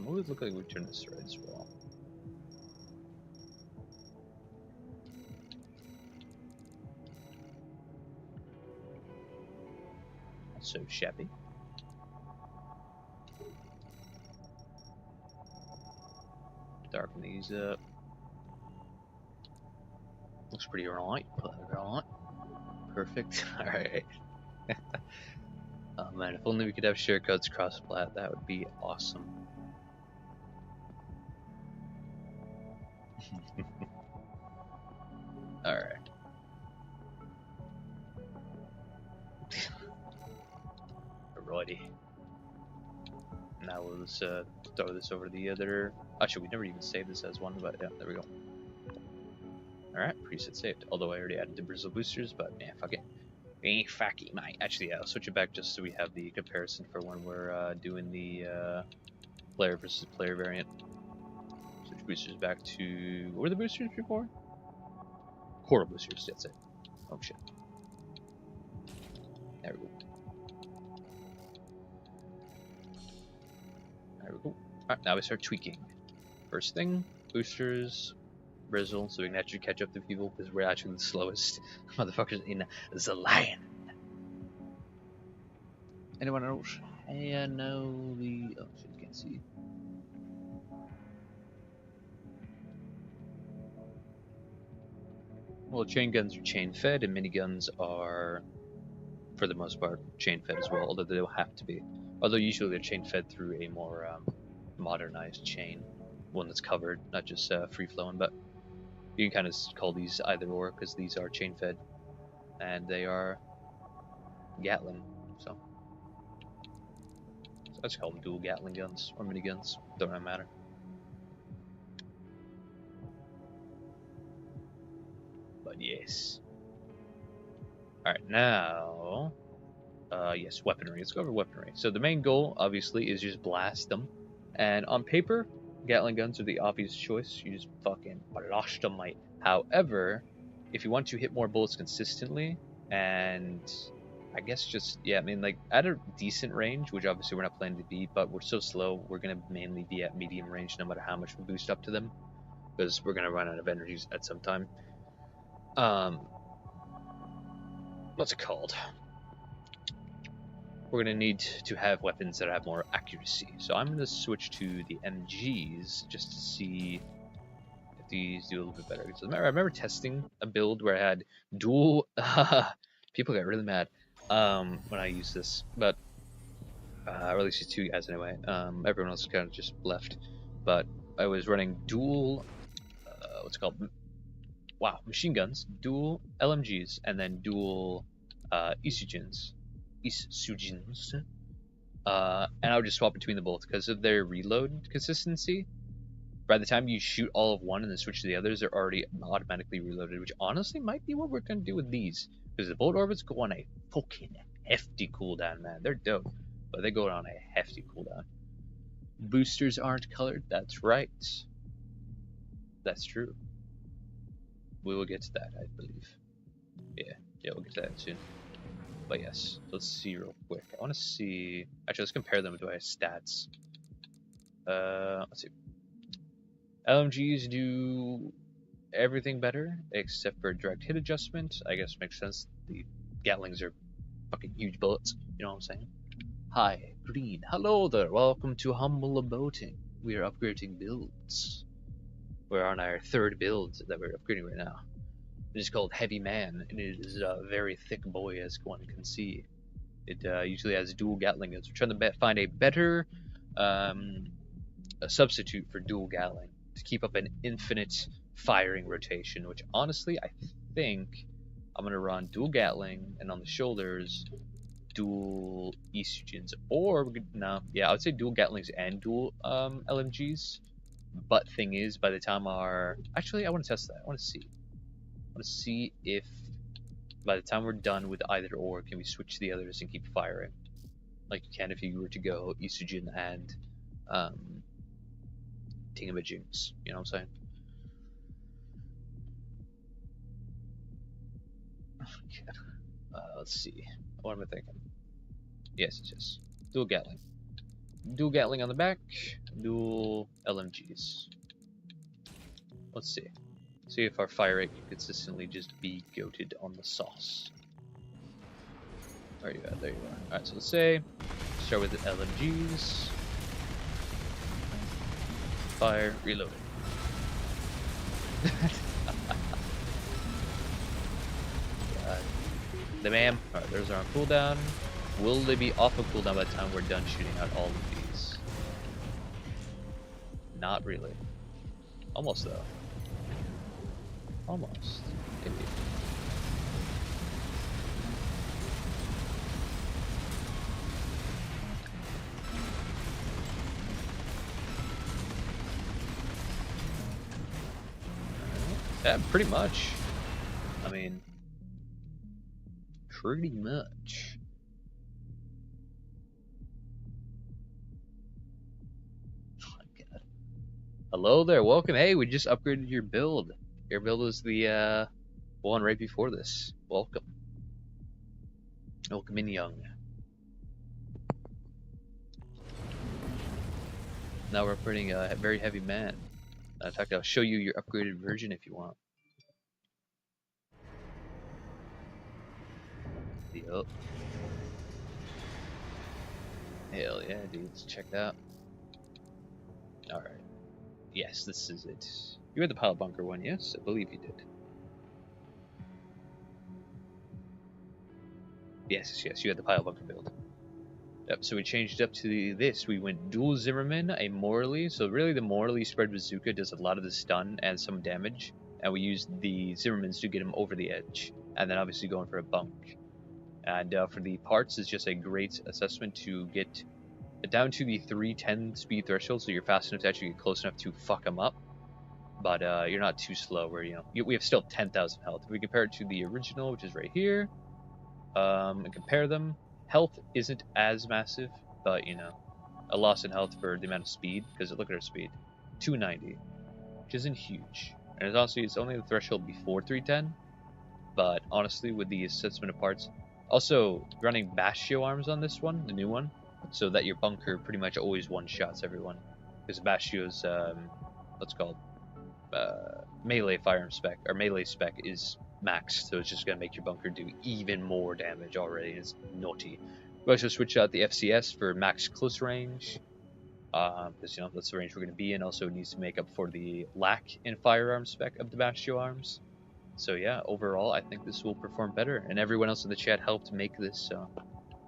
What would it look like if we turn this red as well? Not so shabby. these up. Looks pretty right. Put that right. Perfect. Alright. Oh man, if only we could have shortcuts cross-plat, that would be awesome. Alright. Alrighty. Now we'll just throw this over to the other... Actually, we never even saved this as one, but yeah, there we go. Alright, preset saved. Although I already added the bristle boosters, but yeah, fuck it. Fuck it, mate. Actually, yeah, I'll switch it back just so we have the comparison for when we're doing the player versus player variant. Switch boosters back to... What were the boosters before? Quarter boosters, that's it. Oh shit. There we go. There we go. Alright, now we start tweaking. First thing, boosters, bristle, so we can actually catch up to people because we're actually the slowest motherfuckers in the land. Anyone else? Hey, no, the... Oh shit, can't see. Well, chain guns are chain fed, and miniguns are, for the most part, chain fed as well, although they don't have to be. Although usually they're chain fed through a more modernized chain, one that's covered, not just free flowing. But you can kind of call these either or because these are chain fed, and they are Gatling. So let's call them dual Gatling guns or miniguns. Don't really matter. But yes. Alright, now... yes, weaponry. Let's go over weaponry. So the main goal, obviously, is just blast them. And on paper, Gatling guns are the obvious choice. You just fucking blast them, mate. However, if you want to hit more bullets consistently, and I guess just, yeah, I mean, like, at a decent range, which obviously we're not planning to be, but we're so slow, we're going to mainly be at medium range no matter how much we boost up to them, because we're going to run out of energies at some time. What's it called? We're going to need to have weapons that have more accuracy. So I'm going to switch to the MGs just to see if these do a little bit better. So I remember testing a build where I had dual... people got really mad when I used this, but or at least these two guys anyway. Everyone else kind of just left. But I was running dual... what's it called? Wow, machine guns, dual LMGs, and then dual Isujins. And I would just swap between the both because of their reload consistency. By the time you shoot all of one and then switch to the others, they're already automatically reloaded, which honestly might be what we're going to do with these. Because the bolt orbits go on a fucking hefty cooldown, man. They're dope, but they go on a hefty cooldown. Boosters aren't colored, that's right. That's true. We will get to that, I believe. Yeah, we'll get to that soon. But yes, let's see real quick. I want to see... Actually, let's compare them to our stats. Let's see. LMGs do everything better, except for direct hit adjustment. I guess makes sense. The Gatlings are fucking huge bullets. You know what I'm saying? Hi, Green. Hello there. Welcome to Humble Aboating. We are upgrading builds. We're on our third build that we're upgrading right now. It is called Heavy Man, and it is a very thick boy, as one can see. It usually has dual Gatling guns. We're trying to find a better a substitute for dual Gatling to keep up an infinite firing rotation, which honestly, I think I'm going to run dual Gatling, and on the shoulders, dual Estrogens. Or, no, yeah, I would say dual Gatlings and dual LMGs. But thing is, by the time our... Actually, I want to test that. I want to see. I want to see if by the time we're done with either or, can we switch to the others and keep firing like you can if you were to go Estrogen and Tingamajings. You know what I'm saying? Let's see. What am I thinking? Yes. Dual Gatling. Dual Gatling on the back. Dual LMGs. Let's see. See if our fire rate can consistently just be goated on the sauce. There you are. Alright, so let's say, start with the LMGs. Fire, reloading. The ma'am. Alright, those are on cooldown. Will they be off of cooldown by the time we're done shooting out all of these? Not really. Almost though. Almost. Maybe. Yeah, pretty much. I mean, pretty much. Oh my God. Hello there, welcome. Hey, we just upgraded your build. Your build was the one right before this. Welcome. Welcome in, young. Now we're putting a very heavy man. In fact, I'll show you your upgraded version if you want. Yup. Hell yeah, dudes. Check that out. Alright. Yes, this is it. You had the pile bunker one, yes? I believe you did. Yes, you had the pile bunker build. Yep, so we changed it up to this. We went dual Zimmerman, a Morley. So really the Morley spread bazooka does a lot of the stun and some damage. And we used the Zimmermans to get him over the edge. And then obviously going for a bunk. And for the parts, it's just a great assessment to get down to the 310 speed threshold, so you're fast enough to actually get close enough to fuck them up. But you're not too slow where, we have still 10,000 health. If we compare it to the original, which is right here, and compare them, health isn't as massive, but, a loss in health for the amount of speed, because look at our speed. 290, which isn't huge. And it's only the threshold before 310, but honestly, with the assessment of parts, also running Bastio arms on this one, the new one, so that your bunker pretty much always one-shots everyone. Because Bastio's, what's called, melee firearm spec, or melee spec is maxed, so it's just going to make your bunker do even more damage already. It's naughty. We also switch out the FCS for max close range, because, that's the range we're going to be in. Also, it needs to make up for the lack in firearm spec of the Bastio arms. So yeah, overall, I think this will perform better, and everyone else in the chat helped make this, so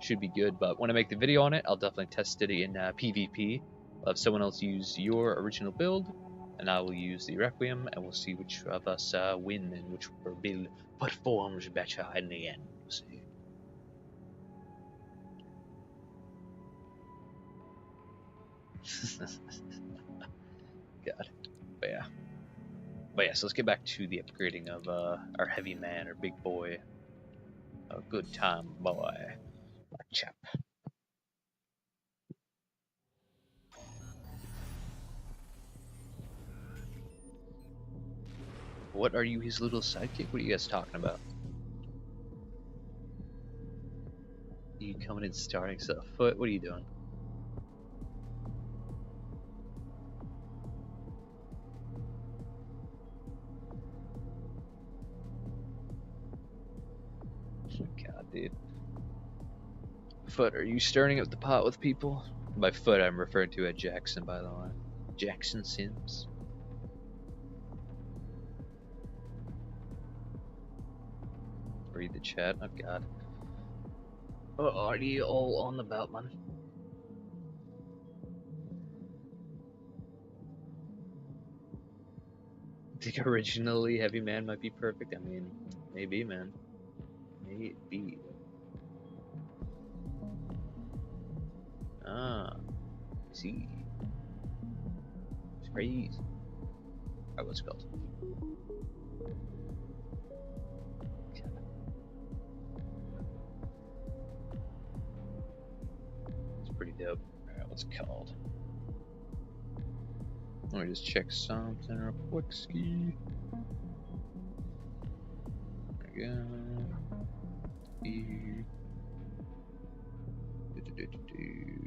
should be good. But when I make the video on it, I'll definitely test it in PvP. I'll have someone else use your original build, and I will use the Requiem, and we'll see which of us win and which build performs better in the end. We'll see. God, but yeah. So let's get back to the upgrading of our heavy man, our big boy. A good time boy. My chap. What are you, his little sidekick? What are you guys talking about? You coming in starting stuff? What are you doing? God, dude. Foot, are you stirring up the pot with people? By foot, I'm referring to Jackson, by the way. Jackson Sims. Read the chat. Oh, God. What are you all on about, man? I think originally Heavy Man might be perfect. I mean, maybe, man. Maybe. Ah. See. It's crazy. Alright, what's it called? It's pretty dope. Alright, what's it called? Let me just check something real quick. Ski. There we go. E. There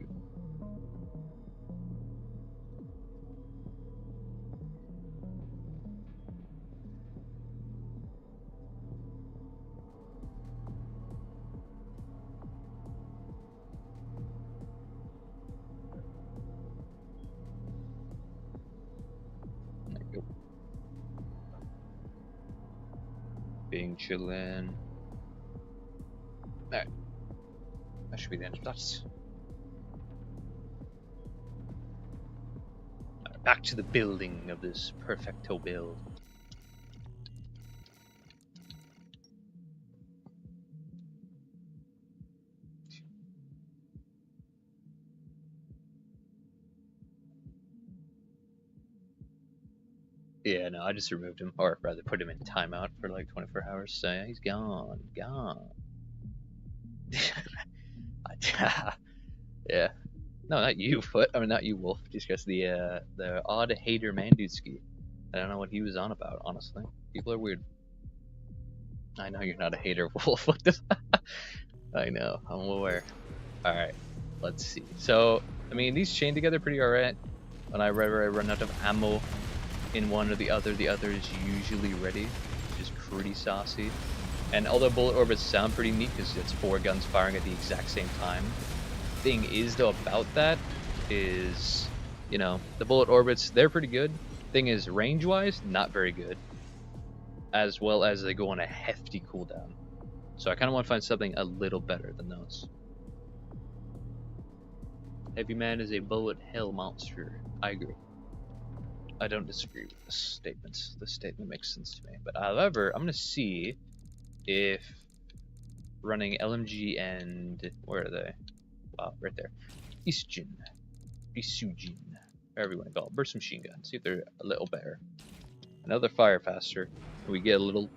we go. Being chillin'. Alright. That should be the end of that. Alright, back to the building of this perfecto build. Yeah, no, I just removed him, or rather put him in timeout for like 24 hours, so yeah, he's gone. Yeah. No, not you, Foot. I mean, not you, Wolf. Just the odd hater Manduski. I don't know what he was on about, honestly. People are weird. I know you're not a hater, Wolf. What the? I know. I'm aware. All right. Let's see. So, I mean, these chain together pretty alright. Whenever I run out of ammo in one or the other is usually ready, which is pretty saucy. And although bullet orbits sound pretty neat because it's 4 guns firing at the exact same time, thing is though about that is, you know, the bullet orbits, they're pretty good. Thing is, range wise, not very good, as well as they go on a hefty cooldown. So I kind of want to find something a little better than those. Heavy Man is a bullet hell monster. I agree. I don't disagree with this statement. This statement makes sense to me. But however, I'm gonna see if running LMG and where are they? Wow, right there. Isujin, whatever you want to call it. Burst machine gun. See if they're a little better. Another fire faster. We get a little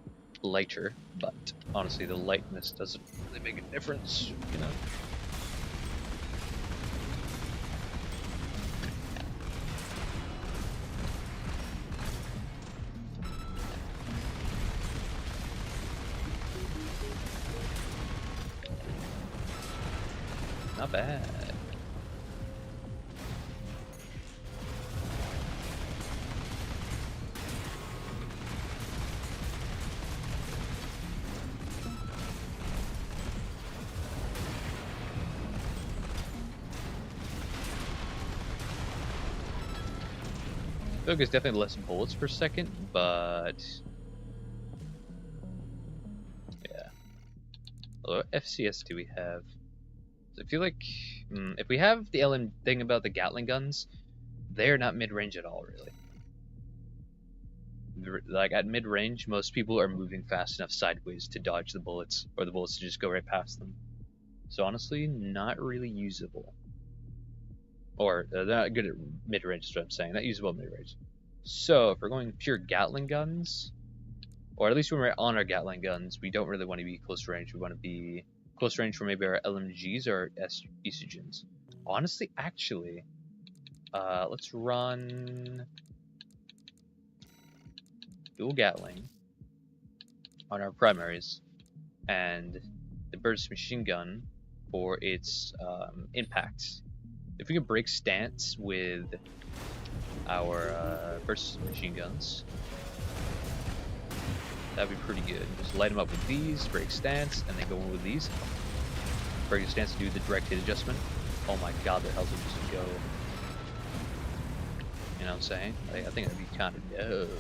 lighter, but honestly, the lightness doesn't really make a difference, you know. Not bad. I feel like it's definitely less bullets per second, but yeah. Although FCS do we have? I feel like if we have the LM thing about the Gatling guns, they're not mid-range at all, really. Like at mid-range, most people are moving fast enough sideways to dodge the bullets, or the bullets to just go right past them. So honestly, not really usable. Or they're not good at mid-range is what I'm saying. Not usable at mid-range. So if we're going pure Gatling guns, or at least when we're on our Gatling guns, we don't really want to be close range. We want to be close range for maybe our LMGs or Estrogens. Honestly, actually, let's run dual Gatling on our primaries and the burst machine gun for its impacts. If we can break stance with our burst machine guns, that'd be pretty good. Just light them up with these, break stance, and then go in with these. Break the stance to do the direct hit adjustment. Oh my god, their health would just go. You know what I'm saying? I think that'd be kind of dope.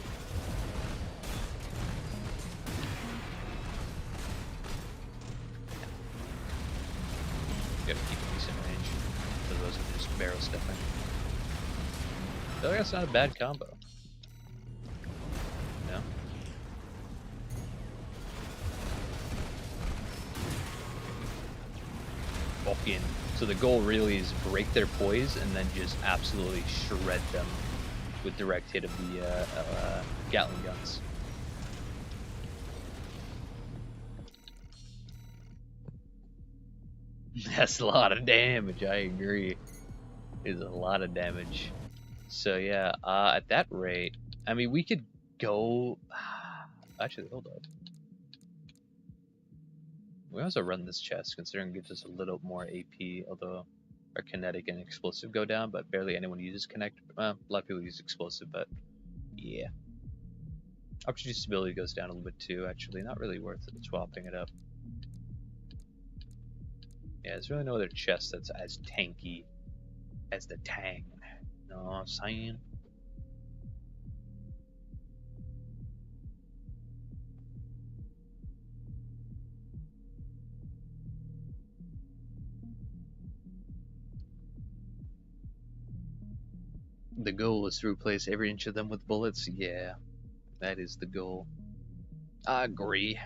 Gotta keep a decent range. Otherwise, I'm just barrel stepping. I feel like that's not a bad combo. No? Fucking. So the goal really is break their poise and then just absolutely shred them with direct hit of the Gatling guns. That's a lot of damage, I agree. It's a lot of damage. So yeah, at that rate, I mean, we could go... Actually, hold up. We also run this chest, considering it gives us a little more AP, although our kinetic and explosive go down, but barely anyone uses connect. Well, a lot of people use explosive, but yeah. Opportunity stability goes down a little bit too, actually. Not really worth it swapping it up. Yeah, there's really no other chest that's as tanky as the Tang. You know what I'm saying? The goal is to replace every inch of them with bullets. Yeah, that is the goal. I agree.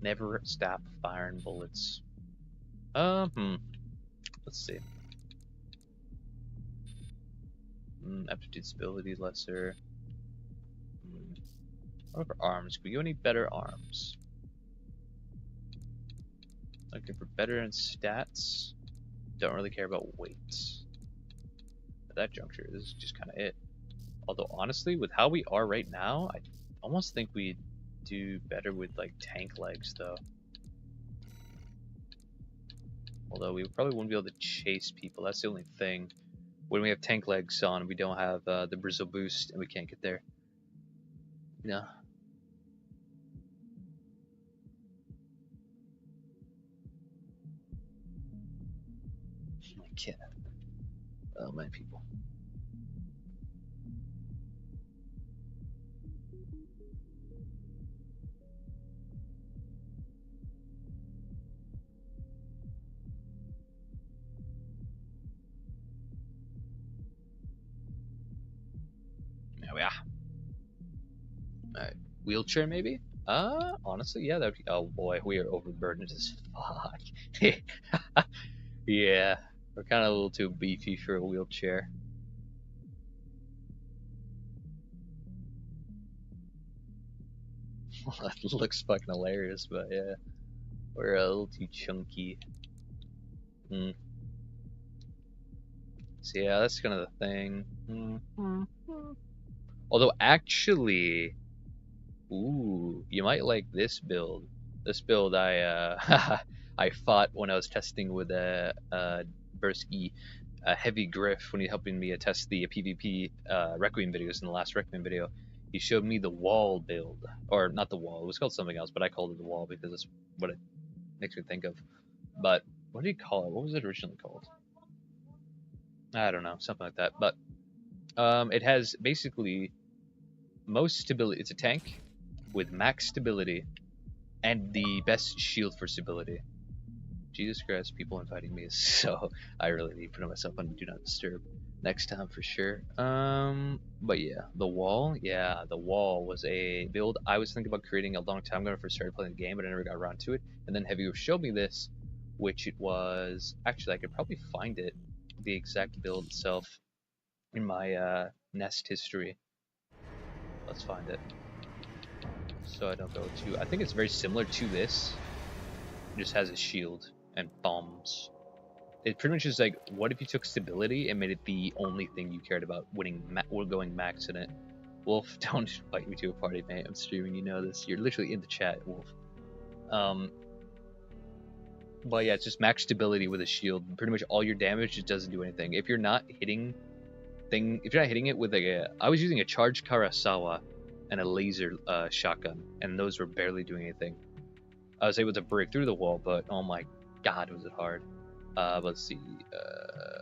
Never stop firing bullets. Let's see. Aptitude, stability, lesser. What for arms? Can we go any better arms? Looking for better in stats. Don't really care about weights. At that juncture, this is just kind of it. Although honestly, with how we are right now, I almost think we do better with like tank legs though. Although we probably wouldn't be able to chase people. That's the only thing. When we have tank legs on, we don't have the Brazil boost, and we can't get there. No. I can't. Oh, my people. There we are. Alright. Wheelchair, maybe? Honestly, yeah, that would be. Oh boy, we are overburdened as fuck. Yeah, we're kind of a little too beefy for a wheelchair. That looks fucking hilarious, but yeah, we're a little too chunky. So yeah, that's kind of the thing. Although actually, ooh, you might like this build. This build I I fought when I was testing with Bursky, Heavy Griff, when he helping me test the PvP Requiem videos in the last Requiem video. He showed me the wall build, or not the wall. It was called something else, but I called it the wall because that's what it makes me think of. But what did he call it? What was it originally called? I don't know, something like that. But it has basically most stability. It's a tank with max stability and the best shield for stability. Jesus Christ, people inviting me, so I really need to put myself on Do Not Disturb next time for sure. But yeah, the wall was a build I was thinking about creating a long time ago when I first started playing the game, but I never got around to it. And then Heavy showed me this, which it was actually I could probably find it, the exact build itself, in my Nest history. Let's find it. So I don't go too. I think it's very similar to this. It just has a shield and bombs. It pretty much is like, what if you took stability and made it the only thing you cared about, or going max in it? Wolf, don't invite me to a party, mate. I'm streaming, you know this. You're literally in the chat, Wolf. But yeah, it's just max stability with a shield. Pretty much all your damage just doesn't do anything. If you're not hitting it with I was using a charged Karasawa and a laser shotgun, and those were barely doing anything. I was able to break through the wall, but oh my god, was it hard. Let's see,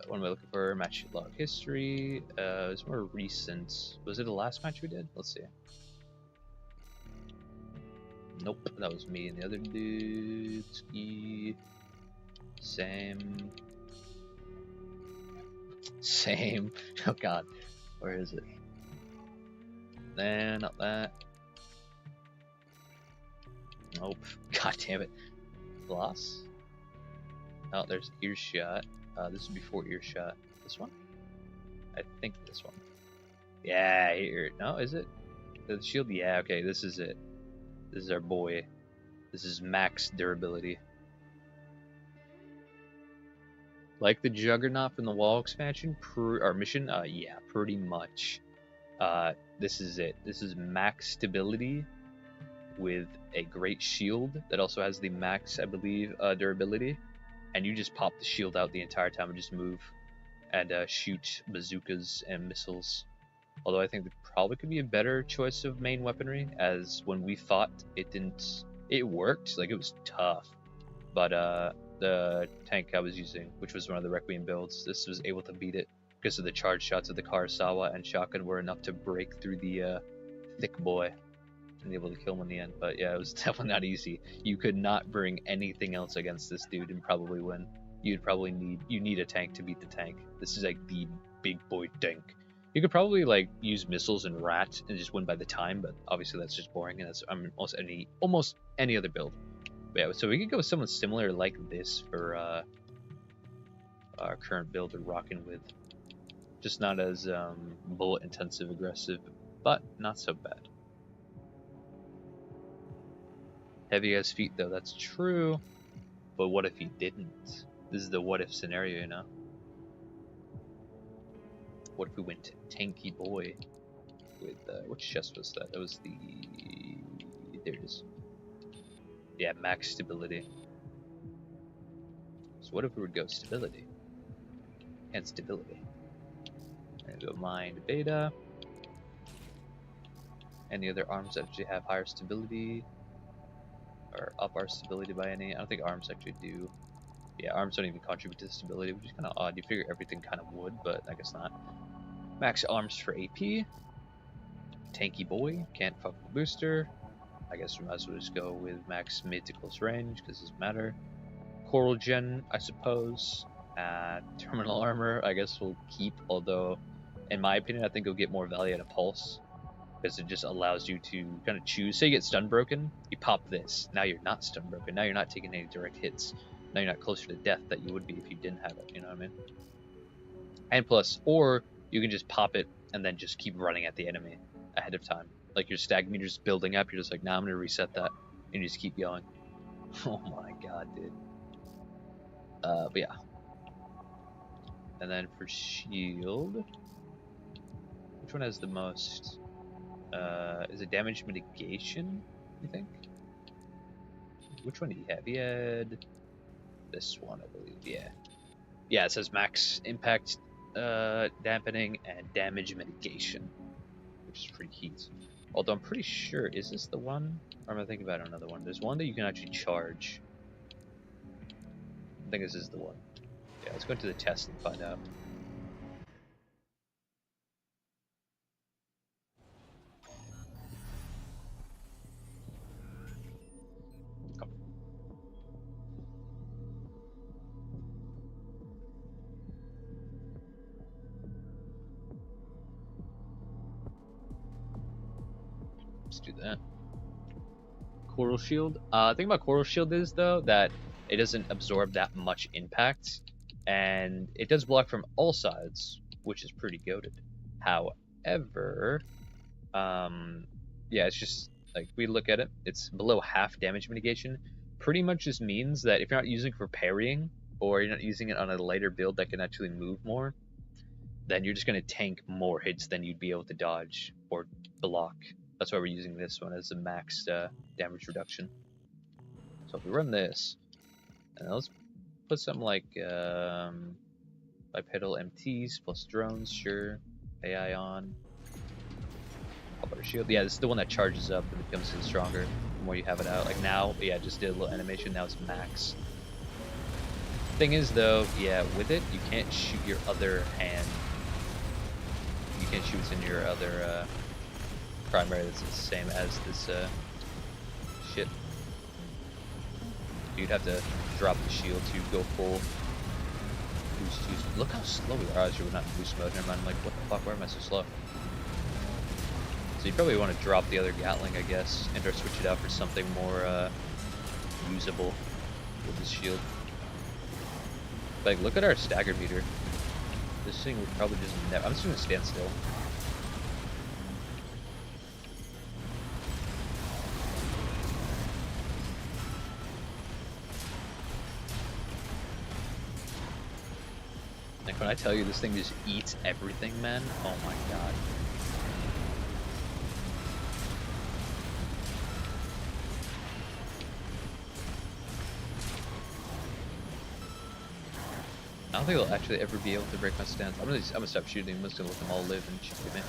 what am I looking for? Match log history. It's more recent. Was it the last match we did? Let's see. Nope, that was me and the other dude. Same. Oh god, where is it? Nah, not that. Nope. God damn it. Gloss? Oh, there's Earshot. This is before Earshot. This one? I think this one. Yeah, here. No, is it? The shield? Yeah, okay, this is it. This is our boy. This is max durability. Like the Juggernaut from the Wall expansion, or mission? Yeah, pretty much. This is it. This is max stability with a great shield that also has the max, I believe, durability. And you just pop the shield out the entire time and just move and shoot bazookas and missiles. Although I think there probably could be a better choice of main weaponry, as when we fought, it worked, like it was tough. But the tank I was using, which was one of the Requiem builds, this was able to beat it because of the charge shots of the Karasawa and shotgun were enough to break through the thick boy and able to kill him in the end. But yeah, it was definitely not easy. You could not bring anything else against this dude and probably win. You need a tank to beat the tank. This is like the big boy tank. You could probably like use missiles and rat and just win by the time, but obviously that's just boring, and that's almost any other build. But yeah, so we could go with someone similar like this for our current build we're rocking with. Just not as bullet intensive, aggressive, but not so bad. Heavy as feet though, that's true. But what if he didn't? This is the what if scenario, you know? What if we went tanky boy with which chest was that? That was the there it is. Yeah, max stability. So what if we would go stability and stability? And go mind beta. Any other arms that actually have higher stability or up our stability by any? I don't think arms actually do. Yeah, arms don't even contribute to the stability, which is kind of odd. You figure everything kind of would, but I guess not. Max arms for AP. Tanky boy, can't fuck with the booster. I guess we might as well just go with max mid to close range, because it doesn't matter. Coral gen, I suppose. Terminal armor, I guess we'll keep, although, in my opinion, I think you'll get more value out of pulse, because it just allows you to kind of choose. Say you get stun broken, you pop this. Now you're not stun broken. Now you're not taking any direct hits. Now you're not closer to death that you would be if you didn't have it, you know what I mean? And plus, or you can just pop it and then just keep running at the enemy ahead of time. Like your stag meter's building up, you're just like, nah, I'm gonna reset that, and you just keep going. Oh my god, dude. But yeah. And then for shield, which one has the most? Is it damage mitigation, you think? Which one do you have? You had this one, I believe. Yeah. Yeah, it says max impact dampening and damage mitigation, which is pretty heat. Although I'm pretty sure, is this the one? Or am I thinking about another one? There's one that you can actually charge. I think this is the one. Yeah, let's go into the test and find out. Let's do that. Coral Shield. The thing about Coral Shield is, though, that it doesn't absorb that much impact, and it does block from all sides, which is pretty goated. However, yeah, it's just, like, we look at it, it's below half damage mitigation. Pretty much just means that if you're not using it for parrying, or you're not using it on a lighter build that can actually move more, then you're just going to tank more hits than you'd be able to dodge or block. That's why we're using this one as a max damage reduction. So if we run this, and let's put something like bipedal MTs plus drones, sure. AI on. How about a shield? Yeah, this is the one that charges up and becomes stronger the more you have it out. Like now, yeah, just did a little animation, now it's max. Thing is though, yeah, with it, you can't shoot your other hand. You can't shoot what's in your other primary that's the same as this shit. You'd have to drop the shield to go full boost. Look how slow we are. We're not in boost mode. Never mind. I'm like, what the fuck? Why am I so slow? So you probably want to drop the other Gatling, I guess, and or switch it out for something more usable with this shield. Like, look at our stagger meter. This thing would probably just never. I'm just gonna stand still. Like, when I tell you this thing just eats everything, man, oh my god. I don't think they'll actually ever be able to break my stance. I'm gonna stop shooting. I'm just gonna let them all live and shoot me.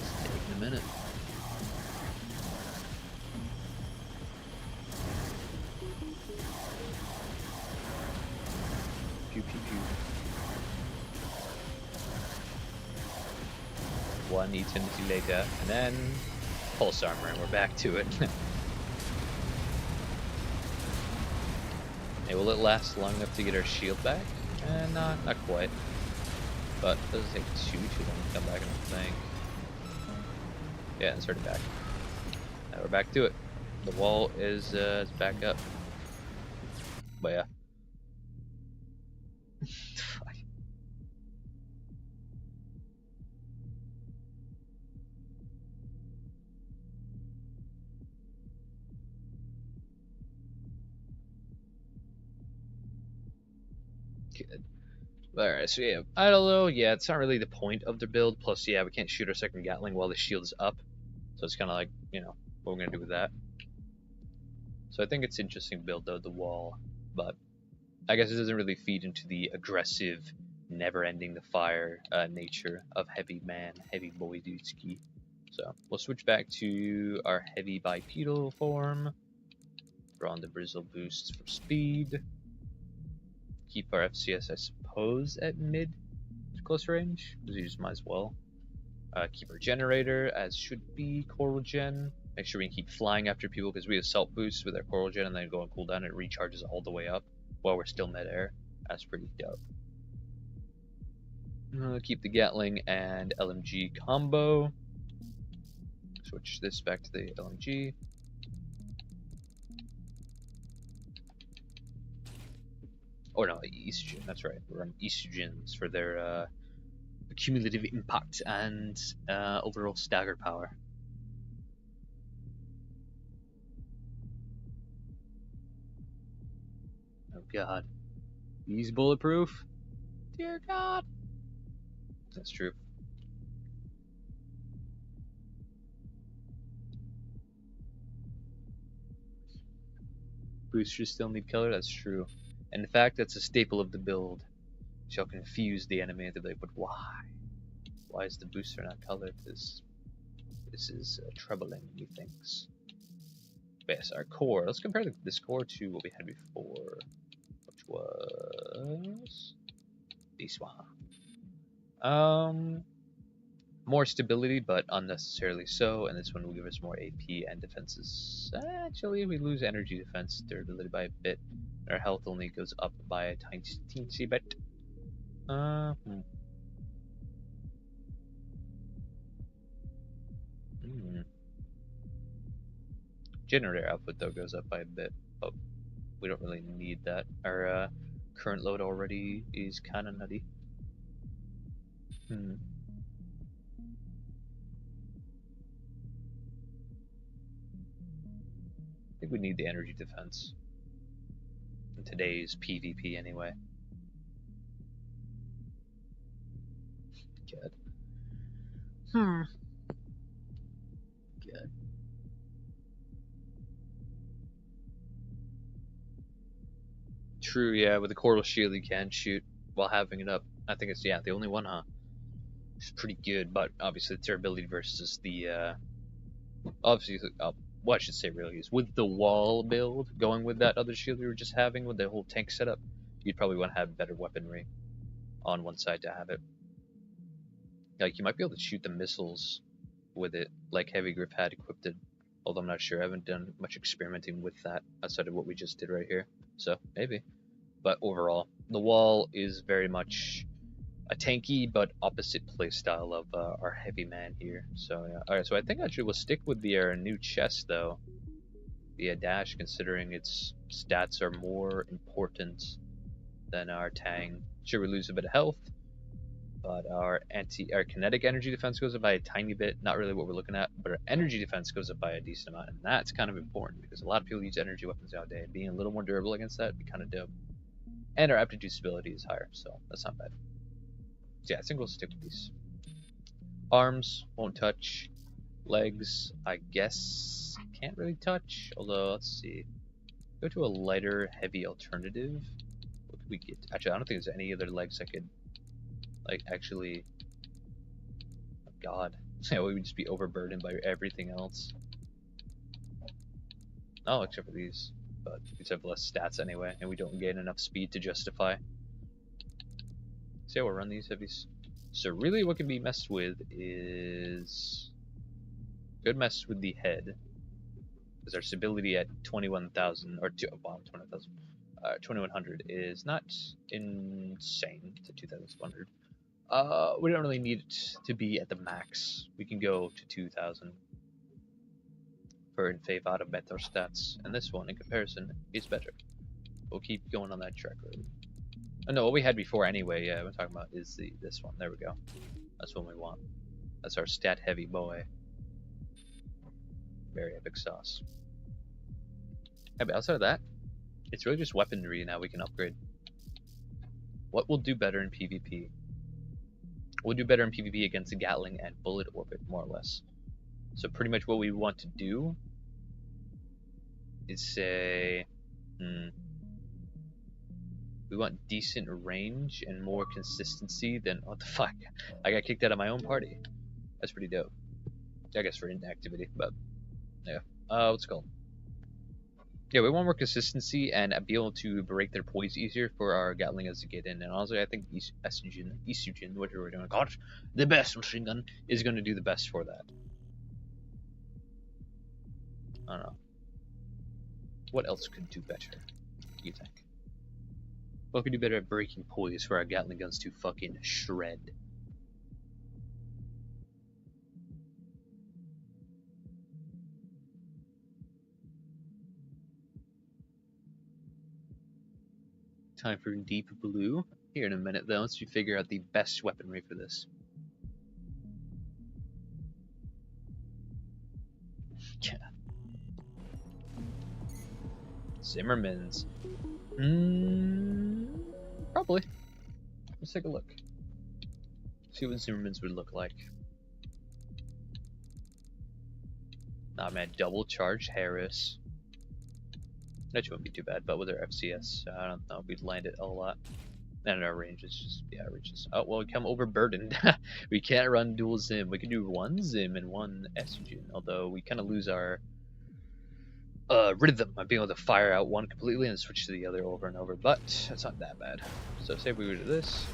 It's taking a minute. Pew pew pew. One eternity later, and then pulse armor, and we're back to it. Hey, will it last long enough to get our shield back? Not quite. But it doesn't take too long to come back, I don't think. Yeah, it's already back. Now we're back to it. The wall is back up. But yeah. Good. Alright, so yeah, I don't know. Yeah, it's not really the point of the build. Plus, yeah, we can't shoot our second Gatling while the shield is up. So it's kind of like, what we're going to do with that. So I think it's interesting build, though, the wall. But I guess it doesn't really feed into the aggressive, never-ending the fire nature of Heavy Man, Heavy Boy Dudesky. So we'll switch back to our Heavy Bipedal form. Throw on the Bristle boosts for speed. Keep our FCS, I suppose, at mid to close range, because you just might as well. Keep our generator as should be Coral Gen. Make sure we can keep flying after people because we assault boosts with our Coral Gen and then go on cooldown and it recharges all the way up while we're still mid-air. That's pretty dope. Keep the Gatling and LMG combo. Switch this back to the LMG. Or no, Estrogen, that's right. We're on Estrogens for their cumulative impact and overall stagger power. Oh god. He's bulletproof? Dear god. That's true. Boosters still need color? That's true. And in fact, that's a staple of the build. Shall confuse the enemy and they'll be like, but why? Why is the booster not colored? This is troubling, methinks. But yes, our core. Let's compare this core to what we had before, which was this one. More stability, but unnecessarily so, and this one will give us more AP and defenses. Actually, we lose energy defense durability by a bit. Our health only goes up by a teensy bit. Generator output though goes up by a bit, but we don't really need that. Our current load already is kind of nutty. I think we need the energy defense in today's PvP anyway. Good. Good. True, yeah, with the Coral Shield you can shoot while having it up. I think it's, yeah, the only one, huh? It's pretty good, but obviously the durability versus the, obviously, what I should say really is with the wall build, going with that other shield we were just having with the whole tank setup, you'd probably want to have better weaponry on one side to have it. Like, you might be able to shoot the missiles with it, like Heavy Grip had equipped it, although I'm not sure. I haven't done much experimenting with that outside of what we just did right here, so maybe. But overall, the wall is very much a tanky but opposite playstyle of our Heavy Man here. So yeah. Alright, so I think actually we'll stick with the new chest though, the dash, considering its stats are more important than our Tang. Sure, we lose a bit of health, but our kinetic energy defense goes up by a tiny bit. Not really what we're looking at, but our energy defense goes up by a decent amount, and that's kind of important because a lot of people use energy weapons nowadays. Being a little more durable against that would be kind of dope. And our aptitude stability is higher, so that's not bad. So yeah, I think we'll stick with these. Arms won't touch. Legs, I guess, can't really touch. Although, let's see. Go to a lighter, heavy alternative. What could we get? Actually, I don't think there's any other legs I could, like, actually. Oh god. Yeah, we would just be overburdened by everything else. Oh, except for these. But these have less stats anyway, and we don't gain enough speed to justify. So yeah, we'll run these heavies. So really what can be messed with is... Good mess with the head. Because our stability at 21,000, or 20,000. 2100 is not insane to 2100. We don't really need it to be at the max. We can go to 2000 for in favor of better stats, and this one in comparison is better. We'll keep going on that track road. Oh, no, what we had before anyway, yeah, we're talking about is this one. There we go. That's what we want. That's our stat heavy boy. Very epic sauce. Yeah, but outside of that, it's really just weaponry now we can upgrade. What will do better in PvP? We'll do better in PvP against Gatling and Bullet Orbit, more or less. So pretty much what we want to do is say, we want decent range and more consistency than, what the fuck? I got kicked out of my own party. That's pretty dope. I guess for inactivity, but yeah. What's it called? Yeah, we want more consistency and be able to break their poise easier for our Gatling to get in. And honestly, I think Estrogen, whatever we're doing, God, the best machine gun is going to do the best for that. I don't know. What else could do better, do you think? What could do better at breaking poise for our Gatling guns to fucking shred? Time for deep blue. Here in a minute though, once we figure out the best weaponry for this. Yeah. Zimmerman's. Probably. Let's take a look. See what Zimmerman's would look like. Nah, man, double charge Harris. That wouldn't be too bad, but with our FCS, I don't know, we'd land it a lot. And our range is just, yeah, ranges. Oh, well, we come overburdened. We can't run dual Zim. We can do one Zim and one estrogen, although we kind of lose our rhythm of being able to fire out one completely and switch to the other over and over, but that's not that bad. So say if we were to do this.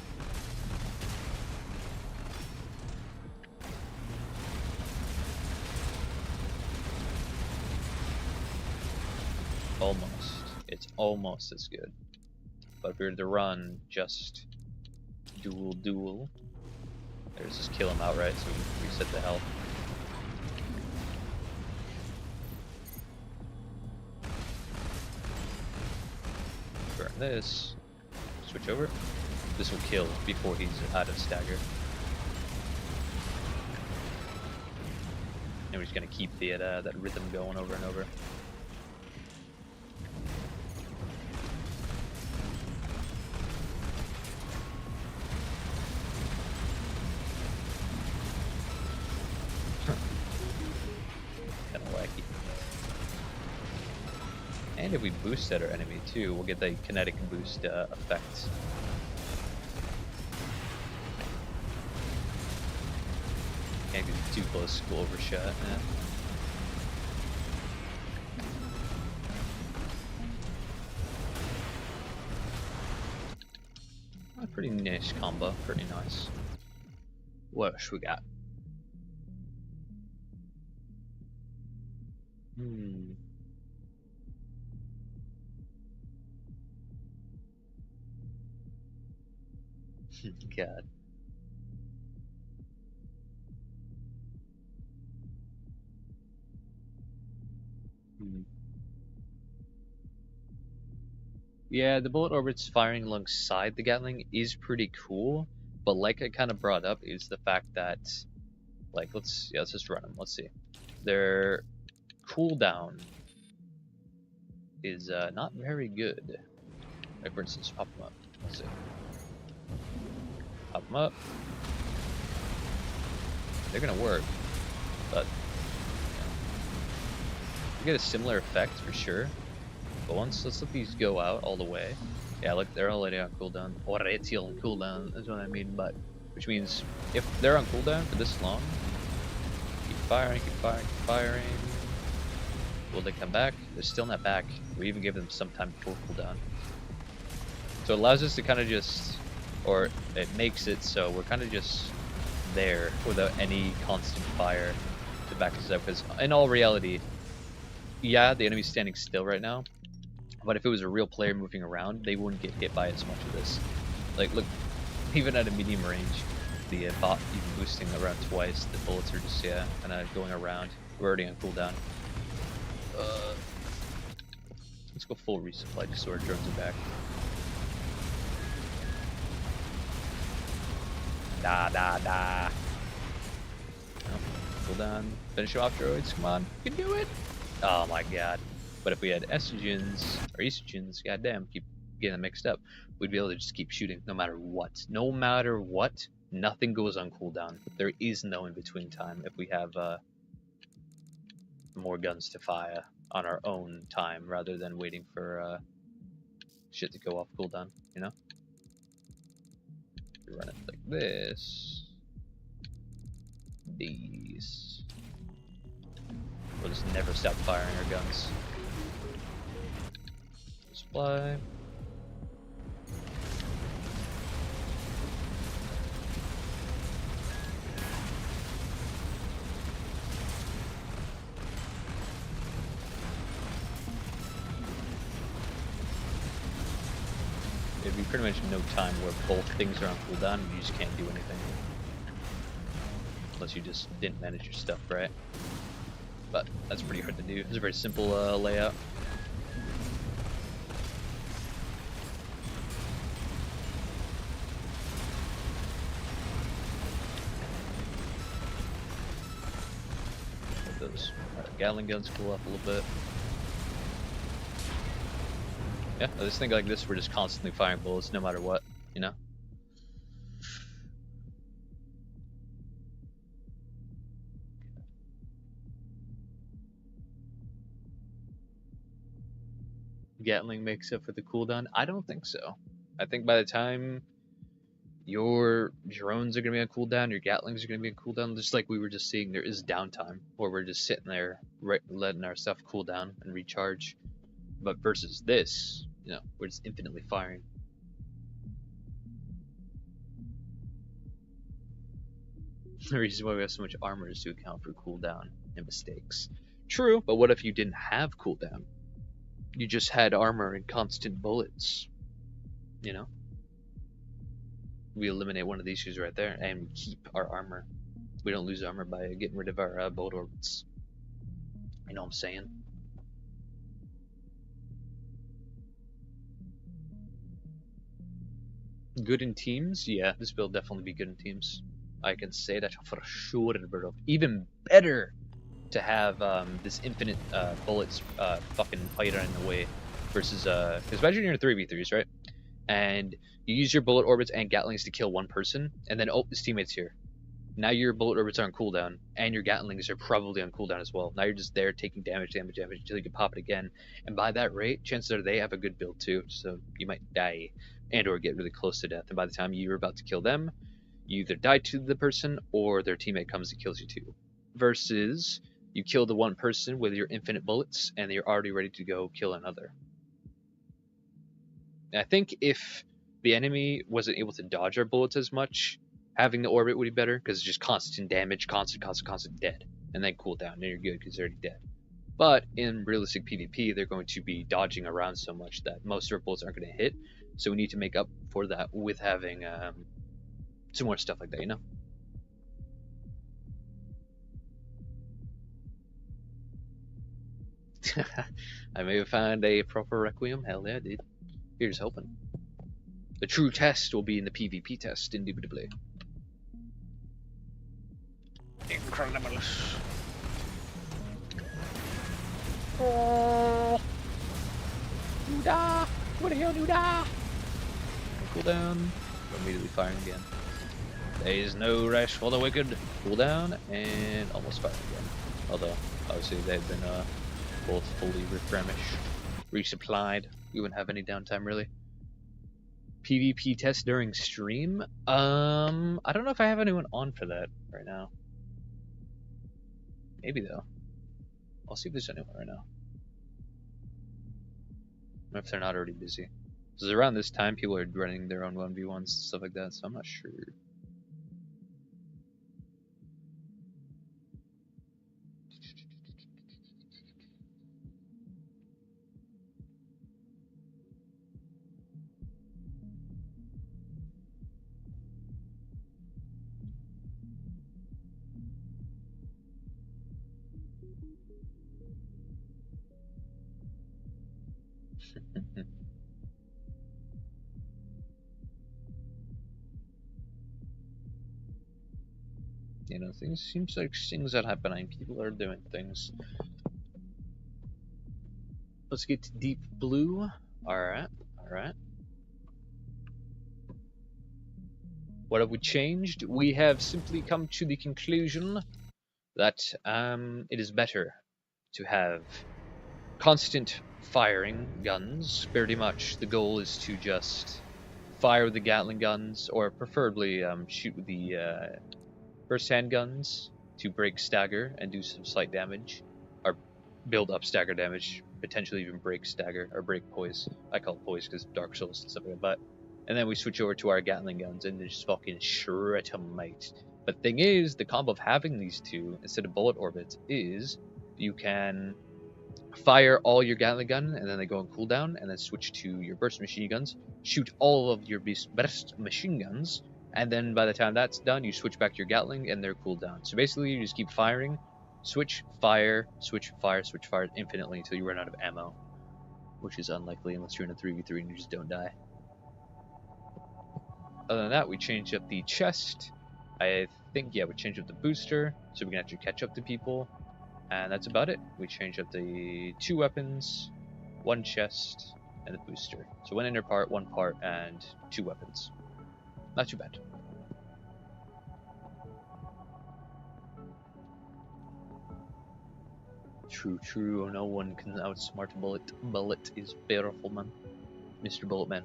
Almost. It's almost as good. But if we were to run just dual, there's just kill him outright so we reset the health. Burn this, switch over. This will kill before he's out of stagger. And we're just gonna keep the that rhythm going over and over. Kind of wacky. And if we boost at our enemy too, we'll get the kinetic boost effect. Can't get too close, we'll overshot. Yeah. A pretty nice combo, pretty nice. What else we got? God. Yeah, the bullet orbits firing alongside the Gatling is pretty cool, but like I kind of brought up is the fact that, like, let's just run them. Let's see. Their cooldown is not very good. Like, for instance, pop them up. Let's see. Pop them up. They're gonna work, but you get a similar effect for sure. But let's let these go out all the way. Yeah, look, they're already on cooldown. Already on cooldown, that's what I mean. But which means if they're on cooldown for this long, keep firing, keep firing, keep firing. Will they come back? They're still not back. We even give them some time before cooldown. So it allows us to kind of just, or it makes it so we're kind of just there without any constant fire to back us up. Because in all reality, yeah, the enemy's standing still right now, But if it was a real player moving around, they wouldn't get hit by as much of this. Like, look, even at a medium range, the bot even boosting around twice, the bullets are just, yeah, kind of going around. We're already on cooldown. Let's go full resupply just so our drones are back. Da. Oh, cooldown. Finish off droids, come on. You can do it! Oh my god. But if we had estrogens, or estrogens, goddamn, keep getting them mixed up, we'd be able to just keep shooting no matter what. No matter what, nothing goes on cooldown. There is no in-between time if we have more guns to fire on our own time rather than waiting for shit to go off cooldown, you know? We run it like this. These. We'll just never stop firing our guns. Supply. It'd be pretty much no time where both things are on cooldown and you just can't do anything. Unless you just didn't manage your stuff right. But that's pretty hard to do. It's a very simple layout. Let those Gatling guns cool off a little bit. Yeah, I just think like this, we're just constantly firing bullets no matter what, you know? Gatling makes up for the cooldown? I don't think so. I think by the time your drones are going to be on cooldown, your Gatlings are going to be on cooldown, just like we were just seeing, there is downtime where we're just sitting there, right, letting our stuff cool down and recharge. But versus this, you know, we're just infinitely firing. The reason why we have so much armor is to account for cooldown and mistakes. True, but what if you didn't have cooldown? You just had armor and constant bullets, you know? We eliminate one of these issues right there and we keep our armor. We don't lose armor by getting rid of our bullet orbits. You know what I'm saying? Good in teams? Yeah, this build definitely be good in teams. I can say that for sure, bro. Even better to have this infinite bullets fucking fighter in the way versus because imagine you're in 3v3s, right? And you use your bullet orbits and gatlings to kill one person, and then oh, his teammate's here. Now your bullet orbits are on cooldown, and your gatlings are probably on cooldown as well. Now you're just there taking damage until you can pop it again. And by that rate, chances are they have a good build too, so you might die and or get really close to death. And by the time you're about to kill them, you either die to the person or their teammate comes and kills you too. Versus you kill the one person with your infinite bullets, and you're already ready to go kill another. And I think if the enemy wasn't able to dodge our bullets as much, having the orbit would be better because it's just constant damage, constant dead, and then cool down, and you're good because they're already dead. But in realistic PvP, they're going to be dodging around so much that most of our bullets aren't going to hit. So we need to make up for that with having some more stuff like that, you know? I may have found a proper Requiem. Hell yeah, dude. Here's hoping. The true test will be in the PvP test, indubitably. Incredible. Oh, Nuda! What the hell, Nuda? Cool down. Immediately firing again. There is no rest for the wicked. Cool down and almost firing again. Although, obviously, they've been both fully refremished, resupplied. We wouldn't have any downtime really. PvP test during stream? I don't know if I have anyone on for that right now. Maybe though. I'll see if there's anyone right now. If they're not already busy. Because around this time, people are running their own 1v1s and stuff like that, so I'm not sure. You know, things seems like things are happening. People are doing things. Let's get to deep blue. Alright, alright. What have we changed? We have simply come to the conclusion that it is better to have constant firing guns. Pretty much the goal is to just fire with the Gatling guns, or preferably shoot with the burst handguns to break stagger and do some slight damage, or build up stagger damage, potentially even break stagger or break poise. I call it poise because Dark Souls and stuff like that. But and then we switch over to our Gatling guns and just fucking shred them, mate. But thing is, the combo of having these two instead of bullet orbits is you can fire all your Gatling gun and then they go on cooldown, and then switch to your burst machine guns, shoot all of your best machine guns, and then by the time that's done, you switch back to your Gatling and they're cooldown. So basically, you just keep firing, switch, fire, switch, fire, switch, fire infinitely until you run out of ammo, which is unlikely unless you're in a 3v3 and you just don't die. Other than that, we changed up the chest. I think, yeah, we changed up the booster so we can actually catch up to people. And that's about it. We changed up the 2 weapons, 1 chest, and the booster. So 1 inner part, 1 part, and 2 weapons. Not too bad. True, true. No one can outsmart Bullet. Bullet is powerful, man. Mr. Bulletman.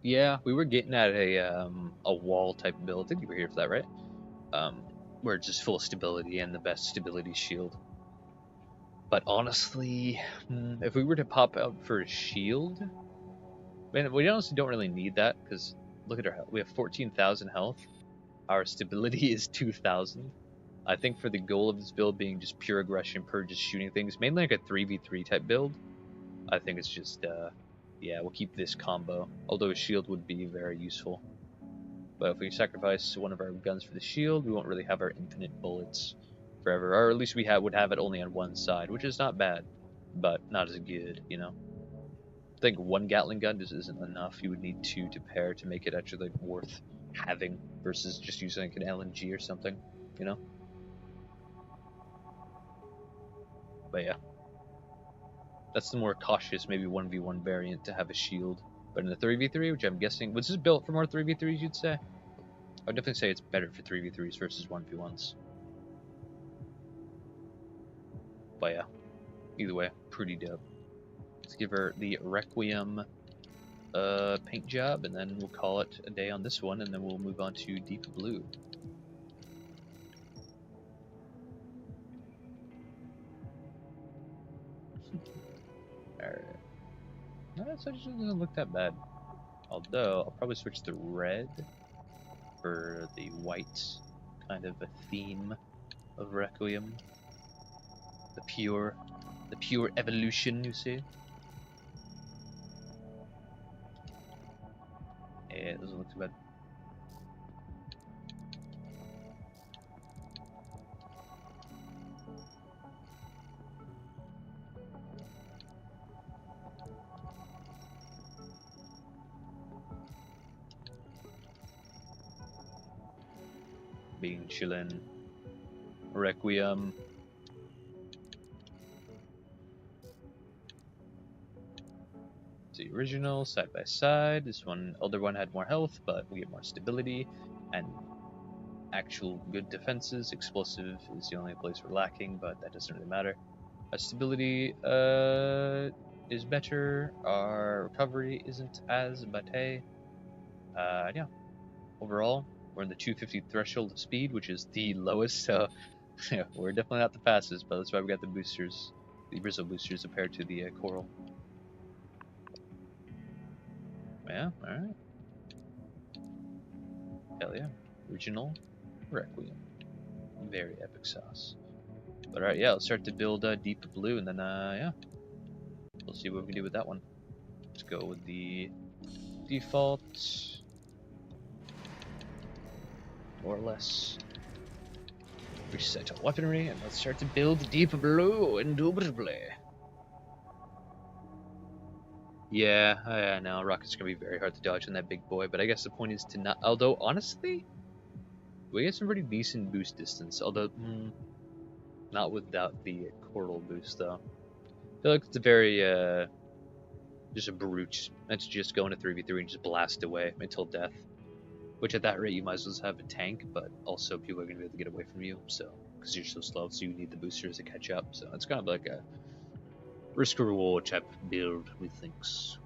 Yeah, we were getting at a wall type build. I think you were here for that, right? Where it's just full stability and the best stability shield. But honestly, if we were to pop out for a shield, man, we honestly don't really need that because look at our health. We have 14,000 health. Our stability is 2,000. I think for the goal of this build being just pure aggression, per just shooting things, mainly like a 3v3 type build, I think it's just, yeah, we'll keep this combo. Although a shield would be very useful. But if we sacrifice one of our guns for the shield, we won't really have our infinite bullets forever. Or at least we would have it only on one side, which is not bad, but not as good, you know? I think 1 Gatling gun just isn't enough. You would need 2 to pair to make it actually like worth having versus just using like an LNG or something, you know? But yeah. That's the more cautious, maybe 1v1 variant to have a shield. But in the 3v3, which I'm guessing, was this built for more 3v3s, you'd say? I would definitely say it's better for 3v3s versus 1v1s. But yeah, either way, pretty dope. Let's give her the Requiem paint job, and then we'll call it a day on this one, and then we'll move on to deep blue. Alright. No, that actually doesn't look that bad. Although, I'll probably switch the red for the white, kind of a theme of Requiem. The pure evolution, you see? Yeah, it doesn't look too bad. Being chillin'. Requiem. The original side by side. This one, older one had more health, but we get more stability and actual good defenses. Explosive is the only place we're lacking, but that doesn't really matter. Our stability is better. Our recovery isn't as, but hey, yeah. Overall, we're in the 250 threshold of speed, which is the lowest. So yeah, we're definitely not the fastest, but that's why we got the boosters, the Bristle boosters, compared to the Coral. Yeah, alright. Hell yeah. Original Requiem. Very epic sauce. But alright, yeah, let's start to build deep blue, and then, yeah. We'll see what we can do with that one. Let's go with the default. More or less. Reset all weaponry, and let's start to build deep blue, indubitably. Yeah, I know, Rocket's gonna be very hard to dodge on that big boy, but I guess the point is to not... Although, honestly, we get some pretty decent boost distance, although, not without the Coral boost, though. I feel like it's a very, just a brute. That's just go into 3v3 and just blast away until death. Which at that rate, you might as well have a tank, but also people are going to be able to get away from you, so because you're so slow, so you need the boosters to catch up. So it's kind of like a risk-reward type build, methinks.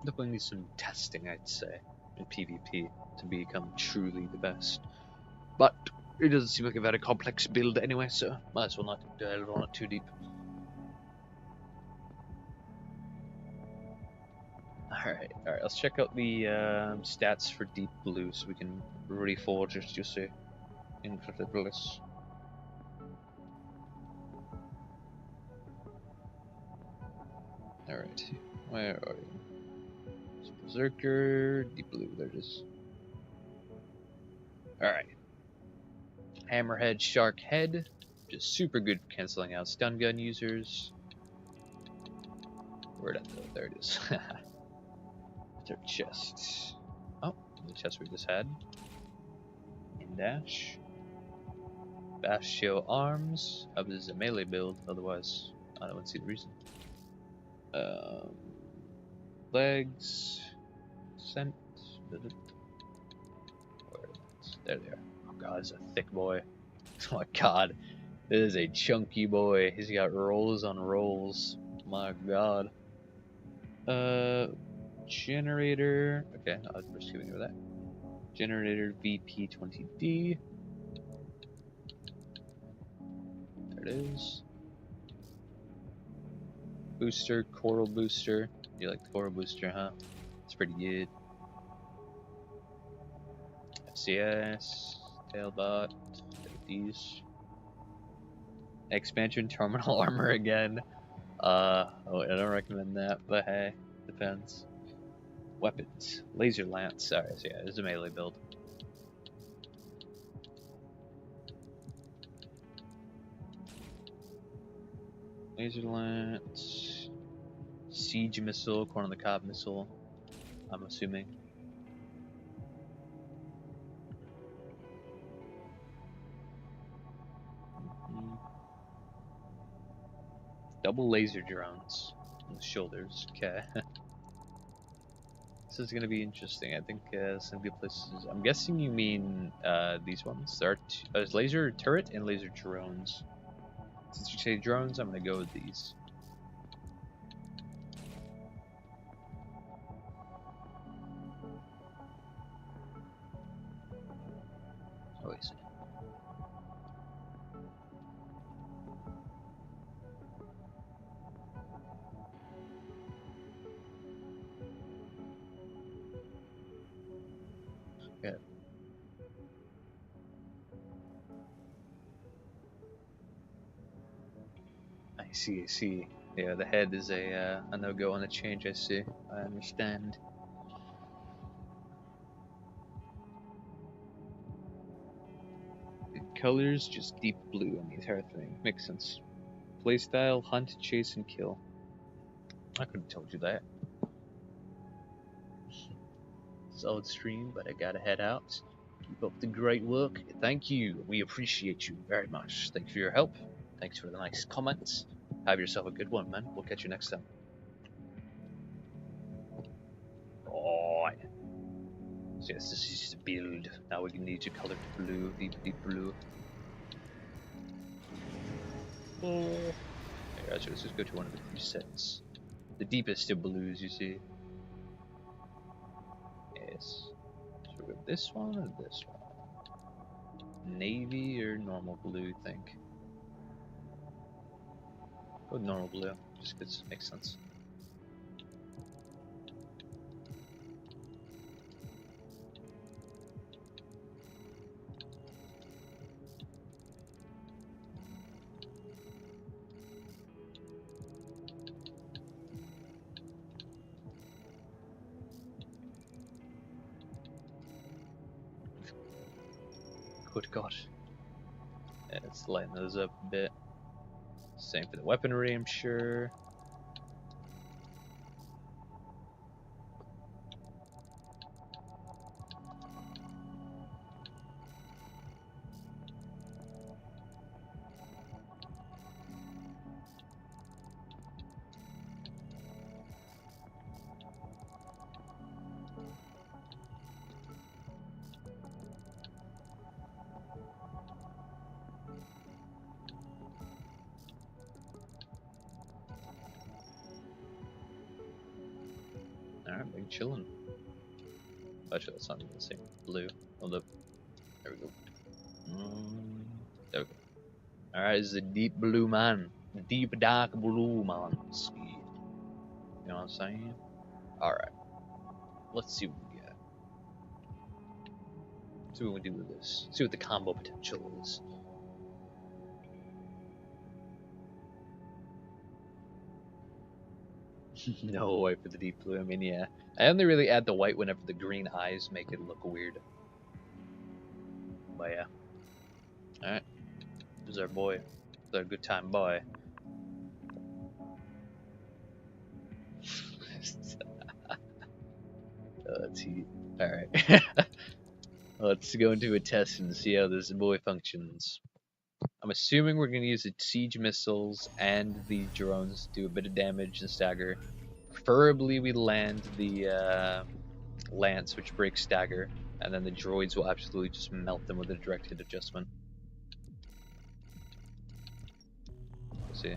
Definitely needs some testing, I'd say, in PvP to become truly the best. But it doesn't seem like I've had a complex build anyway, so might as well not delve on it too deep. Alright, let's check out the stats for Deep Blue so we can reforge it, you see, into bliss. Alright, where are you? Berserker, Deep Blue, there it is. Alright. Hammerhead, Shark Head, just super good for cancelling out stun gun users. Where'd that go? There it is. Their chest. Oh, the chest we just had. In dash. Bastio arms. This is a melee build, otherwise I don't see the reason. Legs. Scent. There they are. Oh god, this is a thick boy. Oh my god. This is a chunky boy. He's got rolls on rolls. My god. Generator. Okay, I'll just giving you that. Generator VP20D. There it is. Booster, Coral Booster. You like the Coral Booster, huh? It's pretty good. FCS, Tailbot, these. Expansion Terminal Armor again. I don't recommend that, but hey, depends. Weapons. Laser Lance. Sorry, so yeah, it's a melee build. Laser Lance. Siege Missile, Corn on the Cob Missile, I'm assuming. Double laser drones on the shoulders. Okay. This is gonna be interesting. I think some good places. I'm guessing you mean these ones. There's laser turret and laser drones. Since you say drones, I'm gonna go with these. Oh, I see. Yeah. I see. Yeah, the head is a no-go on the change, I see. I understand. The colors, just deep blue on the entire thing. Makes sense. Playstyle, hunt, chase, and kill. I could have told you that. Solid stream, but I gotta head out. Keep up the great work. Thank you. We appreciate you very much. Thanks for your help. Thanks for the nice comments. Have yourself a good one, man. We'll catch you next time. Alright. So yes, this is the build. Now we need to color blue, deep blue. Alright, so let's just go to one of the presets. The deepest of blues, you see. Yes. So we got this one or this one? Navy or normal blue, think. Go with normal blue, just because it makes sense. Good God. Yeah, let's lighten those up a bit. Same for the weaponry, I'm sure. Alright, big chillin'. Actually, that's not even the same blue. Hold up. There we go. There we go. Alright, this is a deep blue man. Deep dark blue man. See. You know what I'm saying? Alright. Let's see what we get. See what we do with this. See what the combo potential is. No white for the deep blue. I mean, yeah. I only really add the white whenever the green eyes make it look weird. But yeah. Alright. This is our boy. This is our good time boy. Let's see. Alright. Let's go into a test and see how this boy functions. I'm assuming we're going to use the siege missiles and the drones to do a bit of damage and stagger. Preferably we land the lance, which breaks stagger, and then the droids will absolutely just melt them with a direct hit adjustment. Let's see.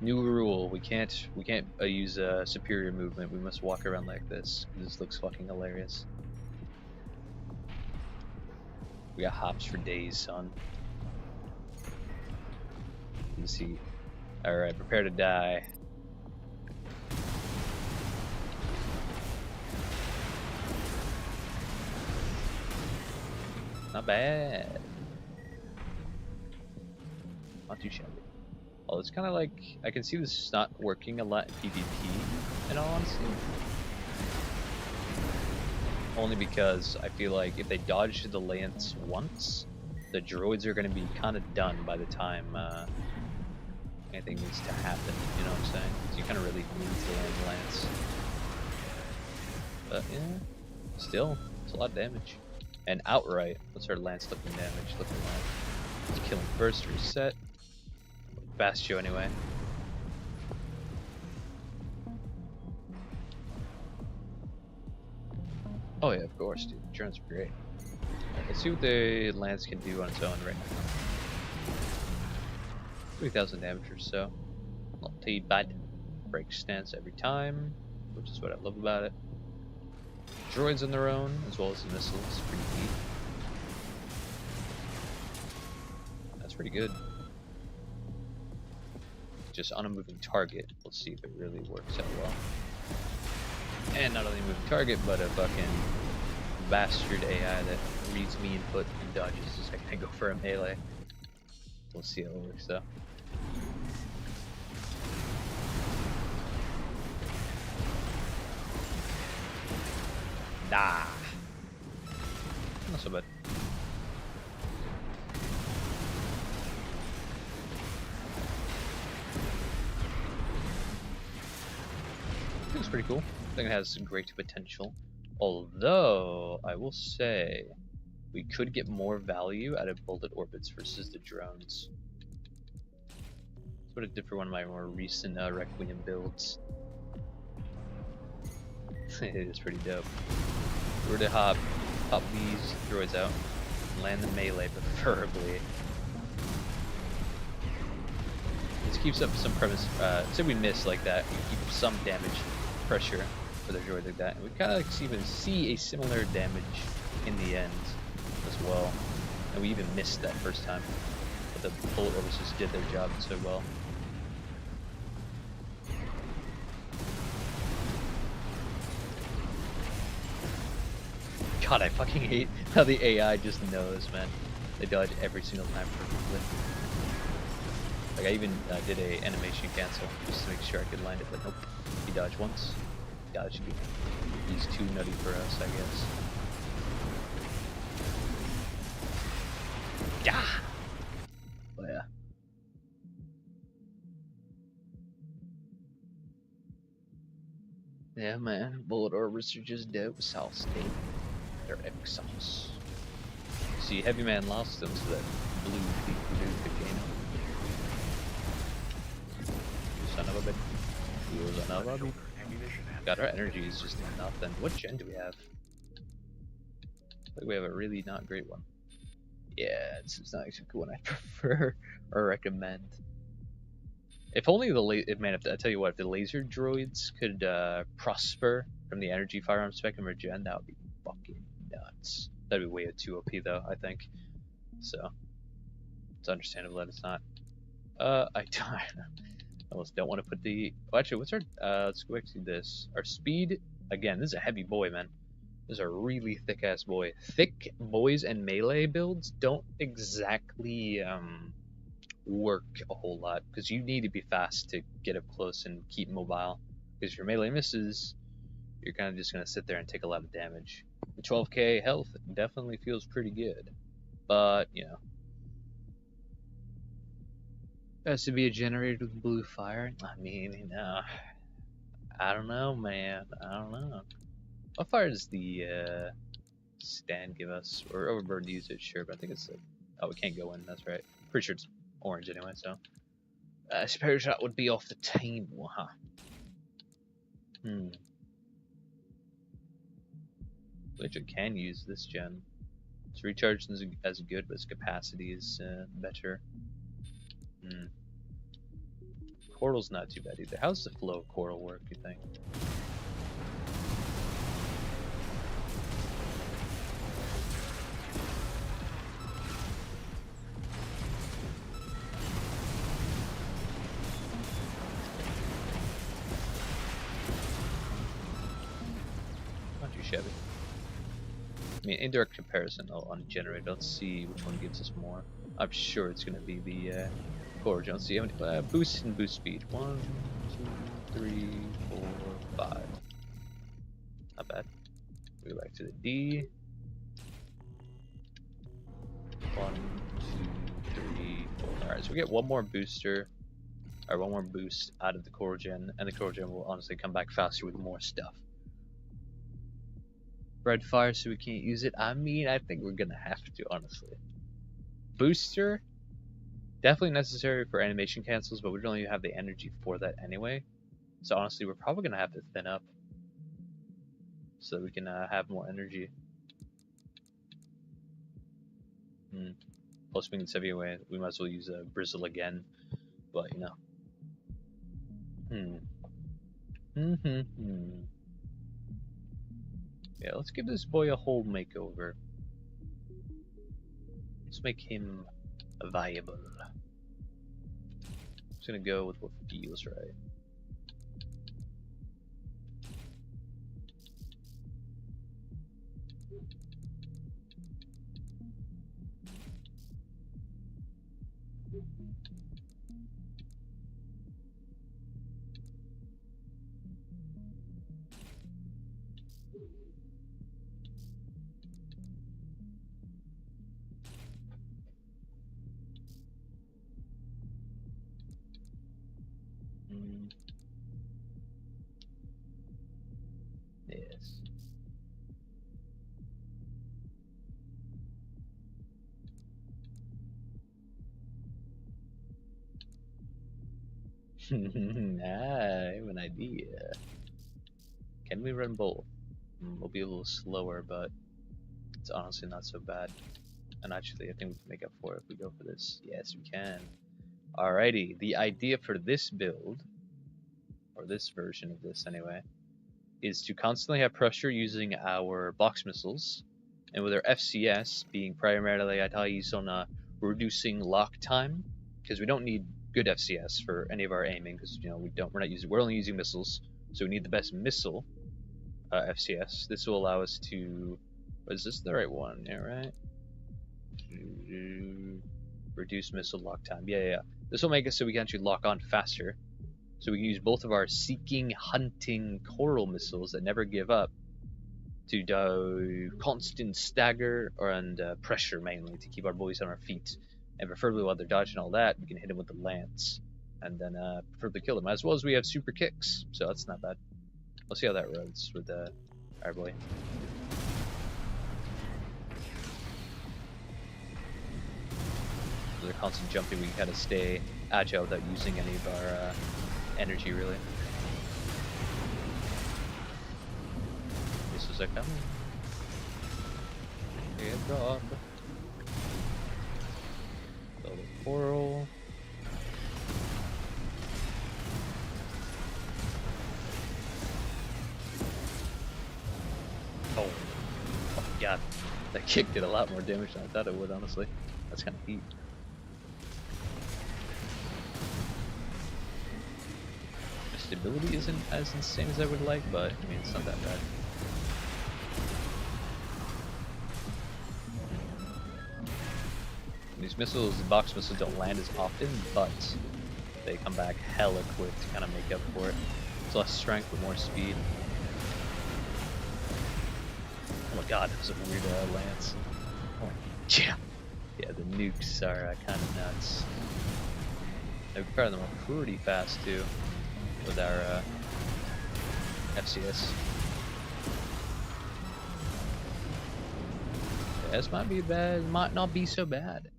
New rule: we can't use superior movement. We must walk around like this. This looks fucking hilarious. We got hops for days, son. Let's see. Alright, prepare to die. Not bad. Not too shabby. Oh, it's kind of like, I can see this not working a lot in PvP, in all honesty. Only because I feel like if they dodge the lance once, the droids are going to be kind of done by the time anything needs to happen, you know what I'm saying? So you kind of really need to land the lance. But yeah, still, it's a lot of damage. And outright, what's our lance looking damage looking like? It's killing first, reset. Bastio anyway. Oh yeah, of course, dude. Drones are great. Let's see what the lance can do on its own right now. 3,000 damage or so. Not too bad. Break stance every time, which is what I love about it. Droids on their own, as well as the missiles, pretty neat. That's pretty good. Just on a moving target, let's see if it really works out well. And not only a moving target, but a fucking bastard AI that reads me input and dodges a second I go for a melee. We'll see how it works though. Nah. Not so bad. It's pretty cool. I think it has great potential. Although, I will say, we could get more value out of bullet orbits versus the drones. That's what it did for one of my more recent Requiem builds. It is pretty dope. If we were to hop these droids out, and land the melee preferably. This keeps up some premise. Say we miss like that, we keep some damage pressure for the droid like that, and we kind of even see a similar damage in the end as well. And we even missed that first time, but the bullet orbits just did their job so well. God, I fucking hate how the AI just knows, man. They dodge every single time perfectly. Like I even did a animation cancel just to make sure I could land it, but nope. He dodged once. Dodged again. He's too nutty for us, I guess. Yeah. Oh yeah. Yeah, man. Bullet orbits are just dope. Solid state. They're exhaust. See, Heavy Man lost them to that blue game. Son of a bitch. You son of a bitch. God, our energy is just nothing. What gen do we have? I think we have a really not great one. Yeah, it's not exactly one I prefer or recommend. If only the man, if I tell you what, if the laser droids could prosper from the energy firearm spec and regen, that would be fucking nuts. That'd be way too OP though, I think. So it's understandable that it's not. I almost don't want to put the. Oh, actually, what's our? Let's go back to this. Our speed. Again, this is a heavy boy, man. This is a really thick ass boy. Thick boys and melee builds don't exactly work a whole lot because you need to be fast to get up close and keep mobile. Because if your melee misses, you're kind of just gonna sit there and take a lot of damage. The 12k health definitely feels pretty good, but you know, has to be a generator with blue fire. I mean, you know, I don't know, man. I don't know. What fire does the stand give us? Or Overburden use it, sure, but I think it's like, oh, we can't go in. That's right. Pretty sure it's orange anyway. So I suppose that would be off the table, huh? Which I can use this gen. Its recharge isn't as good, but its capacity is better. Coral's not too bad either. How's the flow of Coral work, you think? Not too shabby. I mean, indirect comparison on generator. Let's see which one gives us more. I'm sure it's going to be the Coral. Let's see how many boost and boost speed. 1, 2, 3, 4, 5. Not bad. We go back to the D. 1, 2, 3, 4. Alright, so we get one more booster, or one more boost out of the Coral Gen, and the Coral Gen will honestly come back faster with more stuff. Red fire, so we can't use it. I mean, I think we're gonna have to, honestly. Booster, definitely necessary for animation cancels, but we don't even have the energy for that anyway. So honestly, we're probably gonna have to thin up so that we can have more energy. Plus, we can save away. We might as well use Bristle again, but you know. Yeah, let's give this boy a whole makeover. Let's make him viable. I'm just gonna go with what feels right. Yes. I have an idea. Can we run both? We'll be a little slower, but it's honestly not so bad. And actually, I think we can make up for it if we go for this. Yes, we can. Alrighty, the idea for this build, or this version of this anyway, is to constantly have pressure using our box missiles, and with our FCS being primarily advised on reducing lock time, because we don't need good FCS for any of our aiming, because you know we're only using missiles, so we need the best missile FCS. This will allow us to, is this the right one? Yeah, right. Reduce missile lock time. Yeah. This will make it so we can actually lock on faster. So we can use both of our seeking, hunting coral missiles that never give up to do constant stagger and pressure mainly to keep our boys on our feet, and preferably while they're dodging all that, we can hit them with the lance, and then preferably kill them. As well as we have super kicks, so that's not bad. We'll see how that runs with our boy. With our constant jumping, we can kind of stay agile without using any of our energy, really. Missiles are coming. Airdrop. Build a portal. Oh my god. That kick did a lot more damage than I thought it would, honestly. That's kind of heat. The stability isn't as insane as I would like, but I mean, it's not that bad. These missiles, the box missiles, don't land as often, but they come back hella quick to kind of make up for it. It's less strength, but more speed. Oh my god, that was a weird lance. Oh yeah. Yeah, the nukes are kind of nuts. They fire them up pretty fast too, with our FCS. Yeah, this might be bad, might not be so bad.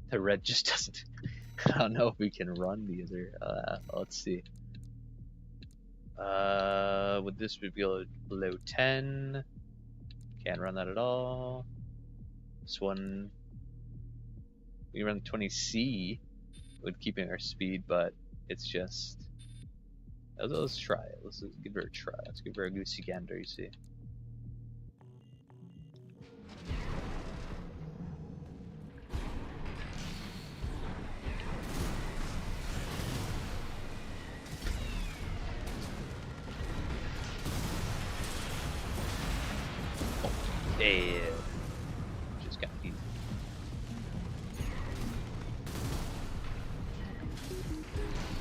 The red just doesn't. I don't know if we can run either. Let's see. Would this be below 10? Can't run that at all. This one, we run 20C with keeping our speed, but it's just. Let's try it. Let's give her a try. Let's give her a goosey gander, you see. Yeah, just got easy.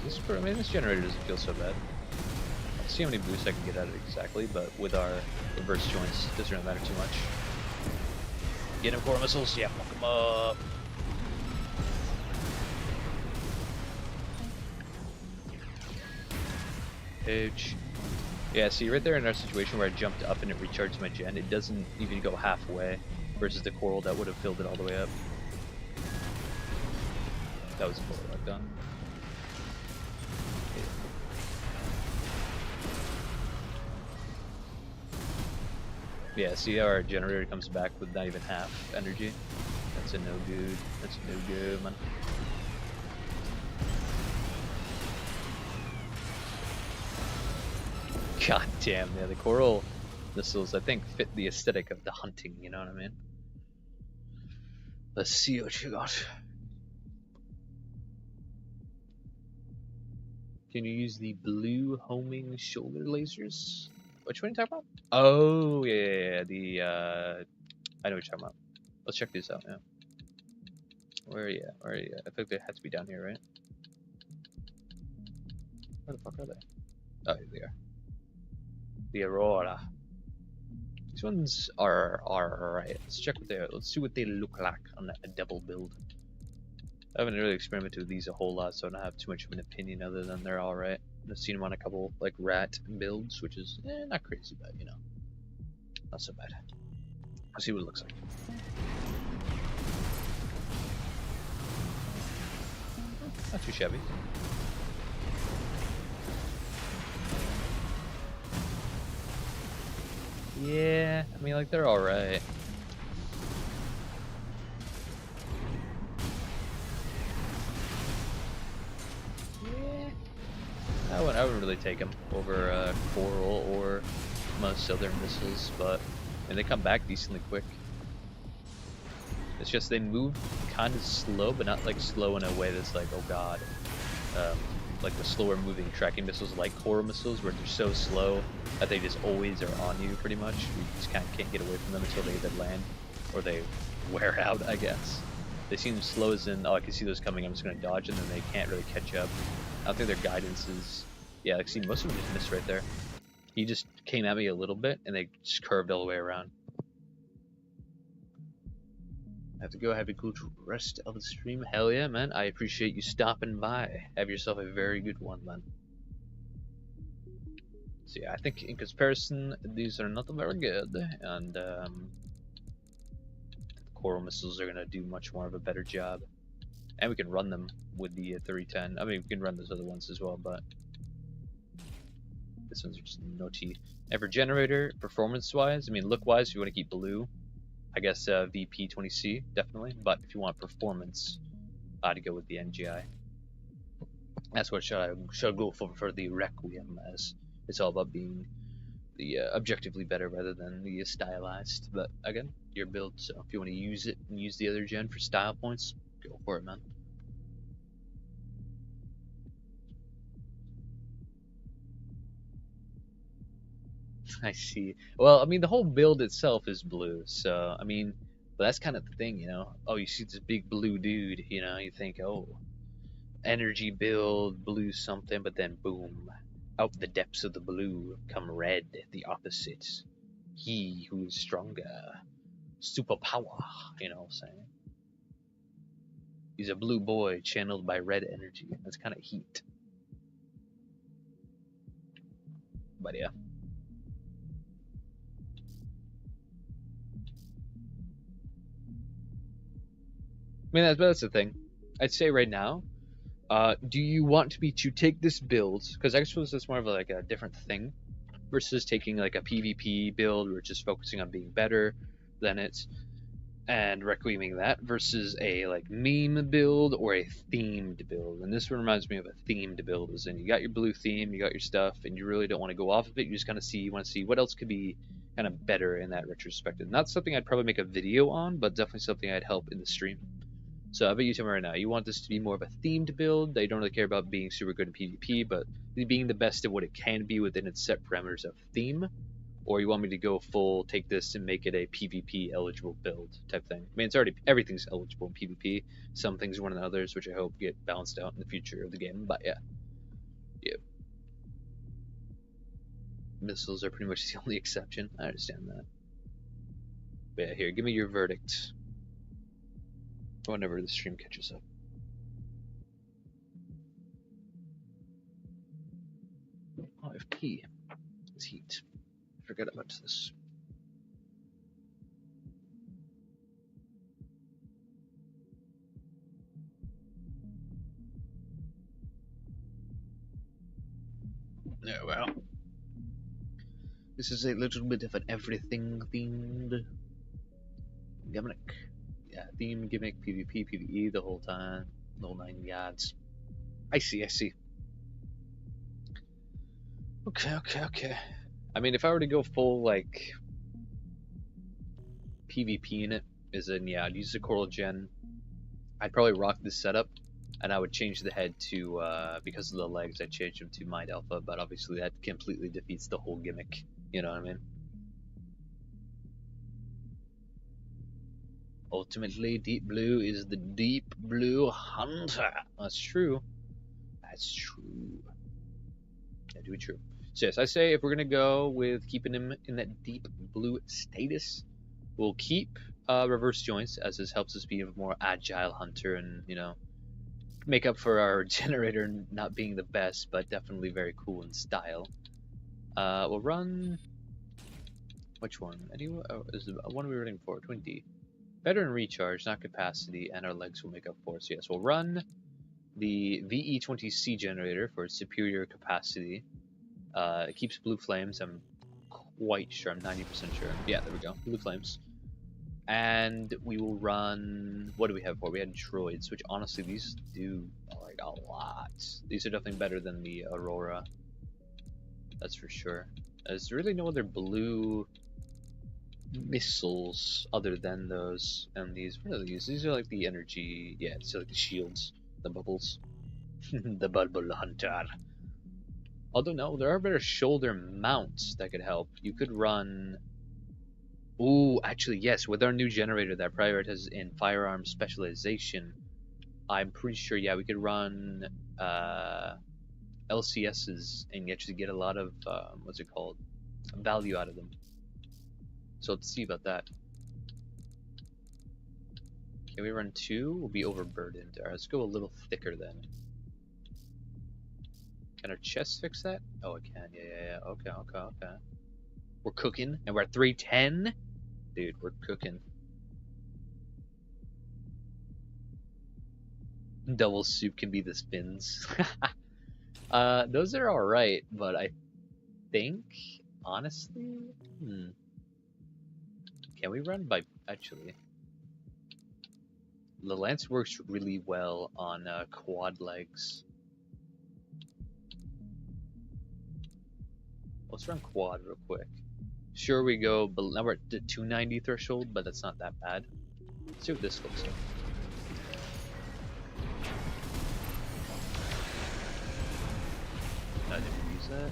This generator doesn't feel so bad. Let's see how many boosts I can get at it exactly, but with our reverse joints, it doesn't really matter too much. Get him core missiles, yeah, fuck him up. Ouch. Yeah, see right there in our situation where I jumped up and it recharged my gen, it doesn't even go halfway, versus the coral that would have filled it all the way up. That was a coral I've done. Yeah, see how our generator comes back with not even half energy? That's a no good. That's a no good, man. God damn, yeah, the coral missiles, I think, fit the aesthetic of the hunting, you know what I mean? Let's see what you got. Can you use the blue homing shoulder lasers? Which one are you talking about? Oh, yeah, the, I know what you're talking about. Let's check this out, yeah. Where are you at? Where are you at? I think they had to be down here, right? Where the fuck are they? Oh, here they are. The Aurora. These ones are alright. Let's check what they are. Let's see what they look like on a double build. I haven't really experimented with these a whole lot, so I don't have too much of an opinion other than they're alright. I've seen them on a couple like rat builds, which is not crazy, but you know, not so bad. Let's see what it looks like. Not too shabby. Yeah, I mean, like, they're alright. Yeah. I wouldn't really take them over Coral or most other missiles, but I mean, they come back decently quick. It's just they move kind of slow, but not like slow in a way that's like, oh god. Like the slower moving tracking missiles like Coral missiles, where they're so slow that they just always are on you pretty much. You just kind of can't get away from them until they either land or they wear out, I guess. They seem slow as in, oh, I can see those coming, I'm just going to dodge, and then they can't really catch up. I don't think their guidance is... Yeah, like, see, most of them just missed right there. He just came at me a little bit, and they just curved all the way around. I have to go. Have a good rest of the stream. Hell yeah, man. I appreciate you stopping by. Have yourself a very good one, man. So yeah, I think in comparison, these are not very good, and coral missiles are gonna do much more of a better job. And we can run them with the 310. I mean, we can run those other ones as well, but this one's just no tea. And for generator, performance-wise, I mean, look-wise, if you want to keep blue, I guess VP20C, definitely. But if you want performance, I'd go with the NGI. That's what should I go for the Requiem, as it's all about being the objectively better rather than the stylized. But again, your build, so if you want to use it and use the other gen for style points, go for it, man. I see. Well, I mean, the whole build itself is blue, so I mean, but that's kind of the thing, you know. Oh, you see this big blue dude, you know, you think, oh, energy build, blue something, but then boom, out the depths of the blue come red, the opposite. He who is stronger, superpower, you know what I'm saying? He's a blue boy channeled by red energy. That's kind of heat. But yeah. I mean, that's the thing. I'd say right now, do you want me to take this build? Because I suppose that's more of like a different thing versus taking like a PvP build, which is focusing on being better than it, and requieming that versus a like meme build or a themed build. And this one reminds me of a themed build, as in you got your blue theme, you got your stuff, and you really don't want to go off of it. You just kind of want to see what else could be kind of better in that retrospective. Not something I'd probably make a video on, but definitely something I'd help in the stream. So I bet you tell me right now, you want this to be more of a themed build that you don't really care about being super good in PvP, but being the best of what it can be within its set parameters of theme, or you want me to go full, take this and make it a PvP eligible build type thing. I mean, it's already, everything's eligible in PvP. Some things more than others, which I hope get balanced out in the future of the game, but yeah. Yeah. Missiles are pretty much the only exception. I understand that. But yeah, here, give me your verdict. Whenever the stream catches up. Oh, FP. It's heat. Forget about this. Yeah, well. This is a little bit of an everything themed gimmick. Yeah, theme, gimmick, PvP, PvE the whole time. The whole 9 yards. I see. Okay. I mean, if I were to go full, like, PvP in it, as in, yeah, I'd use the Coral Gen. I'd probably rock this setup, and I would change the head to, because of the legs, I'd change them to Mind Alpha, but obviously that completely defeats the whole gimmick. You know what I mean? Ultimately, Deep Blue is the Deep Blue Hunter. That's true. That's true. Yeah, do it true. So yes, I say if we're gonna go with keeping him in that Deep Blue status, we'll keep reverse joints, as this helps us be a more agile hunter and, you know, make up for our generator not being the best, but definitely very cool in style. We'll run... Which one? Anyway, is the one we were running for? 20. Better in recharge, not capacity, and our legs will make up for it. So yes, we'll run the VE20C generator for its superior capacity. It keeps blue flames, I'm quite sure, I'm 90% sure. Yeah, there we go, blue flames. And we will run, what do we have for? We had droids, which honestly, these do like a lot. These are definitely better than the Aurora. That's for sure. There's really no other blue missiles other than those. And these, what are these? These are like the energy, yeah, it's like the shields, the bubbles. The bubble hunter. Although no, there are better shoulder mounts that could help. You could run, Ooh, actually, yes. With our new generator that prioritizes in firearm specialization, I'm pretty sure, yeah, we could run LCSs and actually get a lot of, what's it called, value out of them. So let's see about that. Can we run 2? We'll be overburdened. Alright, let's go a little thicker then. Can our chest fix that? Oh, it can. Yeah. Okay. We're cooking, and we're at 310? Dude, we're cooking. Double soup can be the spins. Those are alright, but I think, honestly, can we run by, actually, the lance works really well on quad legs. Let's run quad real quick. Sure, we go, but now we're at the 290 threshold, but that's not that bad. Let's see what this looks like. I didn't use that.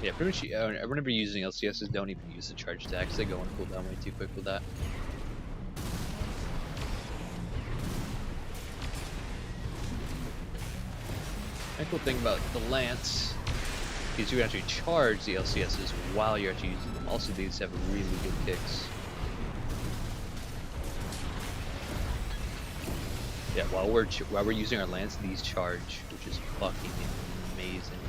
Yeah, pretty much. I remember using LCSs. Don't even use the charge attacks. They go on cooldown way too quick with that. The cool thing about the lance is you can actually charge the LCSs while you're actually using them. Also, these have really good kicks. Yeah, while we're using our lance, these charge, which is fucking amazing.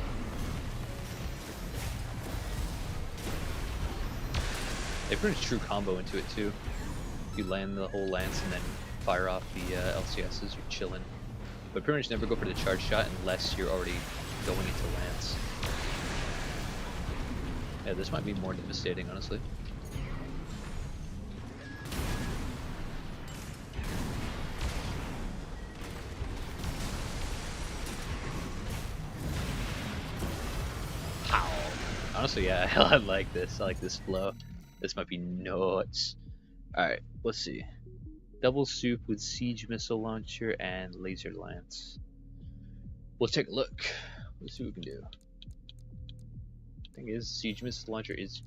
They put a true combo into it too. You land the whole lance and then fire off the LCSs, you're chilling. But pretty much never go for the charge shot unless you're already going into lance. Yeah, this might be more devastating, honestly. Pow! Honestly, yeah, I like this. I like this flow. This might be nuts. Alright, let's see. Double soup with siege missile launcher and laser lance. Let's take a look. Let's see what we can do. Thing is, siege missile launcher is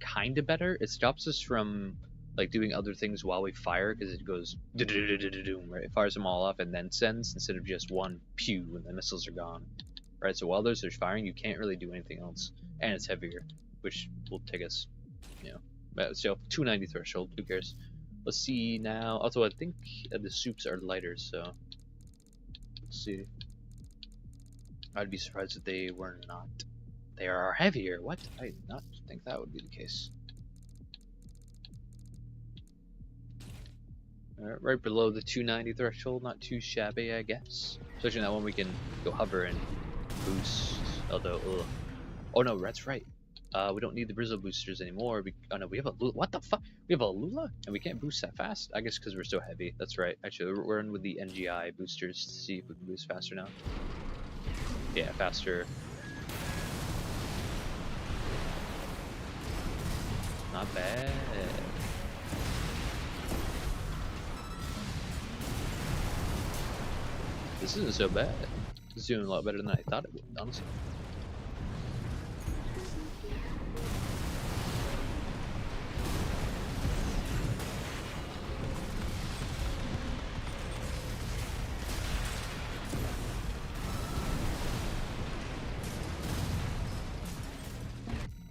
kind of better. It stops us from like doing other things while we fire because it goes right. It fires them all off and then sends instead of just one pew and the missiles are gone. Right. So while those are firing, you can't really do anything else, and it's heavier, which will take us, so 290 threshold. Who cares? Let's see now. Also, I think the soups are lighter, so let's see. I'd be surprised if they were not. They are heavier. What? I did not think that would be the case. Right below the 290 threshold, not too shabby, I guess. Especially that one we can go hover and boost. Although, oh no, that's right. We don't need the Brizzo boosters anymore. Oh no, we have a Lula. What the fuck? We have a Lula, and we can't boost that fast. I guess because we're so heavy. That's right. Actually, we're in with the NGI boosters to see if we can boost faster now. Yeah, faster. Not bad. This isn't so bad. It's doing a lot better than I thought it would, honestly.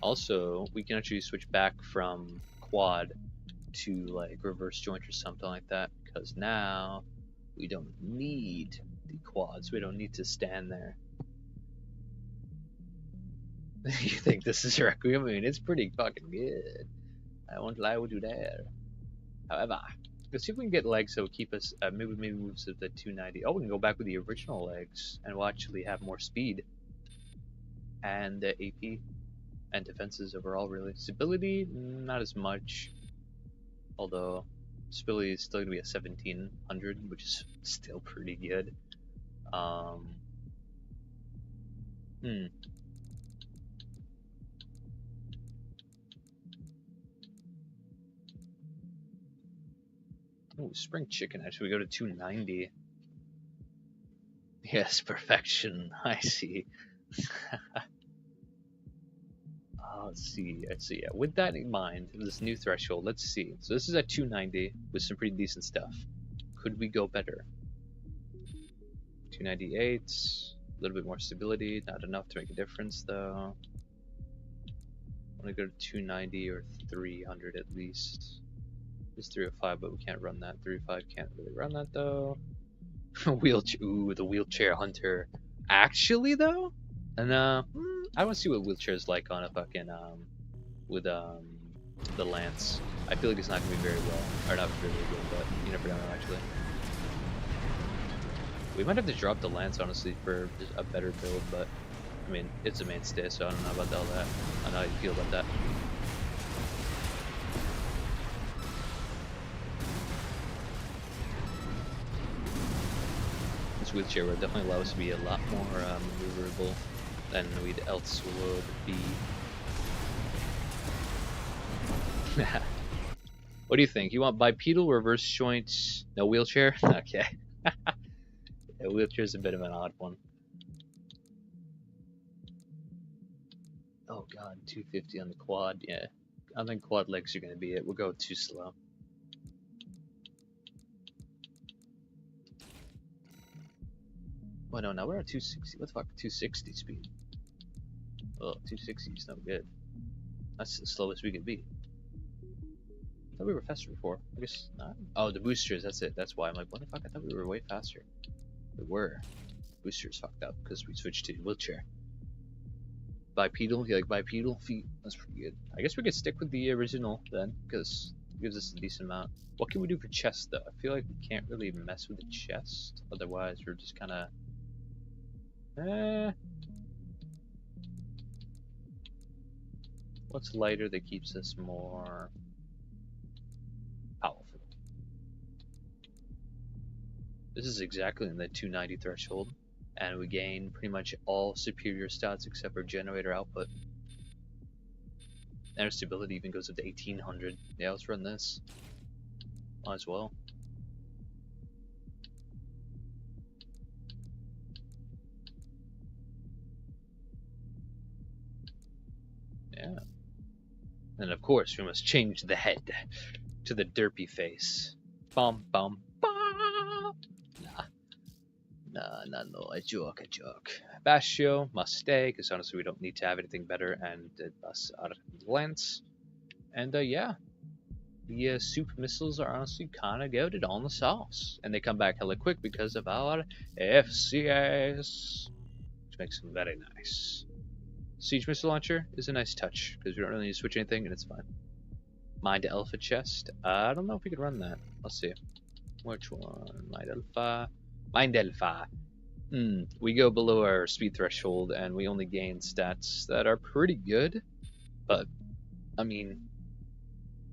Also, we can actually switch back from quad to like reverse joint or something like that, because now we don't need the quads. We don't need to stand there. You think this is Requiem? I mean, it's pretty fucking good. I won't lie with you there. However, let's see if we can get legs that will keep us, maybe moves to the 290. Oh, we can go back with the original legs, and we'll actually have more speed. And AP. And defenses overall, really. Stability, not as much. Although, stability is still going to be at 1700, which is still pretty good. Ooh, spring chicken, actually, we go to 290. Yes, perfection. I see. Let's see. Yeah. With that in mind, this new threshold. Let's see. So this is at 290 with some pretty decent stuff. Could we go better? 298. A little bit more stability. Not enough to make a difference though. I want to go to 290 or 300 at least. It's 305, but we can't run that. 305 can't really run that though. Wheelchair. Ooh, the wheelchair hunter. Actually though, and I want to see what wheelchair is like on a fucking with the lance. I feel like it's not gonna be very well, or not very good, but you never know actually. We might have to drop the lance honestly for a better build, but I mean it's a mainstay, so I don't know about all that. I don't know how you feel about that. This wheelchair would definitely allow us to be a lot more maneuverable than we'd else would be. What do you think? You want bipedal, reverse joints, no wheelchair? Okay. Yeah, wheelchair's a bit of an odd one. Oh god, 250 on the quad, yeah. I think quad legs are gonna be it. We'll go too slow. Oh no, now we're at 260. What the fuck? 260 speed. Oh, 260 is no good. That's the slowest we could be. I thought we were faster before. I guess not. Oh, the boosters, that's it. That's why. I'm like, what the fuck? I thought we were way faster. We were. Boosters fucked up because we switched to wheelchair. Bipedal, you like bipedal feet? That's pretty good. I guess we could stick with the original then, because it gives us a decent amount. What can we do for chest though? I feel like we can't really mess with the chest. Otherwise, we're just kind of. What's lighter that keeps us more powerful? This is exactly in the 290 threshold, and we gain pretty much all superior stats except for generator output. And our stability even goes up to 1800. Yeah, let's run this. Might as well. Yeah. And of course, we must change the head to the derpy face. Bum bum bum. Nah, no, a joke. Bastio must stay, because honestly we don't need to have anything better, and us out of glance. And yeah, the soup missiles are honestly kind of goated on the sauce, and they come back hella quick because of our FCS, which makes them very nice. Siege missile launcher is a nice touch because we don't really need to switch anything, and it's fine. Mind Alpha chest. I don't know if we could run that. Let's see. Which one? Mind Alpha. Mind Alpha. We go below our speed threshold, and we only gain stats that are pretty good. But I mean,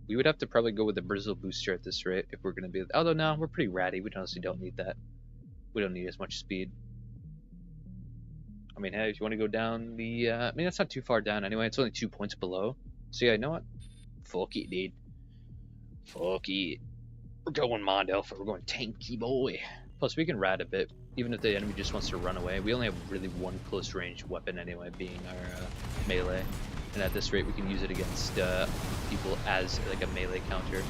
we would have to probably go with the Brazil booster at this rate if we're going to be. Although now we're pretty ratty. We honestly don't need that. We don't need as much speed. I mean, hey, if you want to go down the, I mean, that's not too far down anyway. It's only 2 points below. So yeah, you know what? Fuck it, dude. Fuck it. We're going Mind Alpha. We're going tanky boy. Plus, we can rat a bit, even if the enemy just wants to run away. We only have really one close range weapon anyway, being our melee. And at this rate, we can use it against people as like a melee counter.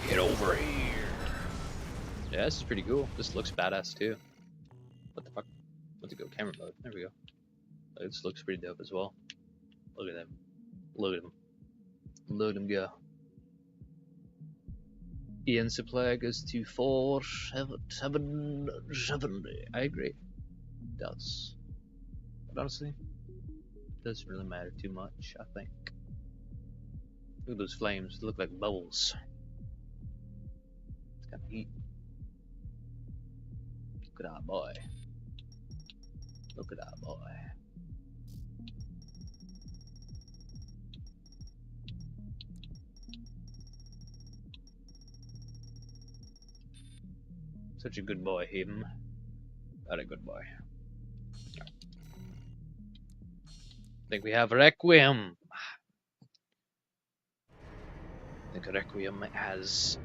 Get over here. Yeah, this is pretty cool. This looks badass too. What the fuck? Let's go camera mode. There we go. This looks pretty dope as well. Look at them. Look at them. Look at them go. Ian supply goes to 47770. I agree. It does. But honestly, it doesn't really matter too much, I think. Look at those flames. They look like bubbles. It's kind of heat. Look at our boy. Look at our boy. Such a good boy, him. Very good boy. I think we have Requiem. The Requiem has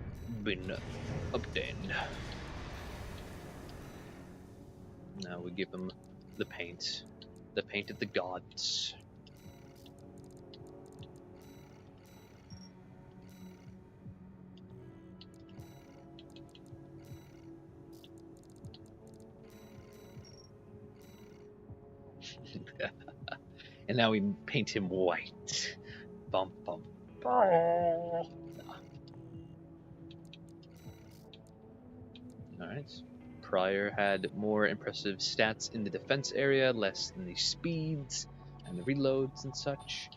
been obtained. Now we give him the paint of the gods. And now we paint him white. Bum bum. Alright. Pryor had more impressive stats in the defense area, less in the speeds and the reloads and such.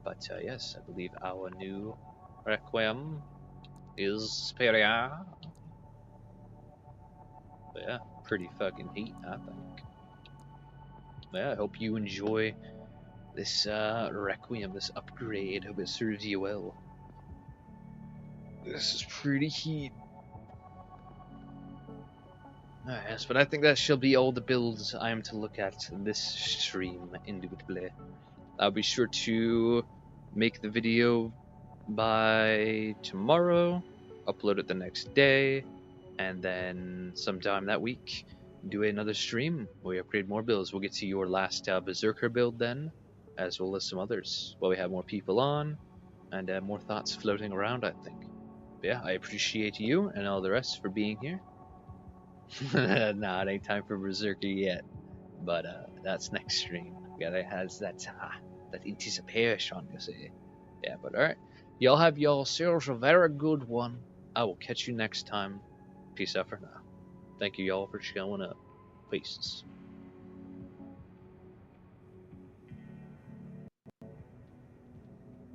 But yes, I believe our new Requiem is superior. But yeah, pretty fucking neat, I think. Yeah, I hope you enjoy this Requiem, this upgrade. Hope it serves you well. This is pretty heat. Yes, but I think that shall be all the builds I am to look at in this stream, indubitably. I'll be sure to make the video by tomorrow, upload it the next day, and then sometime that week do another stream where we upgrade more builds. We'll get to your last Berserker build then, as well as some others, while we have more people on and more thoughts floating around, I think. But yeah, I appreciate you and all the rest for being here. Nah, it ain't time for Berserker yet, but that's next stream. Gotta has that anticipation, you see. Yeah, but alright. Y'all have yourselves a very good one. I will catch you next time. Peace out for now. Thank you y'all for showing up. Peace.